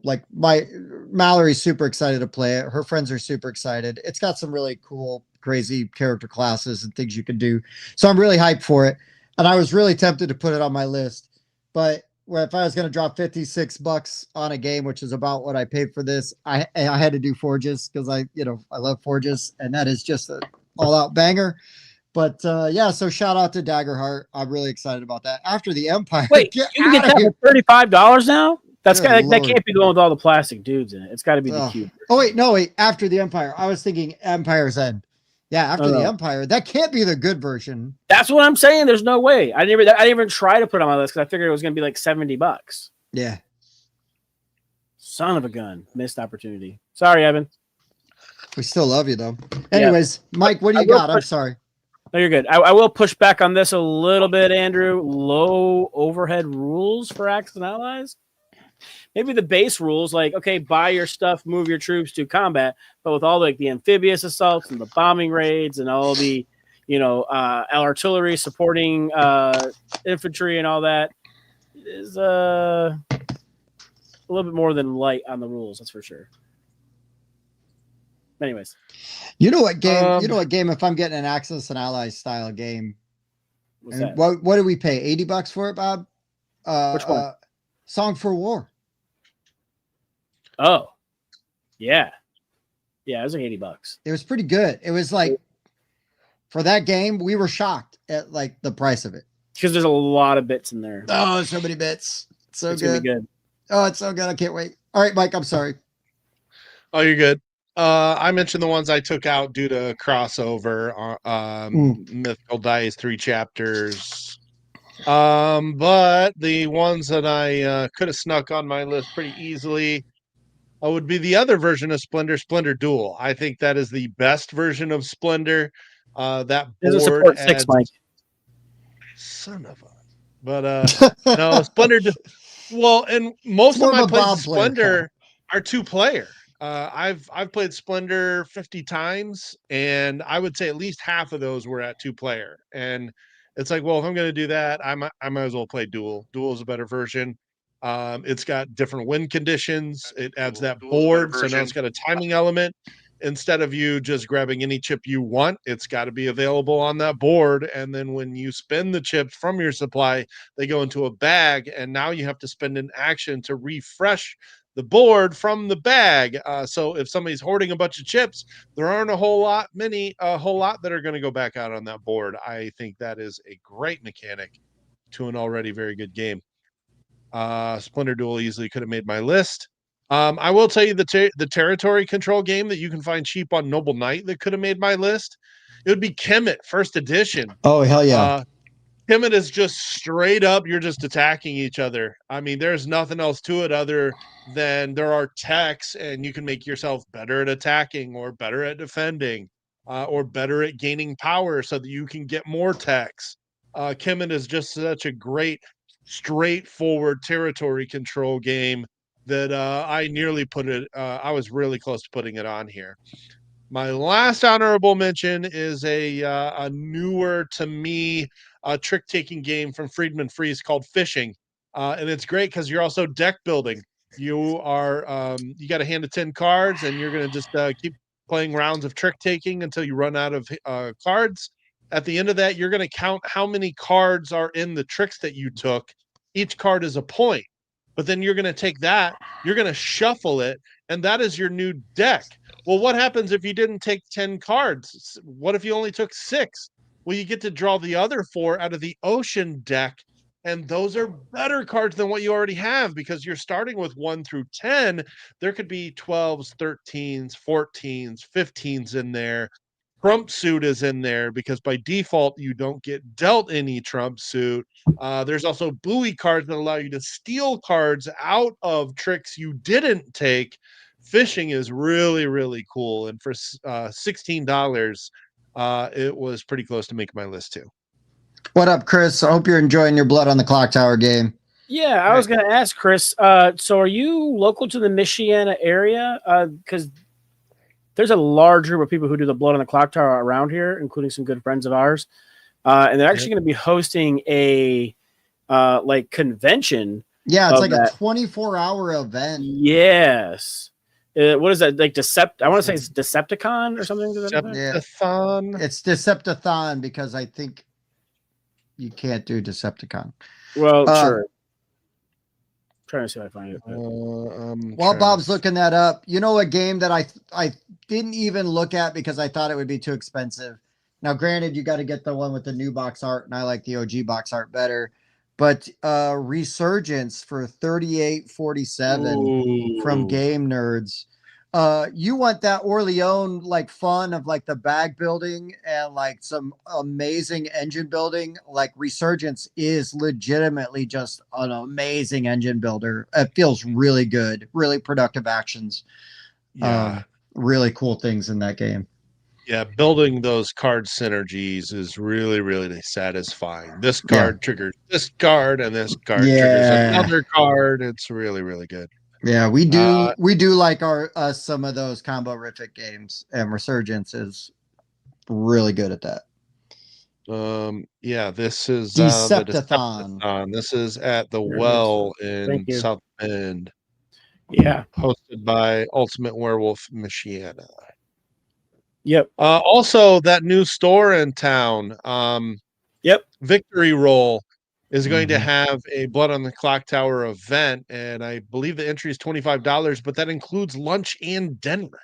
like Mallory's super excited to play it. Her friends are super excited. It's got some really cool, crazy character classes and things you can do. So I'm really hyped for it. And I was really tempted to put it on my list. But if I was going to drop $56 on a game, which is about what I paid for this, I had to do Forges because I love Forges. And that is just an all-out banger. But so shout out to Daggerheart. I'm really excited about that. After the Empire. Wait, you can get that for $35 now? That can't be the one with all the plastic dudes in it. It's got to be the cube. Oh wait, no wait. After the Empire, I was thinking Empire's End. Yeah, after Oh, the no. Empire. That can't be the good version. That's what I'm saying. There's no way. I didn't even try to put it on my list because I figured it was going to be like $70. Yeah. Son of a gun. Missed opportunity. Sorry, Evan. We still love you though. Yeah. Anyways, Mike, what do you got? I'm sorry. No, you're good. I will push back on this a little bit, Andrew. Low overhead rules for Axis and Allies. Maybe the base rules, like, okay, buy your stuff, move your troops to combat, but with all like the amphibious assaults and the bombing raids and all the, artillery supporting infantry and all that is a little bit more than light on the rules, that's for sure. Anyways. You know what game, if I'm getting an Axis and Allies style game, what do we pay? $80 for it, Bob? Which one? Song for War. Oh, yeah. Yeah, it was like $80. It was pretty good. It was like, for that game, we were shocked at like the price of it. Because there's a lot of bits in there. Oh, so many bits. It's gonna be good. Oh, it's so good. I can't wait. All right, Mike, I'm sorry. Oh, you're good. I mentioned the ones I took out due to crossover. Mythical Dice, 3 chapters. But the ones that I could have snuck on my list pretty easily would be the other version of Splendor, Splendor Duel. I think that is the best version of Splendor. That board support 6, Mike. Son of a. But no, Splendor. Well, and most of my plays of Splendor are 2-player. I've played Splendor 50 times, and I would say at least half of those were at 2-player. And it's like, well, if I'm going to do that, I might as well play Duel. Duel is a better version. It's got different win conditions. It adds that board, so now it's got a timing element. Instead of you just grabbing any chip you want, it's got to be available on that board. And then when you spend the chips from your supply, they go into a bag, and now you have to spend an action to refresh the board from the bag. So if somebody's hoarding a bunch of chips, there aren't a whole lot that are going to go back out on that board. I think that is a great mechanic to an already very good game. Splendor Duel easily could have made my list. I will tell you the territory control game that you can find cheap on Noble Knight that could have made my list. It would be Kemet first edition. Oh, hell yeah. Kemet is just straight up, you're just attacking each other. I mean, there's nothing else to it other than there are techs, and you can make yourself better at attacking or better at defending or better at gaining power so that you can get more techs. Kemet is just such a great, straightforward territory control game that I nearly put it. I was really close to putting it on here. My last honorable mention is a newer to me trick-taking game from Friedman Freeze called Fishing, and it's great because you're also deck building. You are you got a hand of 10 cards, and you're going to just keep playing rounds of trick-taking until you run out of cards. At the end of that, you're going to count how many cards are in the tricks that you took. Each card is a point, but then you're going to take that, you're going to shuffle it, and that is your new deck. Well, what happens if you didn't take 10 cards? What if you only took 6? Well, you get to draw the other 4 out of the ocean deck, and those are better cards than what you already have because you're starting with 1 through 10. There could be 12s, 13s, 14s, 15s in there. Trump suit is in there because by default, you don't get dealt any Trump suit. There's also buoy cards that allow you to steal cards out of tricks you didn't take. Fishing is really, really cool. And for $16, it was pretty close to making my list too. What up, Chris? I hope you're enjoying your Blood on the Clock Tower game. Yeah, I was going to ask Chris. So are you local to the Michiana area? Because there's a large group of people who do the Blood on the Clock Tower around here, including some good friends of ours. And they're actually going to be hosting a convention. Yeah, it's like a 24-hour event. Yes. What is that? Like I want to say it's Decepticon or something. Deceptathon. It's Deceptathon because I think you can't do Decepticon. Well, sure. Trying to see if I find it. While Bob's looking that up, you know, a game that I didn't even look at because I thought it would be too expensive. Now, granted, you got to get the one with the new box art, and I like the OG box art better. But Resurgence for $38.47 from Game Nerds. you want that Orleone like fun of like the bag building and like some amazing engine building. Like Resurgence is legitimately just an amazing engine builder. It feels really good, really productive actions. Yeah. Really cool things in that game. Yeah, building those card synergies is really, really satisfying. This card triggers this card, and this card triggers another card. It's really, really good. Yeah, we do like our some of those combo-rific games, and Resurgence is really good at that. Yeah, this is the Decepticon. Decepticon. This is at the There it is. Well in Thank you. South Bend, Yeah. hosted by Ultimate Werewolf Michiana. Yep. Also, that new store in town, Yep. Victory Roll, is going to have a Blood on the Clock Tower event, and I believe the entry is $25, but that includes lunch and dinner.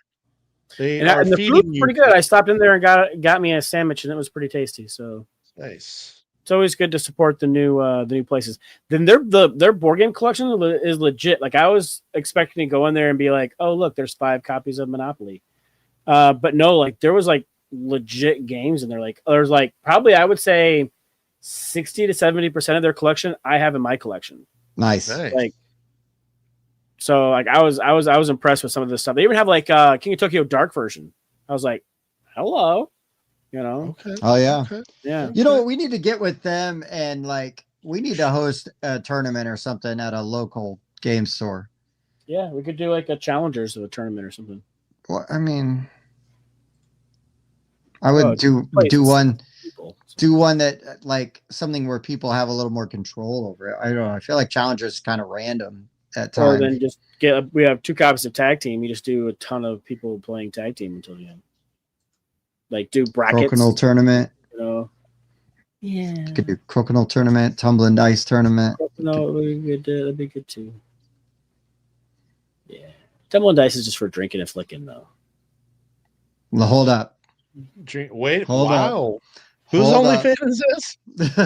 They are and the feeding food's you. pretty good. I stopped in there and got me a sandwich, and it was pretty tasty. So Nice. it's always good to support the new places. Then their board game collection is legit. Like I was expecting to go in there and be like, oh look, there's 5 copies of Monopoly. But no, like there was like legit games and they're like there's like probably I would say 60 to 70% of their collection I have in my collection. Nice. Like so like I was impressed with some of this stuff. They even have like King of Tokyo Dark version. I was like, hello. You know? Okay. Oh yeah. Okay. Yeah. You know what we need to get with them, and like we need to host a tournament or something at a local game store. Yeah, we could do like a challengers of a tournament or something. Well, I mean, I would do one that like something where people have a little more control over it. I don't know. I feel like challengers is kind of random at Or times. then just we have 2 copies of tag team. You just do a ton of people playing tag team until the end. Like do brackets. Crokinole tournament. You know. Yeah. You could do Crokinole tournament, tumbling dice tournament. No, that'd be good too. Yeah. Tumbling dice is just for drinking and flicking though. Well, hold up. Wait, Hold wow. up. Whose Hold OnlyFans is this?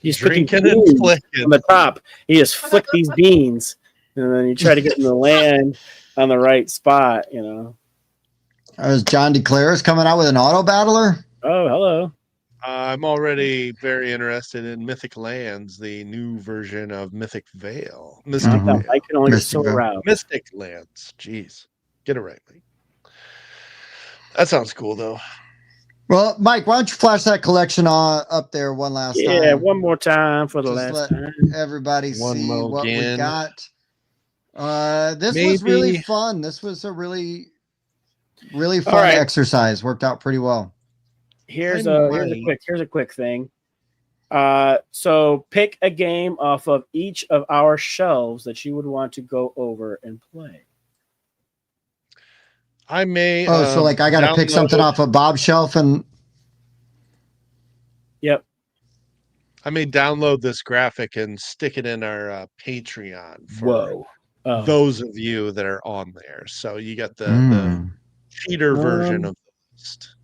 He's Drinking and flicking on the top. He just flick these beans, and then you try to get them to land on the right spot. You know. Is John DeClares coming out with an auto battler? Oh, hello. I'm already very interested in Mythic Lands, the new version of Mythic Vale. Mystic Vale. I can only get Mystic so Vale. around. Mystic Lands. Jeez. Get it right, Mike. That sounds cool, though. Well, Mike, why don't you flash that collection up there one last time? Yeah, one more time for the Just last let time. everybody One see more what we again. got. This was really fun. This was a really fun right. exercise. Worked out pretty well. Here's a quick thing. So pick a game off of each of our shelves that you would want to go over and play. I may. So like I got to pick something off of Bob's shelf and. Yep. I may download this graphic and stick it in our Patreon for those of you that are on there. So you got the cheater version of the list.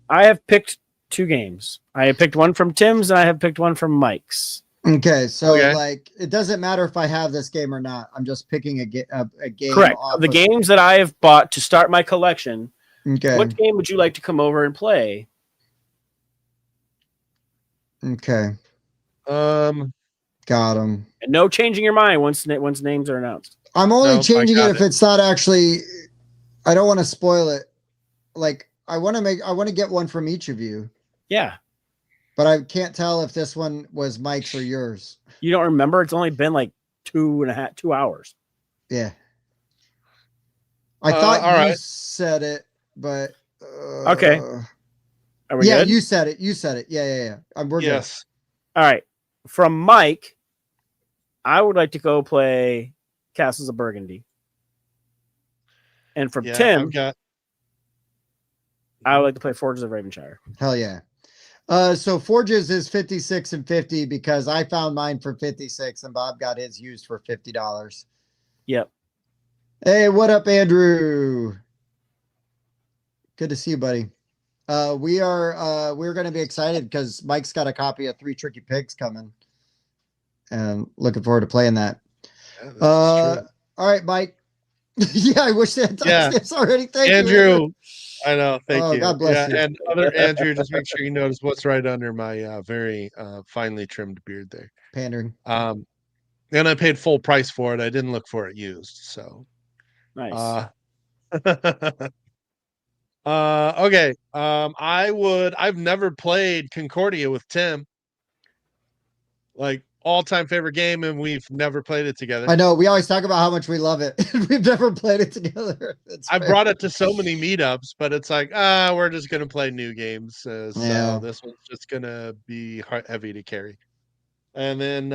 I have picked 2 games. I have picked one from Tim's and I have picked one from Mike's. Okay, so like it doesn't matter if I have this game or not. I'm just picking a game. Correct. Of the games that I have bought to start my collection. Okay. What game would you like to come over and play? Okay. Got him. And no changing your mind once names are announced. I'm only changing it if it's not actually. I don't want to spoil it. Like I want to get one from each of you. Yeah. But I can't tell if this one was Mike's or yours. You don't remember? It's only been like 2 hours. Yeah. I thought you said it, but okay. Are we good? You said it. You said it. Yeah. We're good. All right. From Mike, I would like to go play Castles of Burgundy. And from Tim, I would like to play Forges of Ravenshire. Hell yeah. So Forges is 56 and 50 because I found mine for 56 and Bob got his used for $50. Yep. Hey, what up, Andrew? Good to see you, buddy. We're going to be excited because Mike's got a copy of 3 Tricky Pigs coming, and looking forward to playing that. All right, Mike. Yeah, I wish they had Yeah. timestamps already. Thank you, Andrew. I know. Thank Oh, you. God bless you. And other Andrew, just make sure you notice what's right under my very finely trimmed beard there. Pandering. And I paid full price for it. I didn't look for it used. So Nice. Okay. I've never played Concordia with Tim. Like all-time favorite game, and we've never played it together. I know. We always talk about how much we love it. We've never played it together. I brought it to so many meetups, but it's like, we're just gonna play new games. So Yeah. this one's just gonna be heavy to carry. And then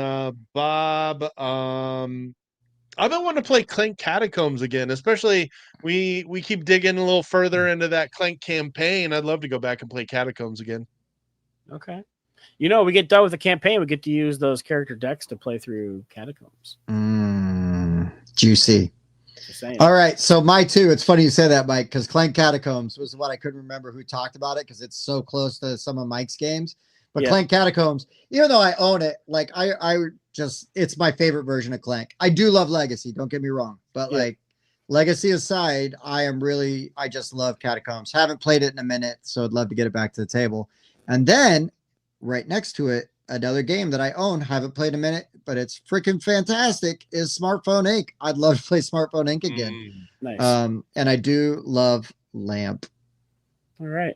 Bob, I've been wanting to play Clank Catacombs again, especially we keep digging a little further into that Clank campaign. I'd love to go back and play Catacombs again. Okay. We get done with the campaign, we get to use those character decks to play through Catacombs. Juicy. Just saying. All right. So my two, it's funny you say that, Mike, because Clank Catacombs was what I couldn't remember who talked about it because it's so close to some of Mike's games. But Yeah. Clank Catacombs, even though I own it, like I just, it's my favorite version of Clank. I do love Legacy, don't get me wrong. But Yeah. like Legacy aside, I just love Catacombs. Haven't played it in a minute, so I'd love to get it back to the table. And then right next to it, another game that I own, haven't played in a minute, but it's freaking fantastic, is Smartphone Inc. I'd love to play Smartphone Inc. again. Nice. And I do love Lamp. All right.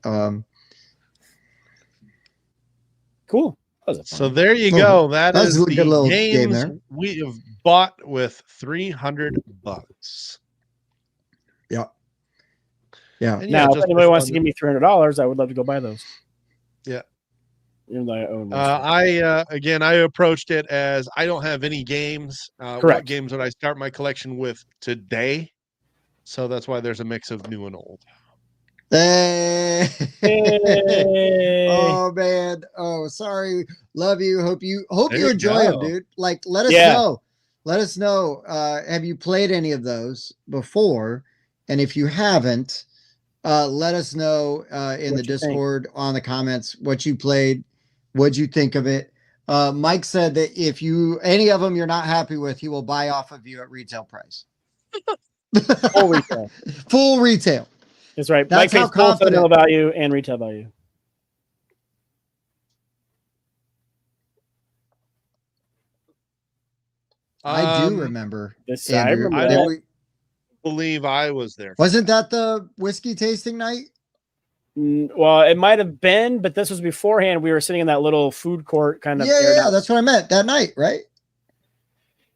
Cool. That was a So fun there you Oh, go. That that was is a the good little game games there. we have bought with $300. Yeah. Yeah. And now, just if for anybody wants fun- to give me $300, I would love to go buy those. Yeah. Even though I own one. I approached it as I don't have any games. What Correct. games would I start my collection with today? So that's why there's a mix of new and old. Hey. Yay. Oh man. Oh, sorry. Love you. Hope you There you enjoy them, go. dude. Like, let us Yeah. know. Let us know. Have you played any of those before? And if you haven't, let us know in What the you think. Discord on the comments what you played, what'd you think of it. Mike said that if any of them you're not happy with, he will buy off of you at retail price. Full retail. Full retail. That's right. That's Mike how pays full confident- sentimental value and retail value. I do remember. This I Andrew, remember I that that. we- Believe I was there. for wasn't that the whiskey tasting night? Well, it might have been, but this was beforehand. We were sitting in that little food court kind of. aired Yeah, out. that's what I meant. That night, right?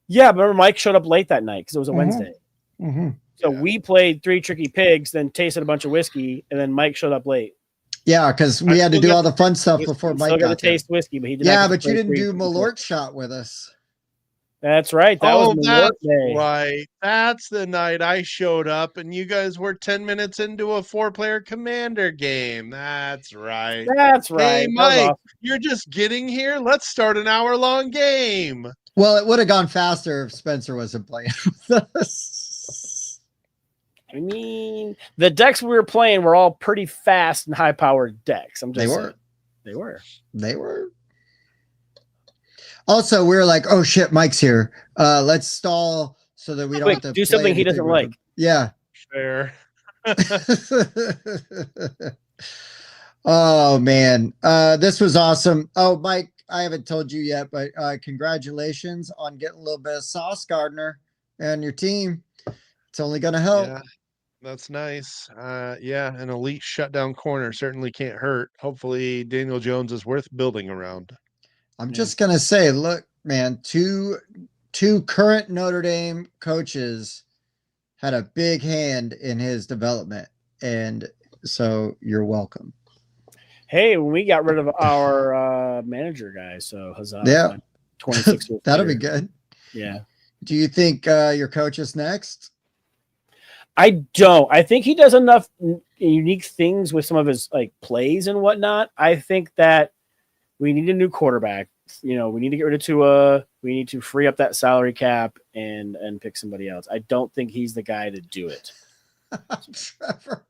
Yeah, but remember Mike showed up late that night because it was a Mhm. Wednesday. Mm-hmm. So Yeah. we played Three Tricky Pigs, then tasted a bunch of whiskey, and then Mike showed up late. Yeah, because we I had to still do got all the fun stuff We before still Mike got to got there. taste whiskey, but he did. Yeah, not get but to you play didn't Three do Tricky Malort Pigs. shot with us. That's right. That was Malort that's Day. right. That's the night I showed up, and you guys were 10 minutes into a 4-player Commander game. That's right. That's right. Hey, That was Mike, awesome. you're just getting here. Let's start an hour-long game. Well, it would have gone faster if Spencer wasn't playing with us. I mean, the decks we were playing were all pretty fast and high-powered decks. I'm just They saying. were. They were. They were. Also, we were like, "Oh shit, Mike's here. Let's stall so that we don't Quick, have to do play something he anything doesn't with like. him." Yeah. Fair. Oh man, this was awesome. Oh, Mike, I haven't told you yet, but congratulations on getting a little bit of Sauce Gardner and your team. It's only gonna help. Yeah, that's nice. Yeah, an elite shutdown corner certainly can't hurt. Hopefully, Daniel Jones is worth building around. I'm Yeah. just gonna say, look, man, two current Notre Dame coaches had a big hand in his development, and so you're welcome. Hey, we got rid of our manager guy, so huzzah. Yeah. 26 years That'll be later. good. Yeah. Do you think your coach is next? I don't. I think he does enough unique things with some of his like plays and whatnot. I think that we need a new quarterback. We need to get rid of Tua. We need to free up that salary cap and pick somebody else. I don't think he's the guy to do it. Trevor.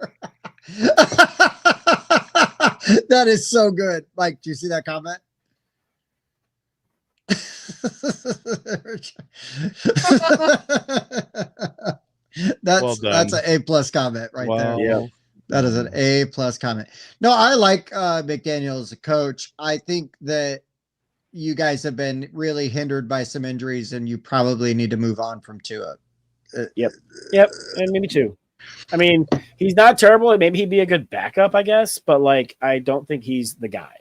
That is so good. Mike, do you see that comment? Well done. That's an A+ comment right there. Yeah. That is an A+ comment. No, I like McDaniel as a coach. I think that you guys have been really hindered by some injuries, and you probably need to move on from Tua. Yep, and maybe 2. I mean, he's not terrible. Maybe he'd be a good backup, I guess, but like, I don't think he's the guy.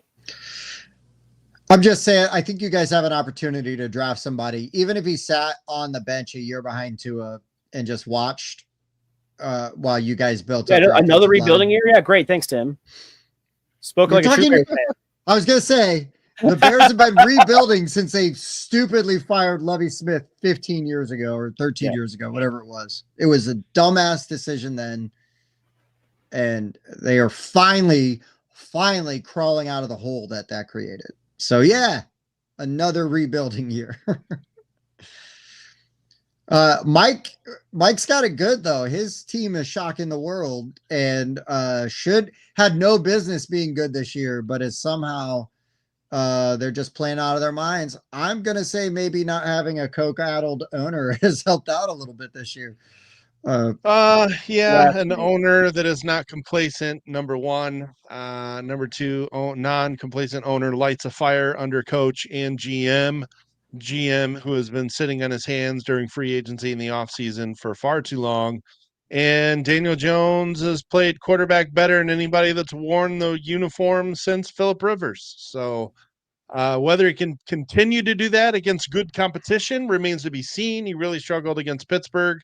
I'm just saying, I think you guys have an opportunity to draft somebody, even if he sat on the bench a year behind Tua and just watched while you guys built up another rebuilding year. Yeah, great. Thanks, Tim. Spoke like a true Bears fan. I was gonna say the Bears have been rebuilding since they stupidly fired Lovie Smith 15 years ago or 13 years ago, whatever it was. It was a dumbass decision then, and they are finally crawling out of the hole that created. So yeah, another rebuilding year. Mike's got it good though. His team is shocking the world and had no business being good this year, but is somehow they're just playing out of their minds. I'm gonna say maybe not having a coke-addled owner has helped out a little bit this year. An owner that is not complacent, number one. Number two, non-complacent owner lights a fire under coach and GM who has been sitting on his hands during free agency in the offseason for far too long. And Daniel Jones has played quarterback better than anybody that's worn the uniform since Phillip Rivers. So whether he can continue to do that against good competition remains to be seen. He really struggled against Pittsburgh.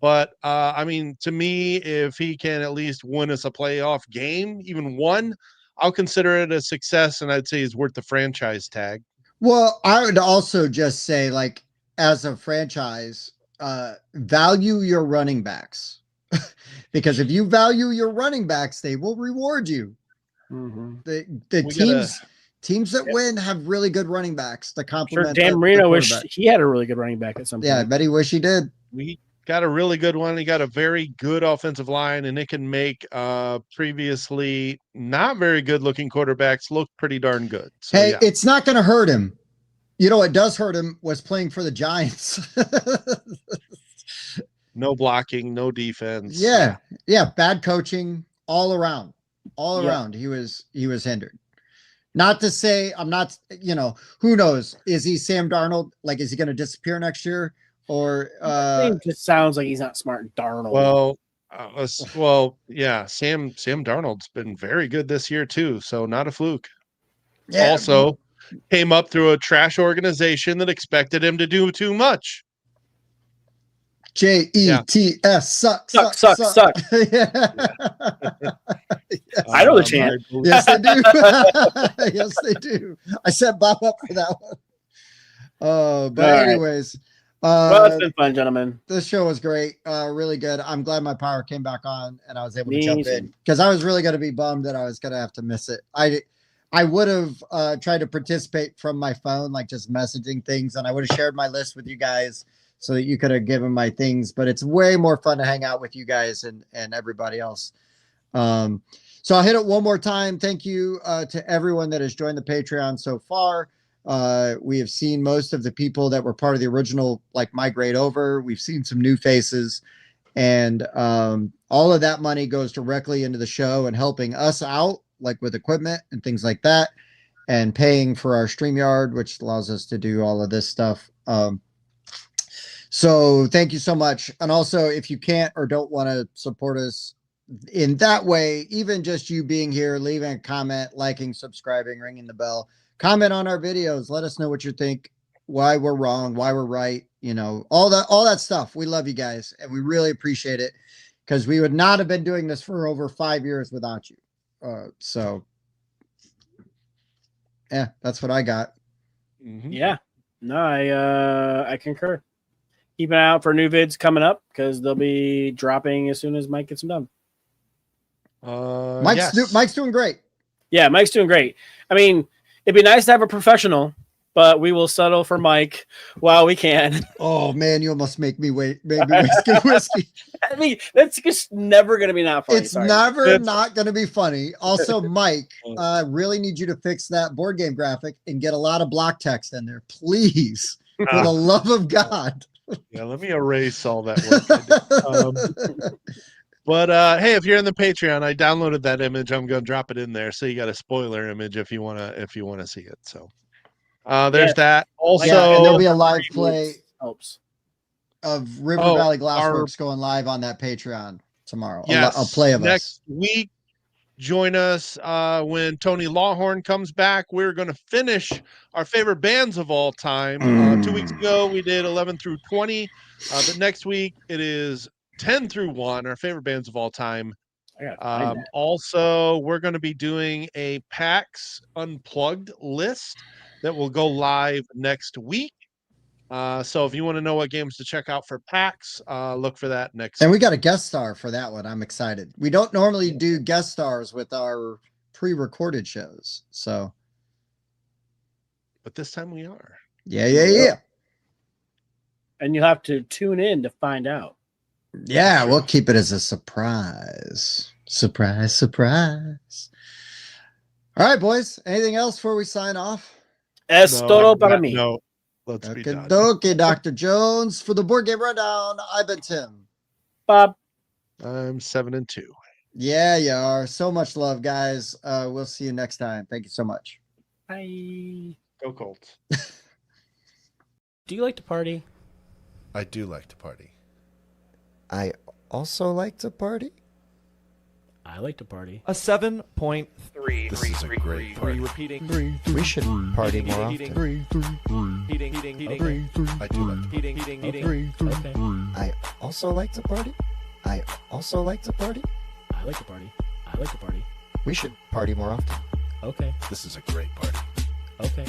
But, I mean, to me, if he can at least win us a playoff game, even one, I'll consider it a success, and I'd say he's worth the franchise tag. Well, I would also just say, like, as a franchise, value your running backs. Because if you value your running backs, they will reward you. Mm-hmm. The teams that win have really good running backs to complement. Dan Marino wish he had a really good running back at some point. Yeah, I bet he wish he did. We got a really good one. He got a very good offensive line, and it can make previously not very good looking quarterbacks look pretty darn good. So, hey, it's not going to hurt him. You know, it does hurt him was playing for the Giants. No blocking, no defense. Yeah. Bad coaching all around. He was hindered. Not to say I'm not, who knows? Is he Sam Darnold? Like, is he going to disappear next year? Or it just sounds like he's not smart and Darnold. Sam Darnold's been very good this year too, so not a fluke. Yeah. Also came up through a trash organization that expected him to do too much. JETS suck. Yeah. I know the chant. Yes, they do. Yes, they do. I set Bob up for that one. Anyways. Well, it's been fun, gentlemen. This show was great. Really good. I'm glad my power came back on and I was able to jump in because I was really going to be bummed that I was going to have to miss it. I would have tried to participate from my phone, like just messaging things, and I would have shared my list with you guys so that you could have given my things, but it's way more fun to hang out with you guys and everybody else. So I'll hit it one more time. Thank you to everyone that has joined the Patreon so far. We have seen most of the people that were part of the original migrate over. We've seen some new faces, and all of that money goes directly into the show and helping us out, like with equipment and things like that, and paying for our StreamYard, which allows us to do all of this stuff. So thank you so much. And also, if you can't or don't want to support us in that way, even just you being here, leaving a comment, liking, subscribing, ringing the bell, comment on our videos. Let us know what you think, why we're wrong, why we're right. All that stuff. We love you guys, and we really appreciate it because we would not have been doing this for over 5 years without you. So yeah, that's what I got. Mm-hmm. Yeah, no, I concur. Keep an eye out for new vids coming up because they'll be dropping as soon as Mike gets them done. Mike's doing great. Yeah, Mike's doing great. I mean, it'd be nice to have a professional but we will settle for Mike while we can. Oh man, you almost make me wait. Maybe whiskey. I mean, that's just never going to be not funny. It's Sorry. never not going to be funny. Also, Mike, really need you to fix that board game graphic and get a lot of block text in there, please. For the love of God. Yeah, let me erase all that work. But hey, if you're in the Patreon, I downloaded that image. I'm going to drop it in there, so you got a spoiler image if you want to see it. So there's that. Also, yeah, and there'll be a live play helps of River Valley Glassworks going live on that Patreon tomorrow. Yes, a play of next us. week. Join us when Tony Lawhorn comes back. We're going to finish our favorite bands of all time. 2 weeks ago, we did 11 through 20. But next week, it is 10 through 1, our favorite bands of all time. Also, we're going to be doing a PAX Unplugged list that will go live next week. So if you want to know what games to check out for PAX, look for that next And week. we got a guest star for that one. I'm excited. We don't normally do guest stars with our pre-recorded shows. So But this time we are. yeah. And you'll have to tune in to find out. Yeah, we'll keep it as a surprise. Surprise. All right, boys. Anything else before we sign off? Es todo para mí. No, let's be done. Okay, Dr. Jones. For the Board Game Rundown, I've been Tim. Bob. I'm 7-2. Yeah, you are. So much love, guys. We'll see you next time. Thank you so much. Bye. Go Colts. Do you like to party? I do like to party. I also like to party. I like to party. A 7.3. This is a great party. Repeating. We should party more often. Heating. I do like to Heating. Okay. I also like to party. I also like to party. I like to party. I like to party. We should party more often. Okay. This is a great party. Okay.